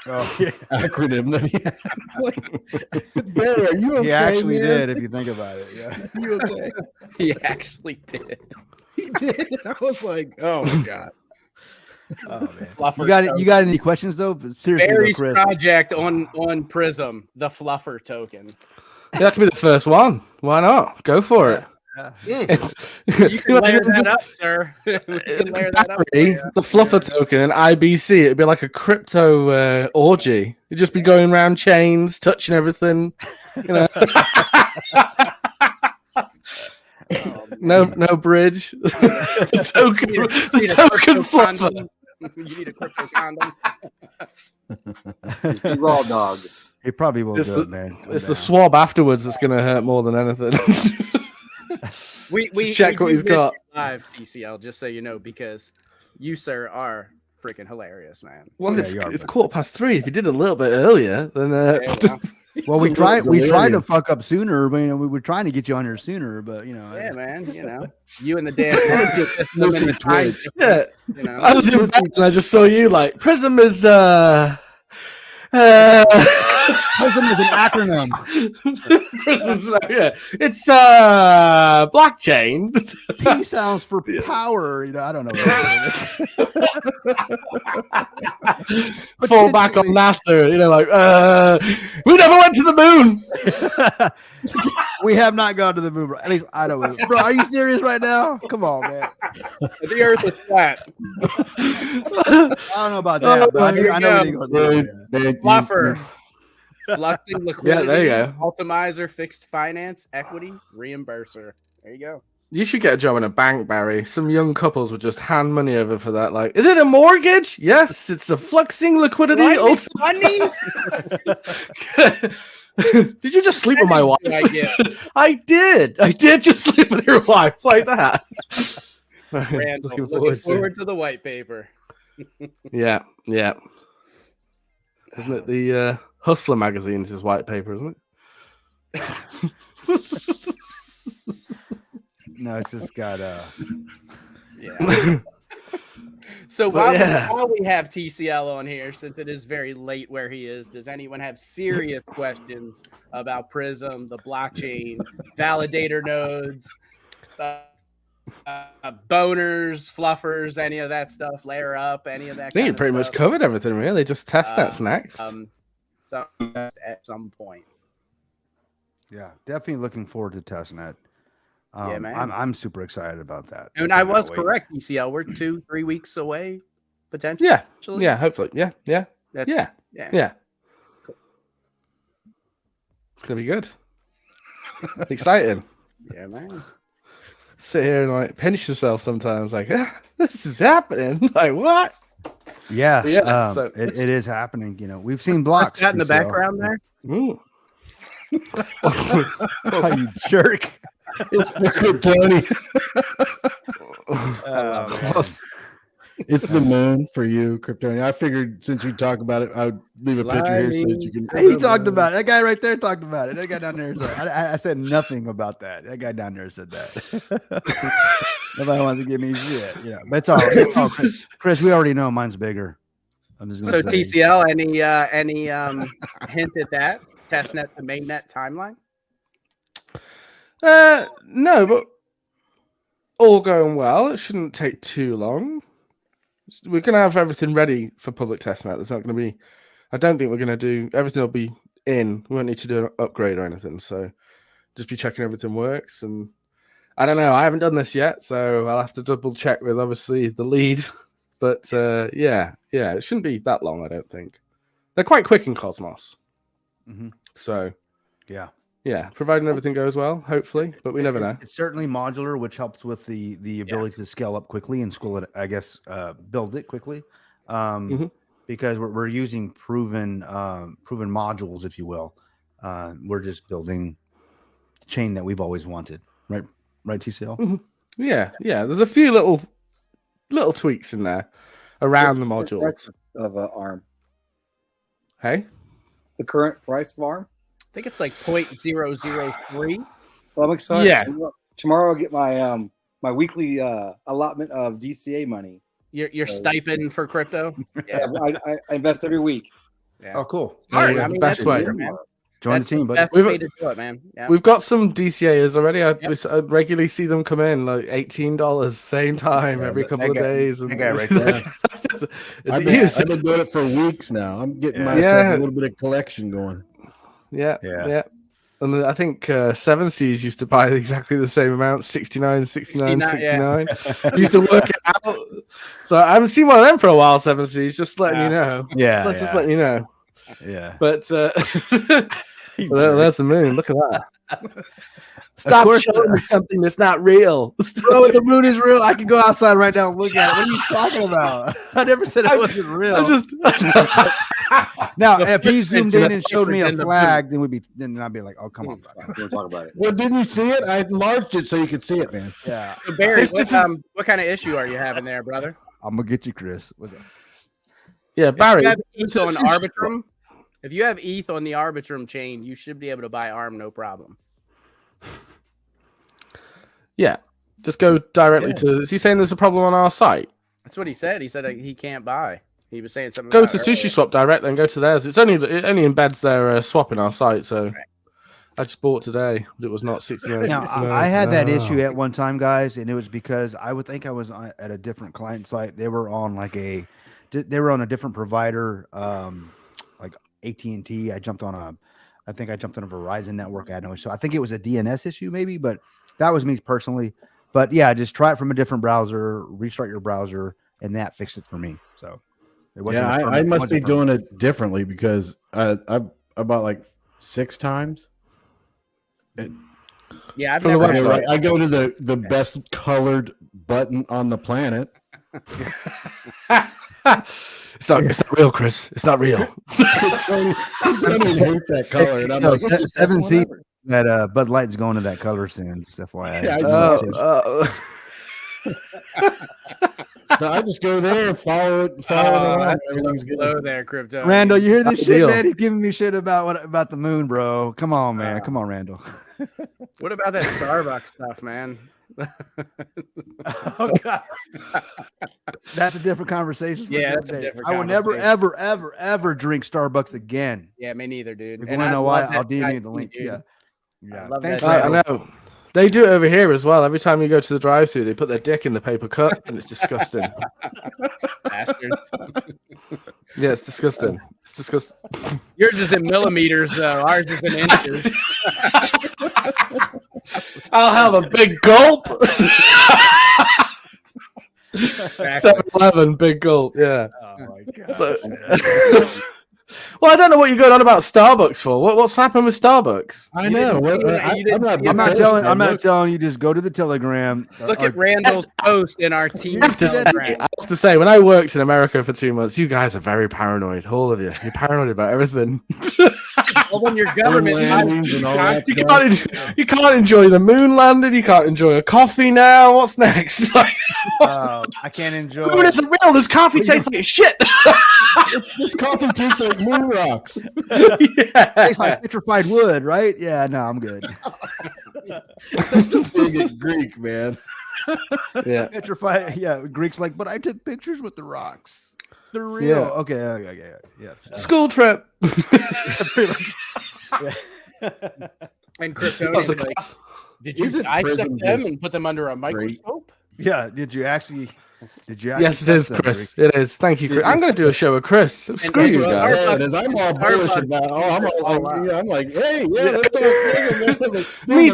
acronym that he had. Like, Barry, are you okay? He actually man? did, if you think about it. Yeah. Are you okay? He actually did. He did. I was like, oh my god. Oh man. Fluffer You got any questions though? Seriously, Barry's though, Chris. project on Prism, the Fluffer token. That could be the first one. Why not? Go for it. Yeah. It's, You can layer that just- up, sir. We can layer that up. Barry, the fluffer token and IBC, it'd be like a crypto orgy. You'd just be going around chains, touching everything. You know. No bridge. The token fluffer. You need a crypto condom. Just be raw dog. He probably will It's do the- it, man. It's the swab afterwards that's going to hurt more than anything. We check what do he's miss got. you live, TCL, just so you know, because you, sir, are freaking hilarious, man. Well, Yeah, it's you are, 3:15. If you did a little bit earlier, then Well, we It's tried to hilarious. fuck up sooner, but we were trying to get you on here sooner, but Yeah, man. You and the damn Listen to Twitch. yeah. you know. I was in bed and I just saw you like Prism is PRYSM is an acronym. Prism's it's blockchain. P sounds for power. I don't know. Fall back on NASA. Like we never went to the moon. We have not gone to the moon, bro. At least I don't. Bro, are you serious right now? Come on, man. The Earth is flat. I don't know about that, but I know we need to go to the moon. Fluffer. Fluxing liquidity. Yeah, there you go. Optimizer, fixed finance, equity, reimburser. There you go. You should get a job in a bank, Barry. Some young couples would just hand money over for that. Like, is it a mortgage? Yes, it's a fluxing liquidity. Money? Did you just sleep with my wife? I get? I did. I did just sleep with your wife like that. Randall, Looking looking forward forward to to the white paper. Yeah. Isn't it the Hustler magazine's his white paper, isn't it? No, it's just got Yeah. So while yeah. we have TCL on here, since it is very late where he is, does anyone have serious questions about Prism, the blockchain, validator nodes, boners, fluffers, any of that stuff, layer up, any of that? I think you pretty much covered everything, really. Just testnet's next. So at some point. yeah, definitely looking forward to testnet. Yeah, man. I'm super excited about that. And I was Can't wait. correct, TCL. We're 2-3 weeks away, potentially. Yeah, hopefully. Yeah. That's, Yeah. Cool. It's gonna be good. Exciting. Yeah, man. Sit here and like pinch yourself sometimes, like this is happening. Like what? Yeah, Yeah, so it is happening. We've seen blocks That in the TCL. background there. Ooh. Oh, you jerk. It's the Kryptonian. Oh, It's the moon for you, Kryptonian. I figured since you talk about it, I would leave a picture here so that you can. He talked about it. That guy right there talked about it. That guy down there said, I said nothing about that. That guy down there said that. Nobody wants to give me shit. But it's all right. Chris, we already know mine's bigger. I'm just So gonna say. TCL, any hint at that? Testnet to mainnet timeline? No, but all going well. It shouldn't take too long. We're gonna have everything ready for public testnet. There's not gonna be. I don't think we're gonna do everything. Will be in. We won't need to do an upgrade or anything. So just be checking everything works. And I don't know. I haven't done this yet, so I'll have to double check with obviously the lead. But yeah, it shouldn't be that long. I don't think they're quite quick in Cosmos. Mhm. So Yeah, providing everything goes well, hopefully, but we never know. It's certainly modular, which helps with the ability to scale up quickly and school it. I guess build it quickly, because we're using proven modules, if you will. We're just building the chain that we've always wanted, right, TCL? Yeah. There's a few little tweaks in there around the module. Price of ARM. Hey, The current price of ARM. I think it's like 0.003. Well, I'm excited. Yeah. Tomorrow I'll get my my weekly allotment of DCA money. Your stipend for crypto. Yeah, I invest every week. Yeah. Oh, cool. Smart. Yeah, I mean, best that's way. smart, man. Join That's the team, the buddy. best way to do it, man. Yeah. We've got some DCAs already. I regularly see them come in like $18 same time every couple of days. That And guy right there. I've been doing it for weeks now. I'm getting myself a little bit of collection going. Yeah. And then I think 7Cs used to buy exactly the same amount, 69, 69, 69. Used to work it out. So I haven't seen one of them for a while, 7Cs, just letting you know. Just letting you know. Yeah. But well, that's the moon. Look at that. Stop showing me something that's not real. Bro, the moon is real. I can go outside right now and look at it. What are you talking about? I never said it wasn't real. Now, if he zoomed in and showed me a flag, then I'd be like, oh, come on, bro. We'll talk about it. Well, didn't you see it? I enlarged it so you could see it, man. Yeah. So Barry, what kind of issue are you having there, brother? I'm gonna get you, Chris. What's up? Yeah, Barry. If you have ETH on the Arbitrum chain, you should be able to buy ARM no problem. Yeah, just go directly to. Is he saying there's a problem on our site? That's what he said. He said he can't buy. He was saying something. Go to SushiSwap directly and go to theirs. It only embeds their swap in our site. So I just bought today. It was not 69. Now, I had that issue at one time, guys, and it was because I would think I was at a different client site. They were on they were on a different provider, like AT&T. I jumped on a Verizon network. I had no issue. So I think it was a DNS issue, maybe, but that was me personally. But yeah, just try it from a different browser, restart your browser, and that fixed it for me. So it wasn't. Yeah, I must be doing it differently because I bought like 6 times. Yeah, I've never. I go to the best colored button on the planet. It's not real, Chris. It's not real. Hates that color. And I'm like, 7C that Bud Light's going to that color soon. Just FYI. So I just go there and follow it around. Everything's good. Hello there, crypto. Randall, you hear this shit, man? He's giving me shit about the moon, bro. Come on, man. Come on, Randall. What about that Starbucks stuff, man? Oh God, that's a different conversation. Yeah, that's a different. I will never, ever drink Starbucks again. Yeah, me neither, dude. If you want to know why, I'll DM you the link. Dude. Yeah. Thanks, I know. They do it over here as well. Every time you go to the drive-thru, they put their dick in the paper cup, and it's disgusting. Bastards. Yeah, it's disgusting. It's disgusting. Yours is in millimeters, though. Ours is in inches. I'll have a big gulp. 7-Eleven, big gulp. Yeah. Oh my God. So, well, I don't know what you're going on about Starbucks for. What's happened with Starbucks? I know. I'm not telling you. Just go to the Telegram. Look at Randall's post in our team. I have to say, when I worked in America for 2 months, you guys are very paranoid. All of you. You're paranoid about everything. Well, when your government and all that you can't enjoy the moon landing. You can't enjoy a coffee now. What's next? I can't enjoy. Moon isn't real. This coffee tastes like shit. This coffee tastes like moon rocks. Yeah. Tastes like petrified wood, right? Yeah, no, I'm good. This thing is Greek, man. Yeah, petrified. Yeah, Greeks like, but I took pictures with the rocks. They're real. Yeah. Okay. Yeah. School trip. and Kryptonian, like, did you dissect them and put them under a microscope? Yeah. Did you actually? Yes, it is, Chris. It is. Thank you, Chris. I'm going to do a show with Chris. Screw you guys. I'm all bullish about. I'm like, hey, yeah, let's Me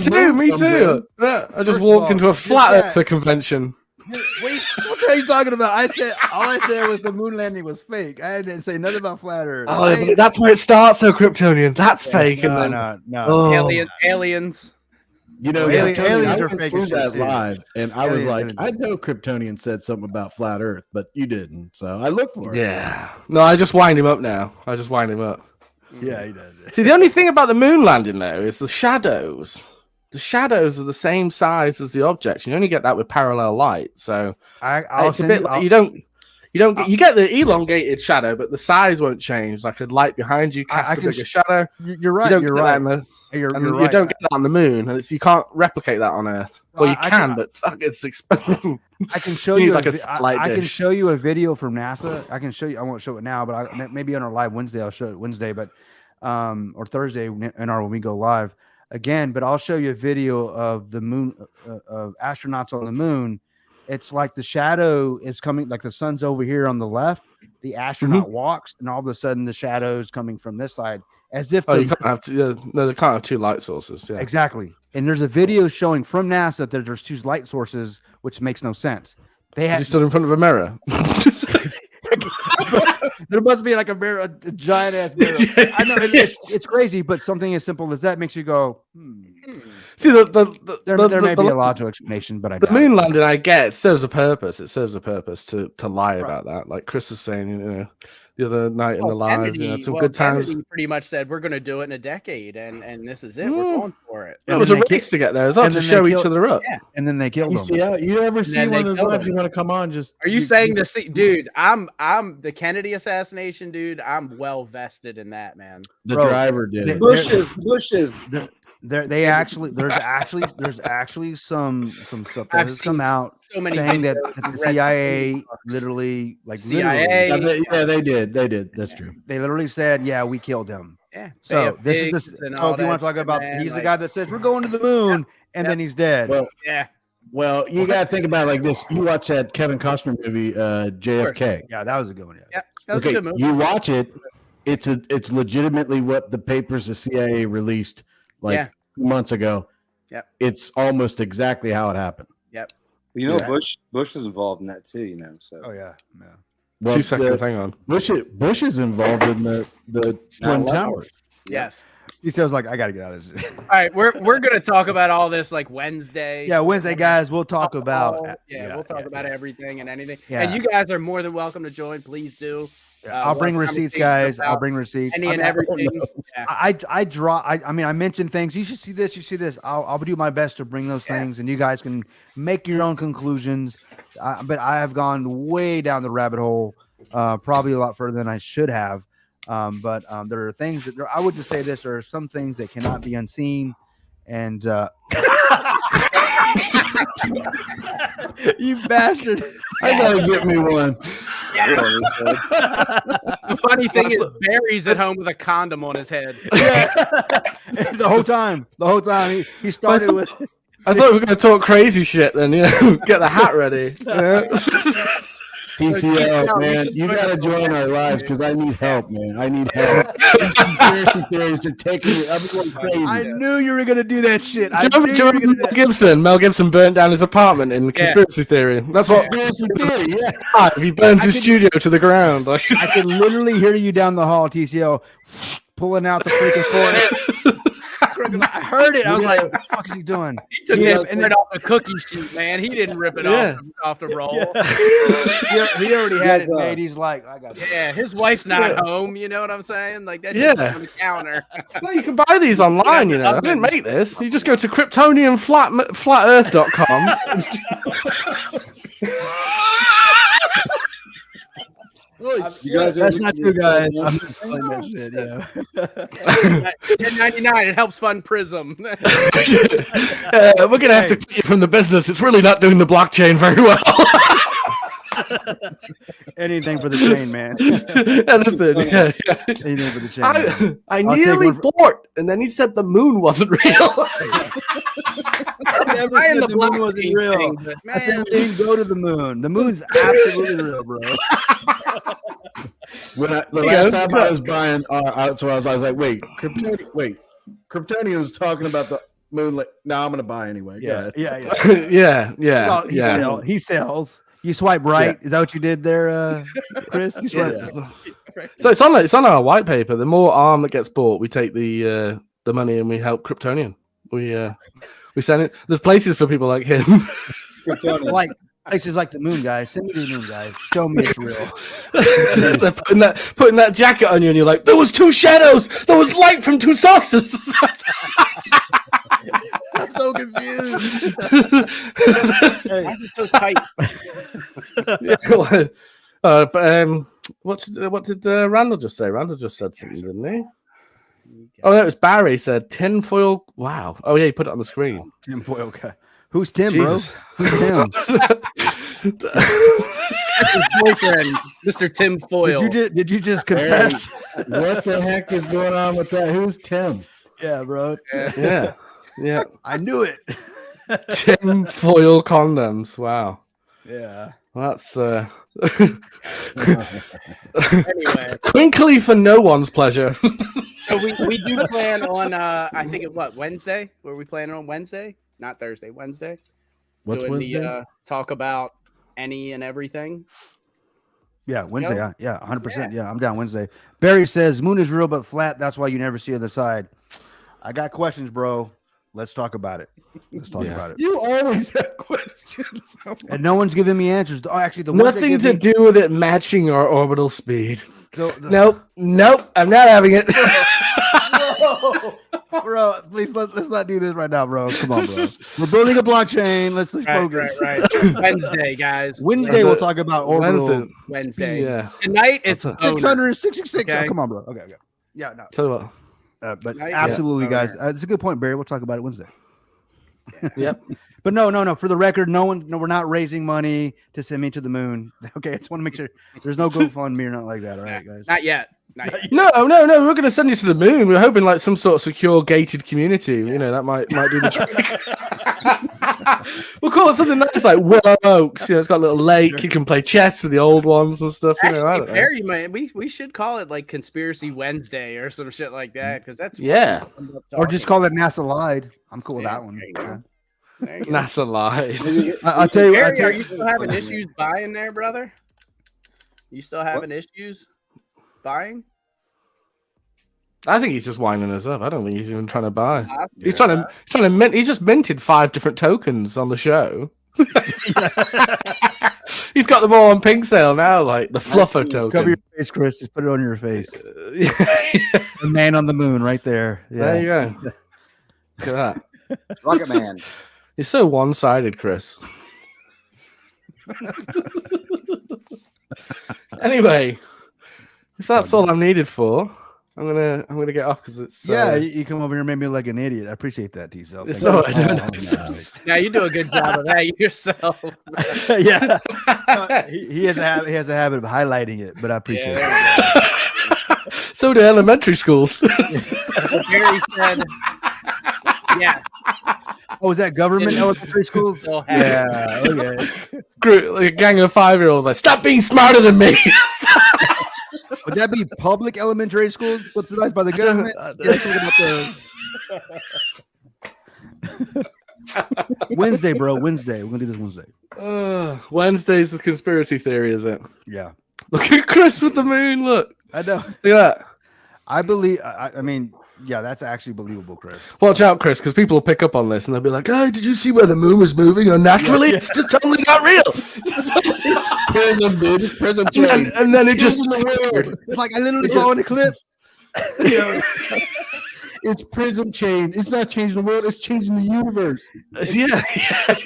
too. Yeah, I just walked into a flat earther convention. Wait, what are you talking about? All I said was the moon landing was fake. I didn't say nothing about flat earth. Oh, that's where it starts, though, Kryptonian. That's fake. No. Oh. Aliens. You know, aliens are fake. That live, and I was like, I know Kryptonian said something about flat Earth, but you didn't. So I looked for it. Yeah. No, I just wind him up now. Yeah, he does. See, the only thing about the moon landing though is the shadows. The shadows are the same size as the objects. You only get that with parallel light. So I'll it's a bit. You You don't get you get the elongated shadow, but the size won't change. Like a light behind you casts a bigger shadow. You're right. You're right. You right. don't get that on the moon, and you can't replicate that on Earth. Well, you can, but fuck, it's expensive. I can show you. like I can show you a video from NASA. I can show you. I won't show it now, but maybe on our live Wednesday, I'll show it Wednesday, but or Thursday when we go live again. But I'll show you a video of the moon of astronauts on the moon. It's like the shadow is coming, like the sun's over here on the left. The astronaut walks, and all of a sudden the shadow is coming from this side, as if you can't have no, they can't have two light sources. Yeah, exactly. And there's a video showing from NASA that there's two light sources, which makes no sense. They stood in front of a mirror. There must be like a mirror, a giant ass mirror. I know it's crazy, but something as simple as that makes you go. See, there may be a logical explanation, but the moon landing, I get it serves a purpose. It serves a purpose to lie about that. Like Chris was saying, the other night in the live, some good times. Kennedy pretty much said we're going to do it in a decade, and this is it. We're going for it. It was a race to get there as well, to show each other up. Yeah. And then they killed them. You ever see one of those lives? You want to come on? Are you saying this, dude? I'm the Kennedy assassination, dude. I'm well vested in that, man. The driver did. Bushes. There's actually some stuff that has come out saying that the CIA literally they did. That's true. They literally said, yeah, we killed him. Yeah. So this is if you want to talk about, he's the guy that says we're going to the moon, and then he's dead. Well, you got to think about it like this. You watch that Kevin Costner movie, JFK. Yeah, that was a good one. Yeah, that was a good movie. You watch it. It's legitimately what the papers the CIA released 2 months ago. Yep. It's almost exactly how it happened. Yep. Bush is involved in that too, so. Oh yeah. Well, 2 seconds, hang on. Bush is involved in the Twin Towers. Yes. He sounds like I got to get out of this. All right, we're gonna talk about all this like Wednesday. Yeah, Wednesday, guys. We'll talk about. We'll talk about everything and anything. Yeah. And you guys are more than welcome to join. Please do. I'll bring receipts, guys. I'll bring receipts. And everything. I mentioned things. You should see this. You see this. I'll do my best to bring those things, and you guys can make your own conclusions. But I have gone way down the rabbit hole, probably a lot further than I should have. But there are things that I would just say this: there are some things that cannot be unseen, and you bastard! I gotta get me one. Yeah. The funny thing is, Barry's at home with a condom on his head. Yeah. the whole time, he started with. I thought we were going to talk crazy shit. Then get the hat ready. TCL, man, you got to join our lives because I need help, man. I need help. Conspiracy theories are taking everyone crazy. I knew you were going to do that shit. Mel Gibson burnt down his apartment in Conspiracy Theory. That's what Conspiracy Theory, yeah. He burns his studio to the ground. I can literally hear you down the hall, TCL, pulling out the freaking phone. I heard it. I was like, what the fuck is he doing? He took his right off the cookie sheet, man. He didn't rip it off the roll. Yeah. He already had it made. He's like, I got it. Yeah, his wife's not home. You know what I'm saying? Like that's just on the counter. Well, you can buy these online. I didn't make this. You just go to KryptoniumFlatEarth.com. That's not true, guys. I'm just saying that shit. $10.99. It helps fund PRYSM. We're gonna have to cut you from the business. It's really not doing the blockchain very well. Anything for the chain, man. Anything for the chain. I nearly bought, and then he said the moon wasn't real. I never said the moon wasn't real. I said we didn't go to the moon. The moon's absolutely real, bro. The last time I was buying, so I was like, wait, Kryptonium was talking about the moon. Like, no, I'm gonna buy anyway. Yeah. He sells. You swipe right. Is that what you did there, Chris? You swipe. So it's on our white paper. The more ARM that gets bought, we take the money and we help Kryptonium. We send it. There's places for people like him. Like places like the moon, guys. Send me to the moon, guys. Show me it's real. They're putting that jacket on you, and you're like, there was two shadows. There was light from two sources. I'm so confused. Why is it so tight? What did Randall just say? Randall just said something, didn't he? Oh, that was Barry said tinfoil. Wow. Oh yeah, he put it on the screen. Tinfoil guy. Who's Tim, Jesus. bro? Who's Tim? His boyfriend, Mr. Tim Foyle. Did you just confess? What the heck is going on with that? Who's Tim? Yeah, bro. Yeah. I knew it. Tinfoil condoms. Wow. Yeah. That's Anyway, twinkly for no one's pleasure. so we do plan on I think it Wednesday? Were we planning on Wednesday? Not Thursday, Wednesday. What's Doing Wednesday? the talk about any and everything. Yeah, Wednesday. Yep. Yeah, 100%. Yeah, I'm down Wednesday. Barry says moon is real but flat. That's why you never see the other side. I got questions, bro. Let's talk about it. Let's talk about it. You always have questions. And no one's giving me answers. Oh, actually, the ones that Nothing give to me- do with it matching our orbital speed. the- Nope. I'm not having it. Whoa. Bro, please let's not do this right now, bro. Come on, bro. We're building a blockchain. Let's focus. Right. Wednesday, guys. Wednesday we'll talk about orbital. Wednesday. Yeah. Tonight it's That's 666. Okay. Oh, come on, bro. Okay. Yeah, no. Tell you what. But Night absolutely, is guys. owner. It's a good point, Barry. We'll talk about it Wednesday. Yep. But no. For the record, we're not raising money to send me to the moon. Okay, I just want to make sure there's no GoFundMe or nothing like that. All right, guys. Not yet. Not yet. No. We're going to send you to the moon. We're hoping like some sort of secure gated community. You know, that might do the trick. We'll call it something nice like Willow Oaks. You know, it's got a little lake. You can play chess with the old ones and stuff. You know, I Actually, don't know. Barry, man, we should call it like Conspiracy Wednesday or some shit like that because that's what Yeah. we end up Or just talking call it NASA Lied. I'm cool with Yeah, that one. there you go. Yeah. about. There you go. NASA lies. I'll tell you. Barry, are you still having issues buying there, brother? You still having issues buying? I think he's just winding us up. I don't think he's even trying to buy. He's Yeah. trying to mint. He's just minted 5 different tokens on the show. He's got them all on pink sale now, like the fluffer token. Cover your face, Chris. Just put it on your face. Yeah. The man on the moon, right there. Yeah. There you go. Look at that. Rocket Man. You're so one-sided, Chris. Anyway, if that's all I'm needed for, I'm gonna get off because it's Yeah, you come over here and make me like an idiot. I appreciate that, T-Cell. It's Thank all you. right. Yeah, you do a good job of that yourself. Yeah. He has a habit of highlighting it, but I appreciate it. So do elementary schools. Barry said, "Yeah, Oh, is that government elementary schools? still have it." Yeah. Okay. Group, like a gang of 5-year-olds, like stop being smarter than me. Would that be public elementary schools subsidized by the government? Yeah, think about the- Wednesday, bro. Wednesday. We're gonna do this Wednesday. Wednesday's the conspiracy theory, is it? Yeah. Look at Chris with the moon. Look I know. at that. I believe. I mean, yeah, that's actually believable, Chris. Watch out, Chris, because people will pick up on this and they'll be like, "Oh, did you see where the moon was moving unnaturally? Yeah. It's just totally not real." Prism, dude. Prism and, then, chain. and then it just It's like I literally saw in the clip. It's Prism chain. It's not changing the world. It's changing the universe. yeah.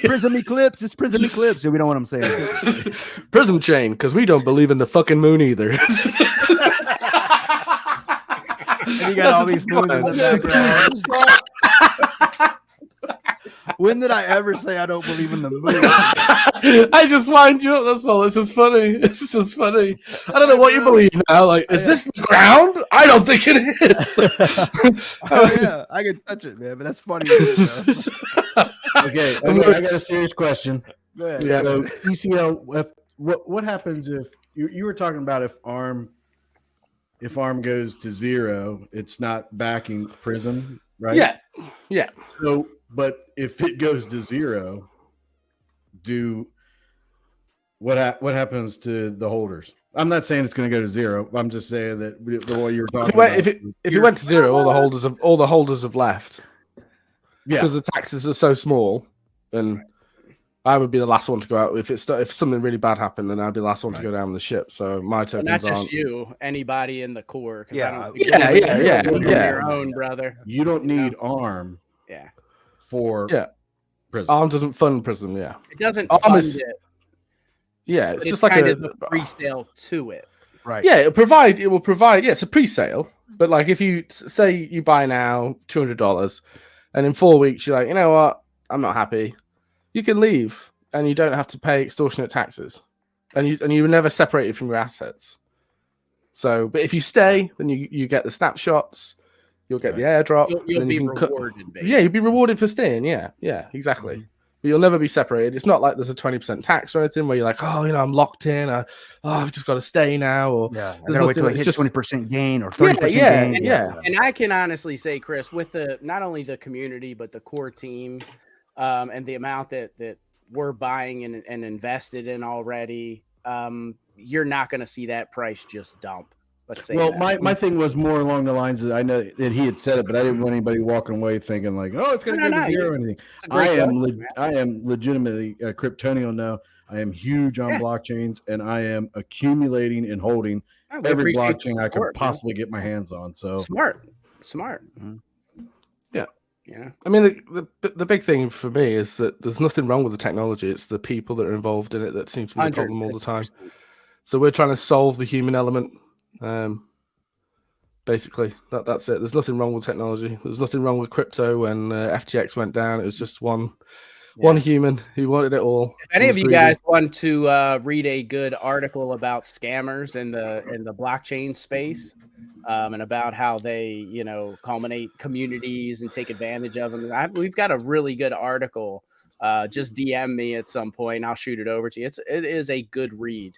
Prism eclipse. It's prism eclipse. We don't know what I'm saying. Prism chain, because we don't believe in the fucking moon either. And you got all these moons in the background. When did I ever say I don't believe in the moon? I just wind you up. That's all. It's just funny. It's just funny. I don't know what you believe now. Like, is this the ground? I don't think it is. Oh yeah, I can touch it, man. But that's funny. Okay, I got a serious question. Go ahead. Yeah. So ECL, what happens if you were talking about if ARM goes to 0, it's not backing Prism, right? Yeah. So, but if it goes to 0, what happens to the holders? I'm not saying it's going to go to 0. I'm just saying that the way you were talking about. If it went to 0, all the holders have left. Yeah. Because the taxes are so small, and I would be the last one to go out. If something really bad happened, then I'd be the last one to go down the ship. So my But tokens not just aren't. you, anybody in the core. 'Cause Yeah. I don't think Yeah, you yeah, can do yeah. your own, brother. You don't need ARM Yeah, for Yeah. Prism. ARM doesn't fund Prism. Yeah. it doesn't Arm fund is- it. Yeah, But it's just like kind a of the pre-sale to it. Right. Yeah, it will provide. Yeah, it's a pre-sale. But like, if you say you buy now $200, and in 4 weeks you're like, you know what, I'm not happy, you can leave, and you don't have to pay extortionate taxes, and you were never separated from your assets. So, but if you stay, then you get the snapshots, you'll get the airdrop. You'll and be you can rewarded. yeah, you'll be rewarded for staying. Yeah, exactly. Mm-hmm. But you'll never be separated. It's not like there's a 20% tax or anything where you're like, oh, I'm locked in. I've just got to stay now. Or Yeah, I gotta wait till I hit 20% gain or 30% gain. Yeah. And I can honestly say, Chris, with not only the community but the core team, and the amount that we're buying and invested in already, you're not going to see that price just dump. Let's say. Well, my thing was more along the lines that I know that he had said it, but I didn't want anybody walking away thinking like, oh, it's going to go to zero or anything. I am legitimately a Kryptonian now. I am huge on blockchains, and I am accumulating and holding every blockchain I could possibly get my hands on. So smart. Mm-hmm. Yeah. I mean, the big thing for me is that there's nothing wrong with the technology. It's the people that are involved in it that seems to be the problem all the time. So we're trying to solve the human element. Basically, that's it. There's nothing wrong with technology. There's nothing wrong with crypto when FTX went down. It was just one human who wanted it all. If any of you guys want to read a good article about scammers in the blockchain space, and about how they culminate communities and take advantage of them, we've got a really good article. Just DM me at some point and I'll shoot it over to you. It is a good read.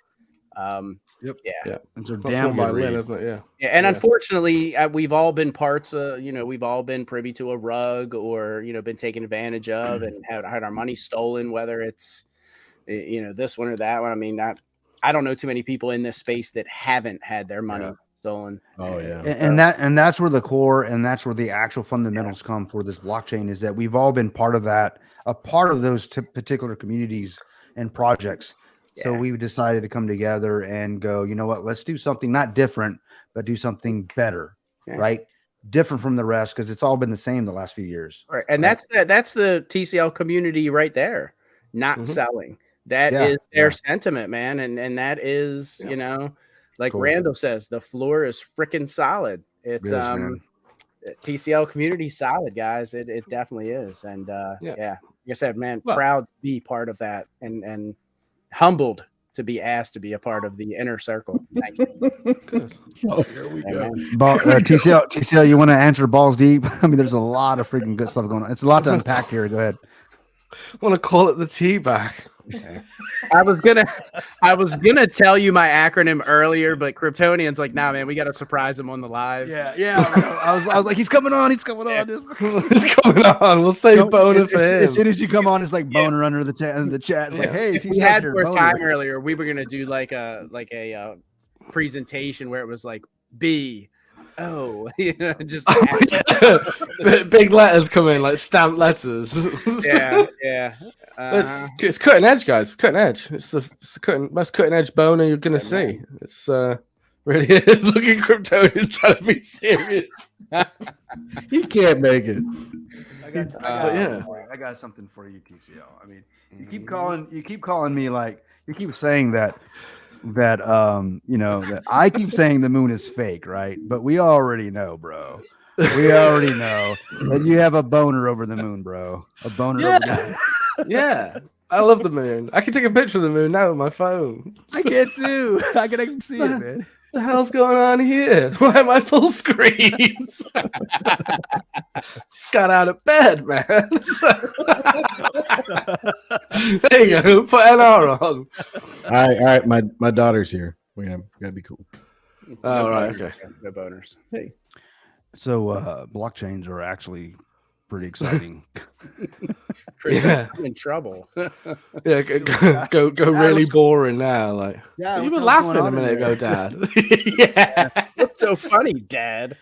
Yep. Yeah. It's a damn good read, isn't it? Yeah. And unfortunately, we've all been parts of, we've all been privy to a rug or, been taken advantage of and had our money stolen, whether it's, this one or that one. I mean, I don't know too many people in this space that haven't had their money stolen. Oh yeah. And that's where the core and that's where the actual fundamentals come for this blockchain, is that we've all been part of that, a part of those particular communities and projects. So we decided to come together and go, you know what, let's do something not different, but do something better, right? Different from the rest, because it's all been the same the last few years. Right. And that's the TCL community right there, not selling. That is their sentiment, man. And that is, like cool. Randall says, the floor is freaking solid. It's TCL community solid, guys. It definitely is. And like I said, man, proud to be part of that and humbled to be asked to be a part of the inner circle. Thank you. Oh, here we go. TCL, you want to answer balls deep? I mean, there's a lot of freaking good stuff going on. It's a lot to unpack here. Go ahead. I want to call it the tea back. Okay. I was gonna tell you my acronym earlier, but Kryptonian's like, nah, man, we got to surprise him on the live. Yeah. I was like, he's coming on. He's coming on. He's coming on. We'll save Boner for him. As soon as you come on, it's like Boner under the chat. It's like, hey, we had more time earlier. We were gonna do like a presentation where it was like B. Just big letters come in, like stamped letters. yeah. It's cutting edge, guys. Cutting edge. It's the most cutting edge boner you're gonna see. It's really is. Looking Kryptonian trying to be serious. You can't make it. I got something for you, TCL. I mean, you keep calling me, like you keep saying that that I keep saying the moon is fake, right? But we already know, bro. We already know that you have a boner over the moon, bro. A boner over the moon. Yeah. I love the moon. I can take a picture of the moon now with my phone. I can too. I can see it, man. What the hell's going on here? Why am I full screen? Just got out of bed, man. There you go. Put NR on. All right. My daughter's here. We gotta be cool. Oh, right. Okay. No boners. Hey. So blockchains are actually pretty exciting. Chris, I'm in trouble. Yeah, go really boring now. Like, you were laughing a minute ago, Dad. Yeah, what's so funny, Dad?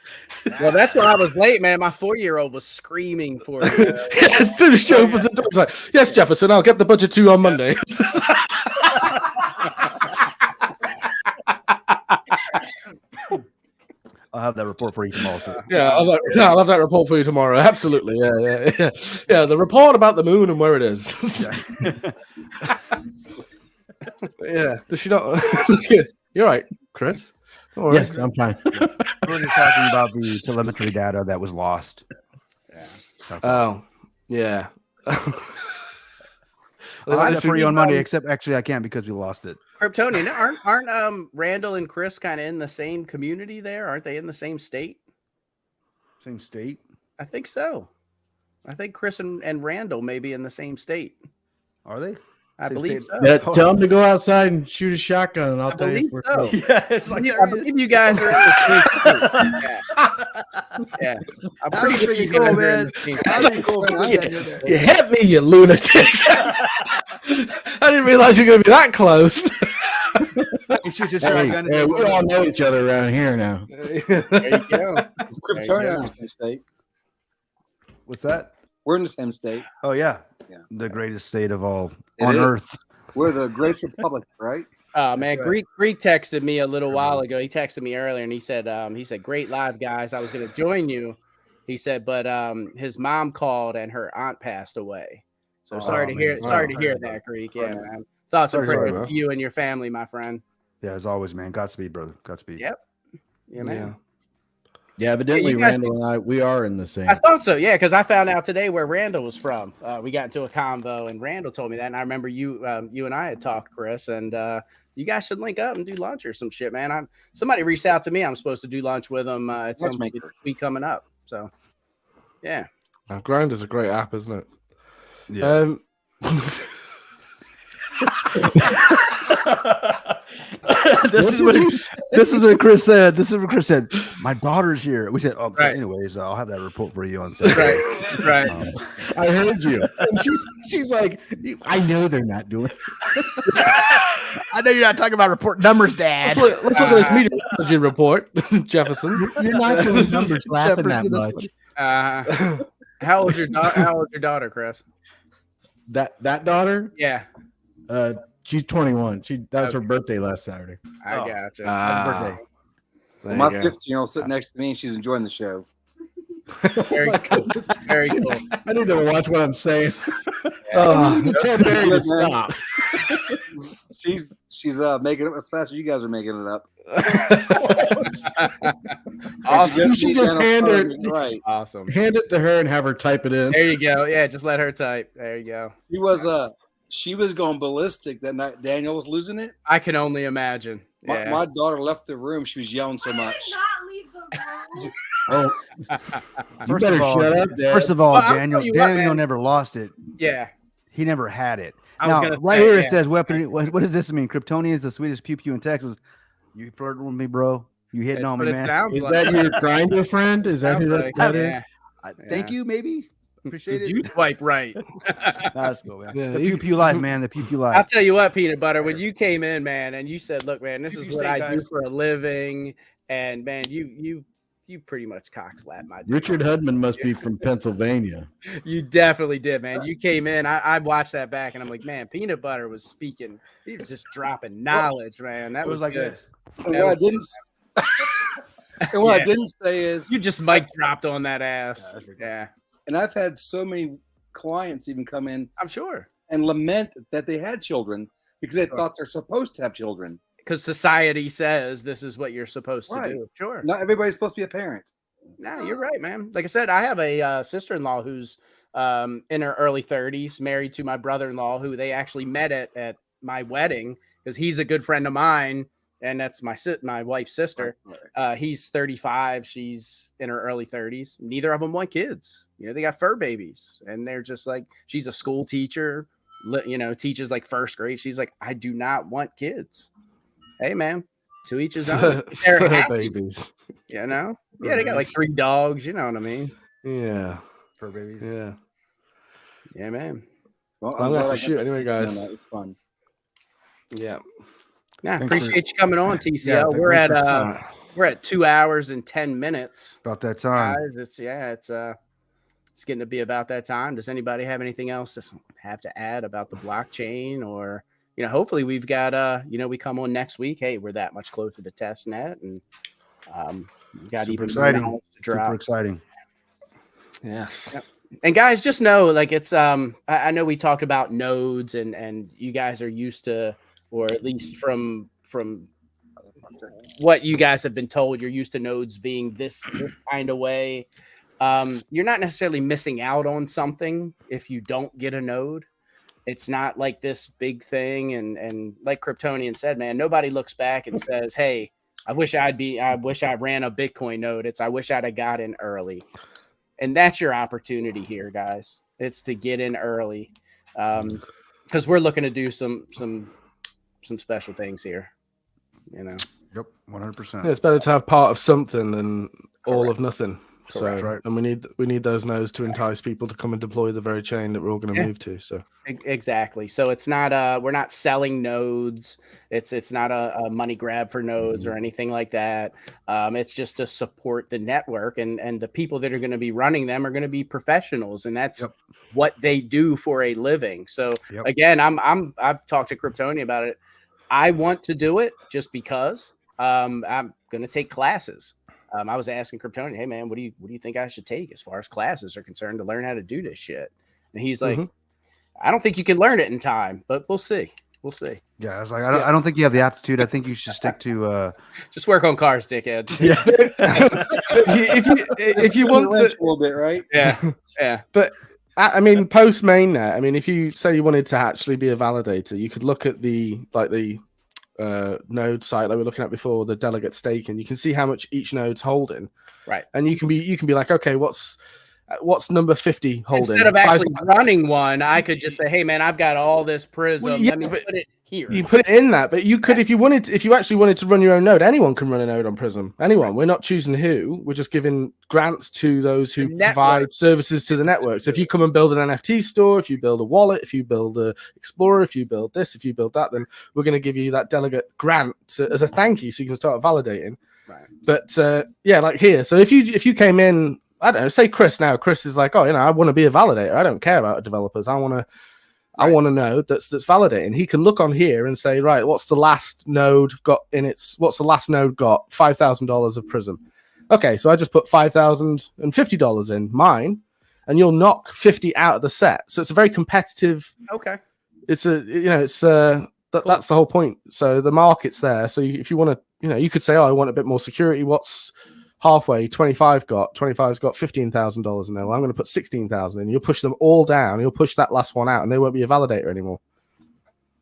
Well, that's why I was late, man. My 4-year-old was screaming for me. As soon as she opens the door, it's like, yes, Jefferson, I'll get the budget to you on Monday. I'll have that report for you tomorrow. So. Yeah, I'll have that report for you tomorrow. Absolutely. Yeah. The report about the moon and where it is. Yeah. Does she not? You're right, Chris. Don't worry. Yes, I'm fine. We're just talking about the telemetry data that was lost. Yeah. That's all. Oh, yeah. I'll have that for you on Monday, um, except actually I can't because we lost it. Kryptonian, aren't Randall and Chris kind of in the same community there? Aren't they in the same state? Same state. I think so. I think Chris and Randall may be in the same state. Are they? I Same believe state? so. Yeah, tell them to go outside and shoot a shotgun, and I'll I tell you if believe we're so. close. Yeah, it's like, I believe you guys are in the same state. Yeah. I'm That'd pretty be sure you cool, guys are man. in the same That'd be cool. You hit me, you lunatic. I didn't realize you're going to be that close. He shoots a Hey, shotgun. hey, we all know each other around here now. There you go. Kryptonian are in the same state. What's that? We're in the same state. Oh yeah, Yeah. the greatest state of all It on is. Earth. We're the Great Republic, right? Oh man, That's right. Greek texted me a little while ago. He texted me earlier and he said, great live guys. I was gonna join you. He said, but his mom called and her aunt passed away. So sorry to hear that, Greek. Yeah, man. Thoughts and Sorry, prayers bro. to you and your family, my friend. Yeah, as always, man. Godspeed, brother. Godspeed. Yep. Yeah, man. Yeah, evidently you guys- Randall and I, we are in the same. I thought so, yeah, because I found out today where Randall was from. We got into a convo, and Randall told me that, and I remember you and I had talked, Chris, and you guys should link up and do lunch or some shit, man. Somebody reached out to me. I'm supposed to do lunch with them at some week coming up. So, yeah. Grindr's a great app, isn't it? Yeah. This is what Chris said. This is what Chris said. My daughter's here. We said, "Oh, Right. anyways, I'll have that report for you on Saturday." Right. I heard you. And she's like, I know they're not doing it. I know you're not talking about report numbers, Dad. Let's look at this meteorology report, Jefferson. You're not doing numbers laughing that Jefferson, much. How old's your daughter, Chris? That daughter, Yeah, she's 21. That was her birthday last Saturday. I Oh. gotcha. Happy birthday. There My you go. 15-year-old sitting next to me, and she's enjoying the show. Very cool. Very cool. I need to watch what I'm saying. Oh, Tell Barry to Good, man. stop. She's making it up as fast as you guys are making it up. Awesome. You should just hand her, Right. Awesome. hand it to her and have her type it in. There you go. Yeah, just let her type. There you go. She was going ballistic that night. Daniel was losing it. I can only imagine. Yeah. My daughter left the room. She was yelling so much. Not leave the room. Oh, you First better of all, shut up, Dad. First of all, Well, I'll Daniel tell you what, Daniel man. never lost it. Yeah. He never had it. I was Now, gonna right say, here it yeah. says weapon. What does this mean? Kryptonian is the sweetest pew pew in Texas. You flirting with me, bro? You hitting That's on what me, it man? sounds Is like. that your grinder friend? Is that who Sounds that, like, that is? yeah. Thank you, maybe. Appreciate Did it. you swipe right? That's cool, man. Yeah, The you- pew pew life, man. The pew pew I'll life. tell you what, Peanut Butter, when you came in, man, and you said, look, man, this You is can what stay, I do guys. for a living. And man, you pretty much cockslapped my dude. Richard Hudman must be from Pennsylvania. You definitely did, man. You came in. I watched that back, and I'm like, man, Peanut Butter was speaking. He was just dropping knowledge, man. That It was like good. this. And what I didn't. And what I didn't say is, You just mic dropped on that ass. Yeah, and I've had so many clients even come in I'm sure. and lament that they had children because they thought they're supposed to have children. Because society says this is what you're supposed to Right. do. Sure. Not everybody's supposed to be a parent. No, you're right, man. Like I said, I have a sister-in-law who's in her early 30s, married to my brother-in-law, who they actually met at my wedding because he's a good friend of mine, and that's my wife's sister. He's 35, she's in her early 30s. Neither of them want kids. You know, they got fur babies, and they're just like, she's a school teacher, teaches like first grade. She's like, I do not want kids. Hey, man, to each his own. They're happy, babies. you know. Yeah, they got like 3 dogs. You know what I mean? Yeah. Fur babies. Yeah. Yeah, man. Well, I'm gonna glad have I to got shoot to anyway, speak on guys. that. It was fun. Yeah. Yeah, Thanks appreciate you coming on, TCL. Yeah, We're at 2 hours and 10 minutes. About that time. Guys, it's getting to be about that time. Does anybody have anything else to have to add about the blockchain, or hopefully we've got we come on next week. Hey, we're that much closer to testnet, and we've got Super even more exciting. knowledge to drop. Super exciting. Yes. And guys, just know, like, it's I know we talked about nodes, and you guys are used to or at least from what you guys have been told, you're used to nodes being this kind of way. You're not necessarily missing out on something if you don't get a node. It's not like this big thing. And like Kryptonian said, man, nobody looks back and says, hey, I wish I ran a Bitcoin node. It's, I wish I'd have got in early. And that's your opportunity here, guys. It's to get in early. Because we're looking to do some special things here, you know. Yep, 100%. Yeah, it's better to have part of something than all of nothing. Correct. So, Right. and we need those nodes to entice people to come and deploy the very chain that we're all going to move to. So Exactly. So it's not we're not selling nodes. It's not a money grab for nodes or anything like that. It's just to support the network, and the people that are going to be running them are going to be professionals, and that's what they do for a living. So again, I've talked to Kryptonian about it. I want to do it just because I'm going to take classes. I was asking Kryptonian, hey man, what do you think I should take as far as classes are concerned to learn how to do this shit? And he's like, I don't think you can learn it in time, but we'll see. We'll see. Yeah, I was like, I don't think you have the aptitude. I think you should stick to just work on cars, dickhead. Yeah. if you want to a little bit, right? Yeah. But I mean, post mainnet, I mean, if you say you wanted to actually be a validator, you could look at the node site like we were looking at before, the delegate staking. You can see how much each node's holding, right? And you can be like, okay, what's number 50 holding? Instead of actually running one, I could just say, hey man, I've got all this PRYSM. Well, yeah, let me put it here. You put it in that, but you could, if you actually wanted to run your own node, anyone can run a node on PRYSM. Anyone. We're not choosing who. We're just giving grants to those who provide services to the network. So if you come and build an NFT store, if you build a wallet, if you build a Explorer, if you build this, if you build that, then we're going to give you that delegate grant as a thank you, so you can start validating. Right. But yeah, like here. So if you came in, I don't know, say Chris now. Chris is like, oh, I want to be a validator. I don't care about developers. I want to know that's validating. He can look on here and say, right, what's the last node got? $5,000 of PRYSM. Okay, so I just put $5,050 in mine, and you'll knock 50 out of the set. So it's a very competitive. Okay. It's that's the whole point. So the market's there. So if you want to, you could say, oh, I want a bit more security. What's halfway? 25's got $15,000 in there. Well, I'm going to put 16,000 in. You'll push them all down. You'll push that last one out, and they won't be a validator anymore.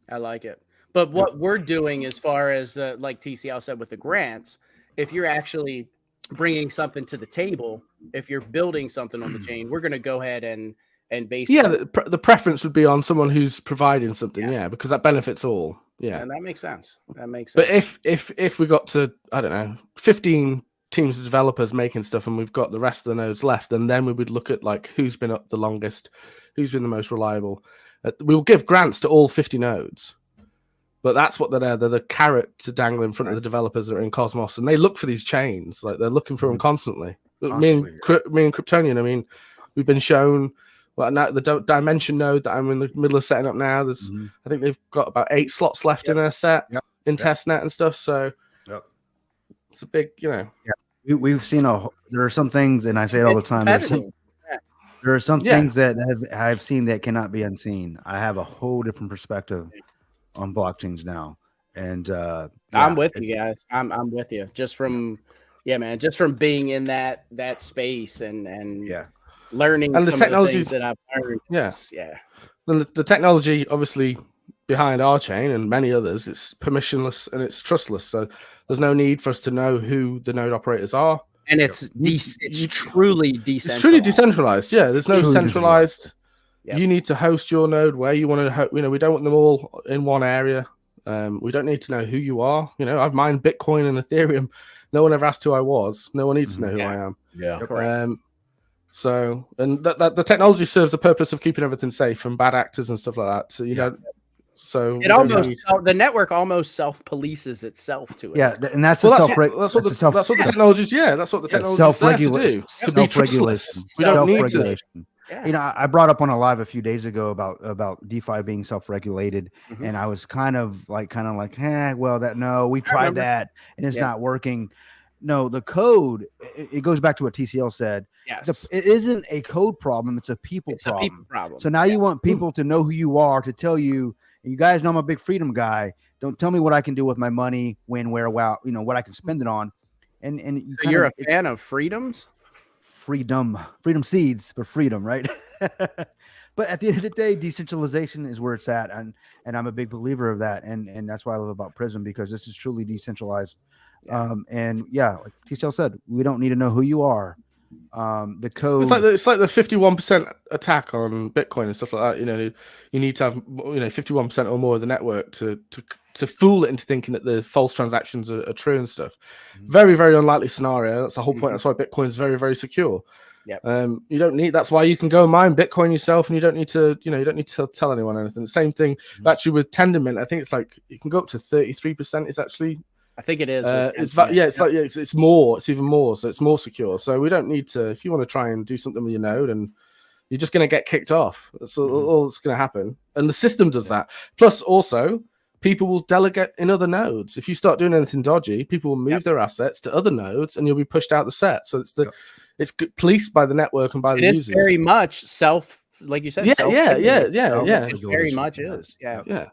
I like it. But what we're doing, as far as like TCL said with the grants, if you're actually bringing something to the table, if you're building something on the chain, we're going to go ahead and basically, the preference would be on someone who's providing something, because that benefits all. Yeah, and that makes sense. But if we got to, I don't know, 15 teams of developers making stuff, and we've got the rest of the nodes left, and then we would look at like who's been up the longest, who's been the most reliable. We will give grants to all 50 nodes, but that's what they're the carrot to dangle in front of the developers that are in Cosmos, and they look for these chains, like they're looking for them constantly. Me and Kryptonian, I mean, we've been shown. Well, now the Dimension node that I'm in the middle of setting up now, there's I think they've got about 8 slots left in their set in testnet and stuff. So it's a big, we've seen there are some things, and I say it all the time. There are some things that I've seen that cannot be unseen. I have a whole different perspective on blockchains now, and I'm with you guys. I'm with you. Just from being in that space and learning and the technology that I've learned. And the technology, obviously, behind our chain and many others, it's permissionless and it's trustless. So there's no need for us to know who the node operators are. And it's truly decentralized. It's truly decentralized. Yeah, there's no centralized. You need to host your node where you want to. We don't want them all in one area. We don't need to know who you are. I've mined Bitcoin and Ethereum. No one ever asked who I was. No one needs to know who I am. Yeah, correct. So, and that the technology serves the purpose of keeping everything safe from bad actors and stuff like that. So so it almost the network almost self-polices itself to it. Yeah, and that's what the technology's. That's what the technology's there to do. To be trustless. We don't need to. I brought up on a live a few days ago about DeFi being self-regulated, and I was kind of like, we tried that and it's not working. No, the code, it goes back to what TCL said. Yes. It isn't a code problem. It's a people problem. A people problem. So now you want people to know who you are, to tell you, you guys know I'm a big freedom guy. Don't tell me what I can do with my money, when, where, wow, what I can spend it on. And you So you're a fan of freedoms? Freedom seeds for freedom, right? But at the end of the day, decentralization is where it's at, and I'm a big believer of that, and that's what I love about PRYSM, because this is truly decentralized. And yeah, like T-Cell said, we don't need to know who you are. The code, it's like the 51% attack on Bitcoin and stuff like that. You need to have 51% or more of the network to fool it into thinking that the false transactions are true and stuff. Very, very unlikely scenario. That's the whole point. That's why Bitcoin is very, very secure. Yep. You don't need. That's why you can go mine Bitcoin yourself, and you don't need to. You don't need to tell anyone anything. The same thing actually with Tendermint. I think it's like you can go up to 33%. Is actually. I think it is. It's more. It's even more. So it's more secure. So we don't need to. If you want to try and do something with your node, and you're just going to get kicked off. That's all that's going to happen. And the system does that. Plus, also, people will delegate in other nodes. If you start doing anything dodgy, people will move their assets to other nodes, and you'll be pushed out the set. So it's policed by the network and by the users. It's very much like you said. Yeah. It very much is. Yeah.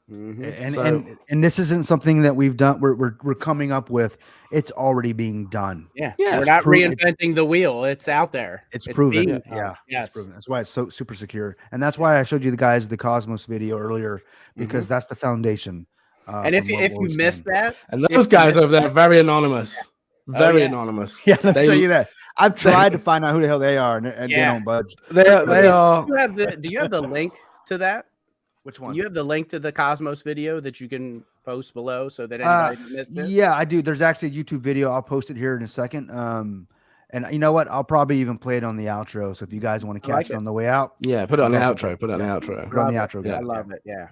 And this isn't something that we've done. We're coming up with. It's already being done. Yeah. We're not reinventing the wheel. It's out there. It's proven. Yes. It's proven. That's why it's so super secure. And that's why I showed you the guys the Cosmos video earlier, because that's the foundation. And if you missed that, and those guys over there are very anonymous. Very anonymous. Yeah, let me tell you that. I've tried to find out who the hell they are, and they don't budge. They are. Do you have the link to that? Which one? You have the link to the Cosmos video that you can post below so that anybody missed it? Yeah, I do. There's actually a YouTube video. I'll post it here in a second. And you know what? I'll probably even play it on the outro. So if you guys want to catch it on the way out, put it on the outro. Put it on the outro. Put it on the outro. I love it. Yeah.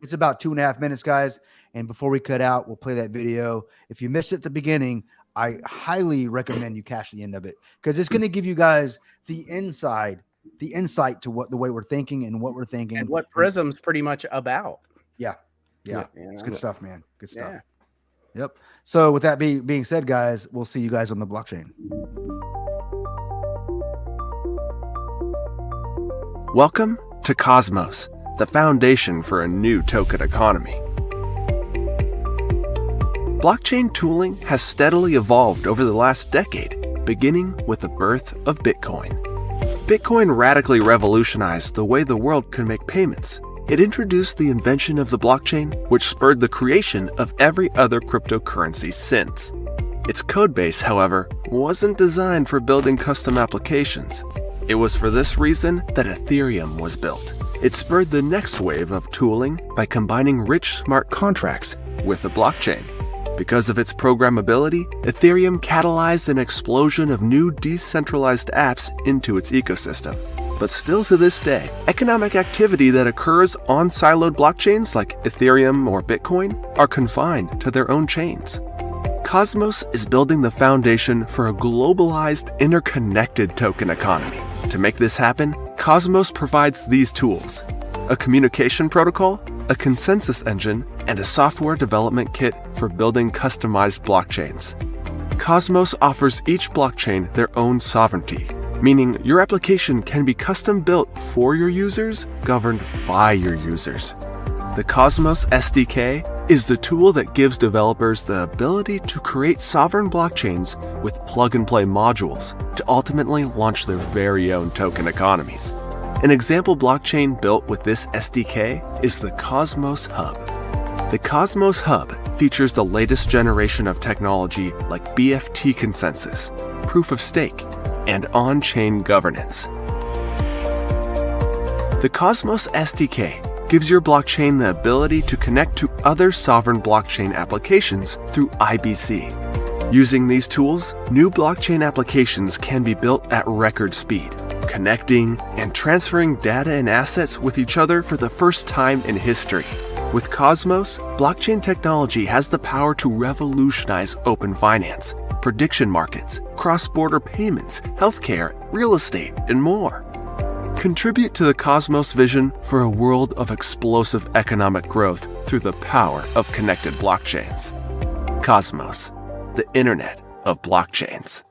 It's about 2.5 minutes, guys. And before we cut out, we'll play that video. If you missed it at the beginning, I highly recommend you catch the end of it, because it's going to give you guys the insight to the way we're thinking and what we're thinking and what PRYSM's pretty much about. Yeah. It's good stuff, man. Good stuff. Yeah. Yep. So with that being said, guys, we'll see you guys on the blockchain. Welcome to Cosmos, the foundation for a new token economy. Blockchain tooling has steadily evolved over the last decade, beginning with the birth of Bitcoin. Bitcoin radically revolutionized the way the world could make payments. It introduced the invention of the blockchain, which spurred the creation of every other cryptocurrency since. Its codebase, however, wasn't designed for building custom applications. It was for this reason that Ethereum was built. It spurred the next wave of tooling by combining rich smart contracts with the blockchain. Because of its programmability, Ethereum catalyzed an explosion of new decentralized apps into its ecosystem. But still to this day, economic activity that occurs on siloed blockchains like Ethereum or Bitcoin are confined to their own chains. Cosmos is building the foundation for a globalized, interconnected token economy. To make this happen, Cosmos provides these tools: a communication protocol, a consensus engine, and a software development kit for building customized blockchains. Cosmos offers each blockchain their own sovereignty, meaning your application can be custom built for your users, governed by your users. The Cosmos SDK is the tool that gives developers the ability to create sovereign blockchains with plug-and-play modules to ultimately launch their very own token economies. An example blockchain built with this SDK is the Cosmos Hub. The Cosmos Hub features the latest generation of technology like BFT consensus, proof of stake, and on-chain governance. The Cosmos SDK gives your blockchain the ability to connect to other sovereign blockchain applications through IBC. Using these tools, new blockchain applications can be built at record speed, connecting and transferring data and assets with each other for the first time in history. With Cosmos, blockchain technology has the power to revolutionize open finance, prediction markets, cross-border payments, healthcare, real estate, and more. Contribute to the Cosmos vision for a world of explosive economic growth through the power of connected blockchains. Cosmos, the internet of blockchains.